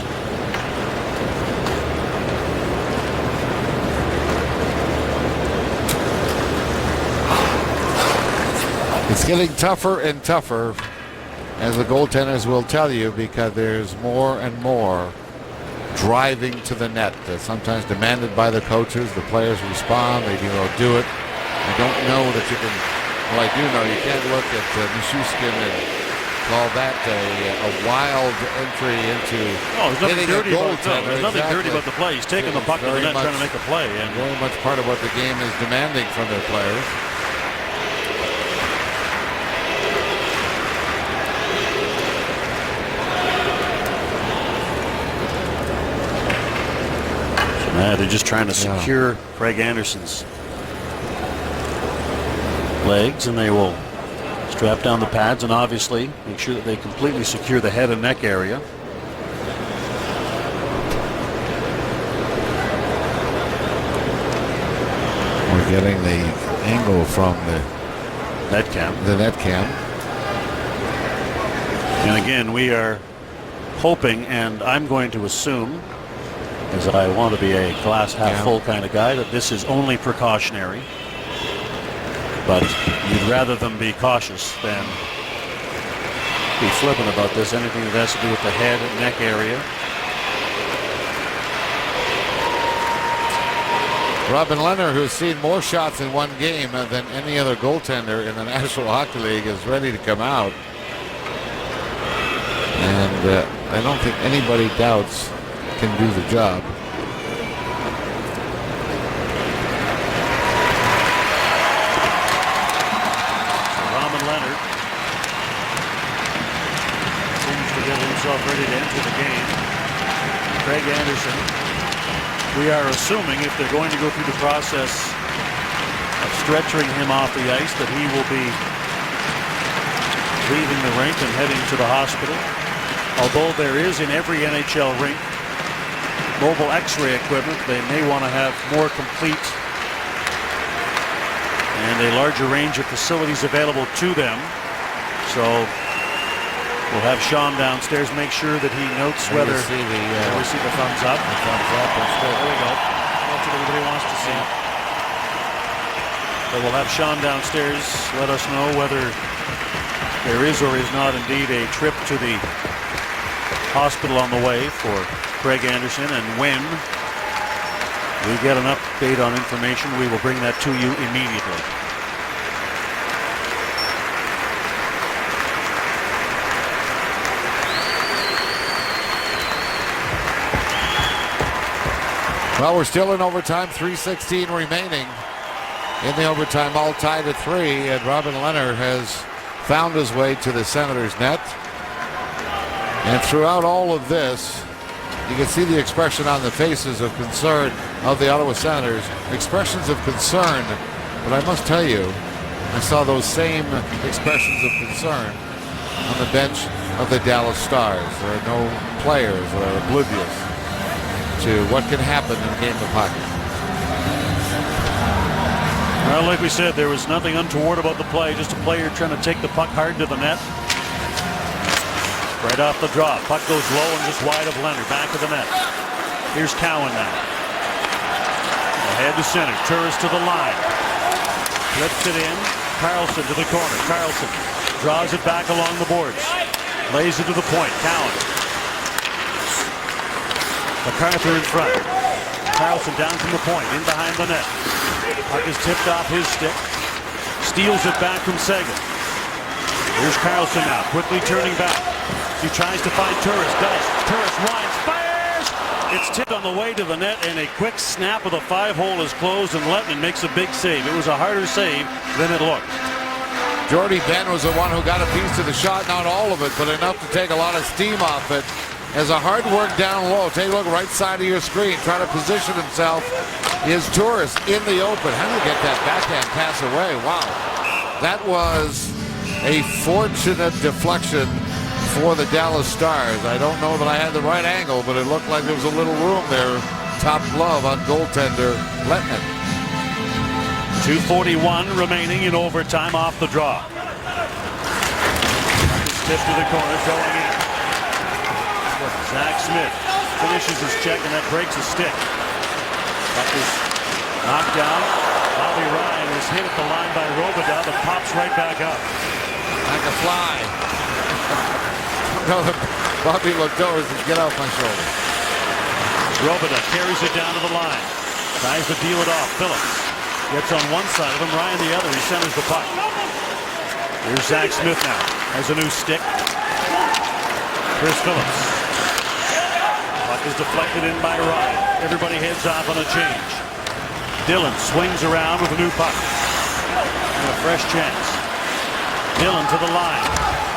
It's getting tougher and tougher, as the goaltenders will tell you, because there's more and more driving to the net. Sometimes demanded by the coaches. The players respond. They do it. I don't know that you can. Well, I do know you can't look at Nichushkin and call that a wild entry into hitting a goaltender. There's nothing dirty about the play. He's taking the puck to the net, trying to make a play. And very much part of what the game is demanding from their players. They're just trying to secure Craig Anderson's legs, and they will strap down the pads and obviously make sure that they completely secure the head and neck area. We're getting the angle from the net cam. And again, we are hoping, and I'm going to assume, as I want to be a glass half full kind of guy, that this is only precautionary. But you'd rather them be cautious than be flippant about this. Anything that has to do with the head and neck area. Robin Leonard, who's seen more shots in one game than any other goaltender in the National Hockey League, is ready to come out. And I don't think anybody doubts can do the job. Robin Leonard seems to get himself ready to enter the game. Craig Anderson, we are assuming if they're going to go through the process of stretchering him off the ice, that he will be leaving the rink and heading to the hospital. Although there is in every NHL rink mobile x-ray equipment, they may want to have more complete and a larger range of facilities available to them. So we'll have Sean downstairs make sure that he notes whether we see the thumbs up. The thumbs up. There we go. That's what everybody wants to see. So we'll have Sean downstairs let us know whether there is or is not indeed a trip to the hospital on the way for Craig Anderson, and when we get an update on information, we will bring that to you immediately. Well, we're still in overtime, 3:16 remaining in the overtime, all tied at 3, and Robin Leonard has found his way to the Senators' net. And throughout all of this, you can see the expression on the faces of concern of the Ottawa Senators, expressions of concern. But I must tell you, I saw those same expressions of concern on the bench of the Dallas Stars. There are no players that are oblivious to what can happen in a game of hockey. Well, like we said, there was nothing untoward about the play, just a player trying to take the puck hard to the net. Right off the draw. Puck goes low and just wide of Leonard. Back of the net. Here's Cowan now. Ahead to center. Turris to the line. Flips it in. Carlson to the corner. Carlson draws it back along the boards. Lays it to the point. Cowan. MacArthur in front. Carlson down from the point. In behind the net. Puck is tipped off his stick. Steals it back from Seguin. Here's Carlson now. Quickly turning back. He tries to find Turris. Does. Turris winds. Fires! It's tipped on the way to the net, and a quick snap of the 5-hole is closed, and Lettman makes a big save. It was a harder save than it looked. Jordie Benn was the one who got a piece of the shot, not all of it, but enough to take a lot of steam off it. As a hard work down low, take a look right side of your screen, try to position himself. Is Turris in the open? How do you get that backhand pass away? Wow. That was a fortunate deflection for the Dallas Stars. I don't know that I had the right angle, but it looked like there was a little room there. Top glove on goaltender Lettman. 2:41 remaining in overtime off the draw. Tip to the corner, going in. Zach Smith finishes his check, and that breaks a stick. Puck is knocked down. Bobby Ryan is hit at the line by Robidas, but pops right back up. Like a fly. No, Bobby looked over and said, "Get off my shoulder." Robidas carries it down to the line. Tries to deal it off. Phillips gets on one side of him, Ryan the other. He centers the puck. Here's Zach Smith now. Has a new stick. Chris Phillips. Puck is deflected in by Ryan. Everybody heads off on a change. Dillon swings around with a new puck. And a fresh chance. Dillon to the line.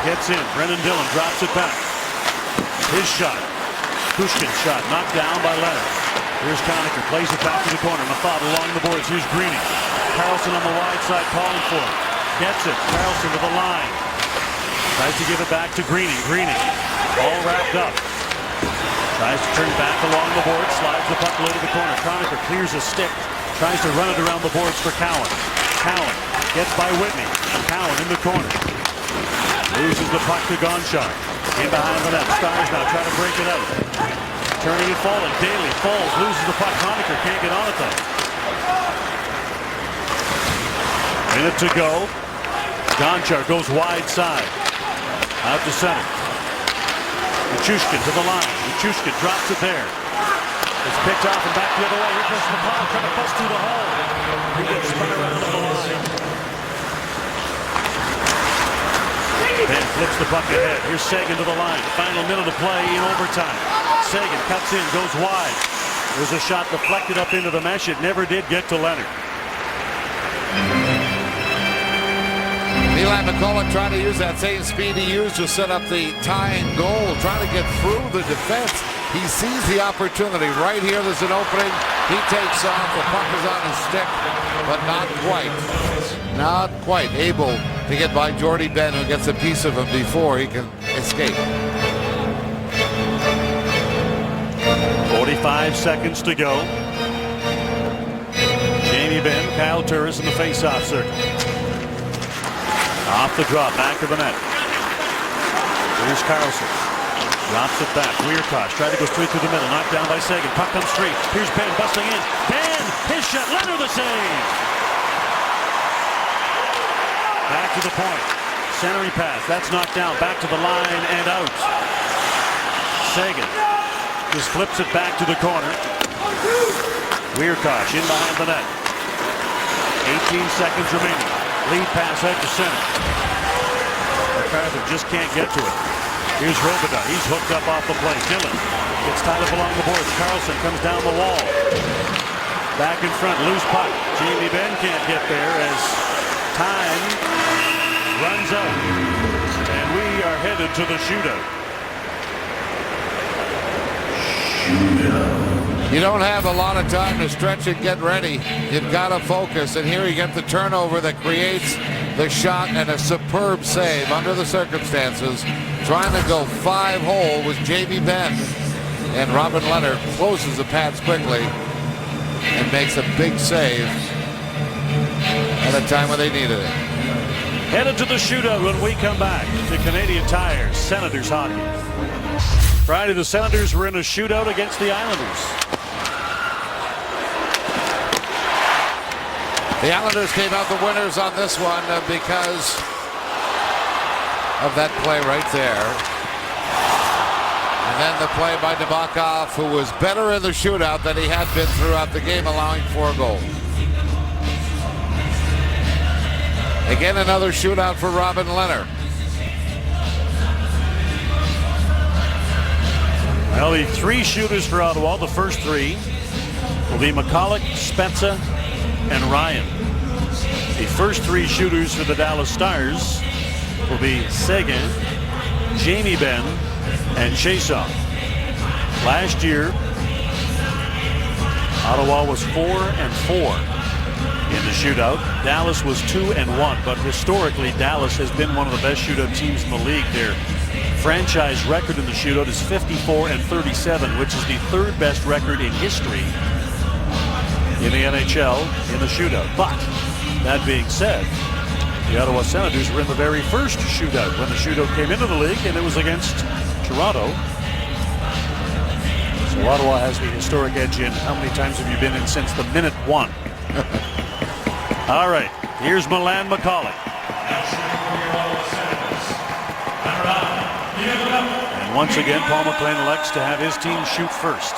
Gets in. Brendan Dillon drops it back. His shot. Pushkin's shot knocked down by Leonard. Here's Conacher. Plays it back to the corner. Mathod along the boards. Here's Greening. Carlson on the wide side calling for it. Gets it. Carlson to the line. Tries to give it back to Greening. Greening all wrapped up. Tries to turn back along the board. Slides the puck low to the corner. Conacher clears a stick. Tries to run it around the boards for Cowan. Cowan gets by Whitney. Cowan in the corner. Loses the puck to Gonchar. In behind the net. Stars now try to break it out. Turning and falling. Daly falls. Loses the puck. Conacher can't get on it though. Minute to go. Gonchar goes wide side. Out to center. Nichushkin to the line. Nichushkin drops it there. It's picked off and back the other way. Here comes McCall trying to bust through the hole. He gets spun around to the line. Ben flips the puck ahead. Here's Seguin to the line. Final minute of play in overtime. Seguin cuts in, goes wide. There's a shot deflected up into the mesh. It never did get to Leonard. Eli McCulloch trying to use that same speed he used to set up the tying goal, trying to get through the defense. He sees the opportunity. Right here, there's an opening. He takes off. The puck is on his stick, but not quite. Not quite able to get by Jordie Benn, who gets a piece of him before he can escape. 45 seconds to go. Jamie Benn, Kyle Turris in the face-off circle. Off the draw, back of the net. Here's Carlson. Drops it back. Weirkosh tried to go straight through the middle. Knocked down by Seguin. Puck comes straight. Here's Benn busting in. Benn! His shot. Leonard the save! Back to the point. Centering pass. That's knocked down. Back to the line and out. Seguin just flips it back to the corner. Weirkosh in behind the net. 18 seconds remaining. Lead pass out to center. MacArthur just can't get to it. Here's Robidas. He's hooked up off the play. Dillon gets tied up along the boards. Carlson comes down the wall. Back in front. Loose puck. Jamie Benn can't get there as time runs out. And we are headed to the shootout. You don't have a lot of time to stretch and get ready. You've got to focus. And here you get the turnover that creates the shot and a superb save under the circumstances. Trying to go 5-hole with Jamie Benn. And Robin Leonard closes the pads quickly and makes a big save at a time when they needed it. Headed to the shootout when we come back to Canadian Tire, Senators hockey. Friday, the Senators were in a shootout against the Islanders. The Islanders came out the winners on this one because of that play right there. And then the play by Nabokov, who was better in the shootout than he had been throughout the game, allowing 4 goals. Again, another shootout for Robin Lehner. Well, the 3 shooters for Ottawa, the first 3, will be McCulloch, Spezza, and Ryan. The first 3 shooters for the Dallas Stars will be Seguin, Jamie Benn, and Chiasson. Last year, Ottawa was 4-4 in the shootout. Dallas was 2-1, but historically, Dallas has been one of the best shootout teams in the league. Their franchise record in the shootout is 54-37, which is the 3rd best record in history in the NHL in the shootout. But that being said, the Ottawa Senators were in the very first shootout when the shootout came into the league, and it was against Toronto. So Ottawa has the historic edge in. How many times have you been in since the minute 1? All right, here's Milan McCulloch. And once again, Paul McLean elects to have his team shoot first.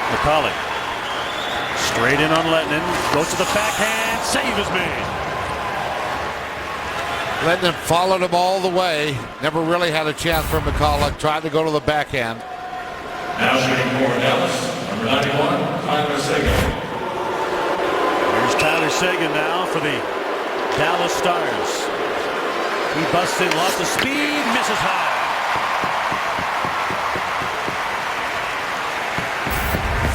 McCulloch straight in on Lettinen, goes to the backhand, save is made. Lettinen followed him all the way, never really had a chance for McCulloch, tried to go to the backhand. Now shooting for Dallas, number 91, Tyler Seguin. Here's Tyler Seguin now for the Dallas Stars. He busts in, lots of speed, misses high.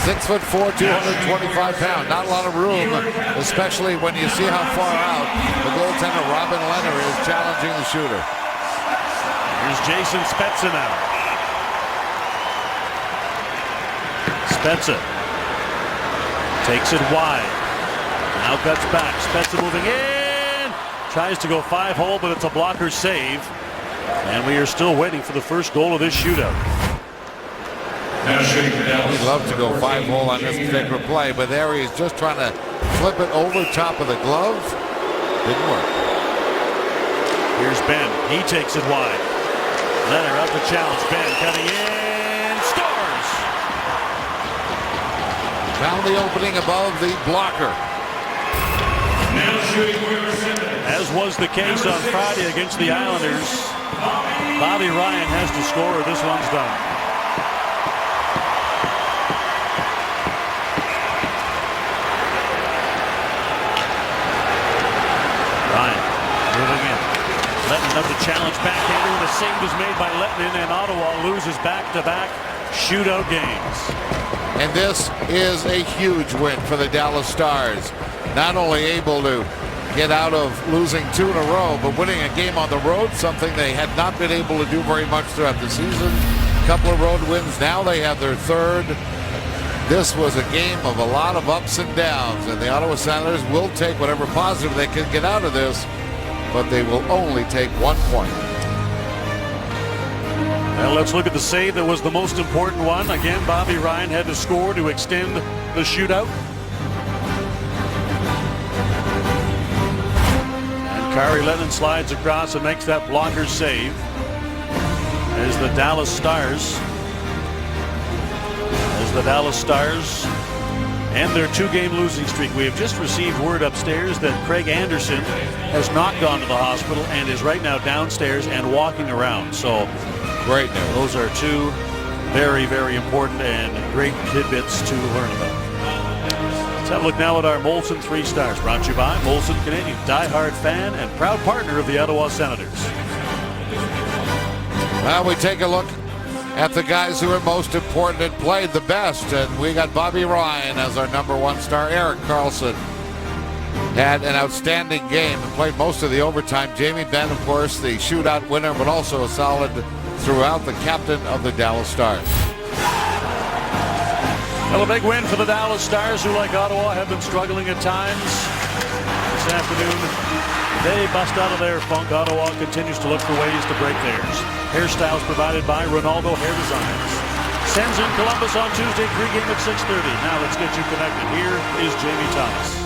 6'4", 225 pounds. Not a lot of room, especially when you see how far out the goaltender Robin Lehner is challenging the shooter. Here's Jason Spezza now. Spezza takes it wide. Now cuts back. Spezza moving in. Tries to go 5-hole, but it's a blocker save. And we are still waiting for the first goal of this shootout. He'd love to go 5-hole on this particular play, but there he's just trying to flip it over top of the glove. Didn't work. Here's Ben. He takes it wide. Lehner up to challenge. Ben cutting in. Scores! Found the opening above the blocker. As was the case on Friday against the Islanders, Bobby Ryan has to score or this one's done. Lettinen up to challenge backhander, and the save is made by Lettinen, and Ottawa loses back-to-back shootout games. And this is a huge win for the Dallas Stars. Not only able to get out of losing 2 in a row, but winning a game on the road, something they had not been able to do very much throughout the season. A couple of road wins. Now they have their 3rd. This was a game of a lot of ups and downs, and the Ottawa Senators will take whatever positive they can get out of this, but they will only take 1 point. Well, let's look at the save that was the most important one. Again, Bobby Ryan had to score to extend the shootout. And Kari Lettinen slides across and makes that blocker save as the Dallas Stars and their 2-game losing streak. We have just received word upstairs that Craig Anderson has not gone to the hospital and is right now downstairs and walking around. So great news. Those are 2 very, very important and great tidbits to learn about. Let's have a look now at our Molson 3 Stars, brought to you by Molson Canadian, diehard fan and proud partner of the Ottawa Senators. Well, we take a look at the guys who are most important and played the best, and we got Bobby Ryan as our number 1 star. Erik Karlsson had an outstanding game and played most of the overtime. Jamie Benn, of course, the shootout winner, but also a solid throughout, the captain of the Dallas Stars. Well, a big win for the Dallas Stars, who, like Ottawa, have been struggling at times. This afternoon, they bust out of their funk. Ottawa continues to look for ways to break theirs. Hairstyles provided by Ronaldo Hair Designs. Sens in Columbus on Tuesday, pregame at 6:30. Now let's get you connected. Here is Jamie Thomas.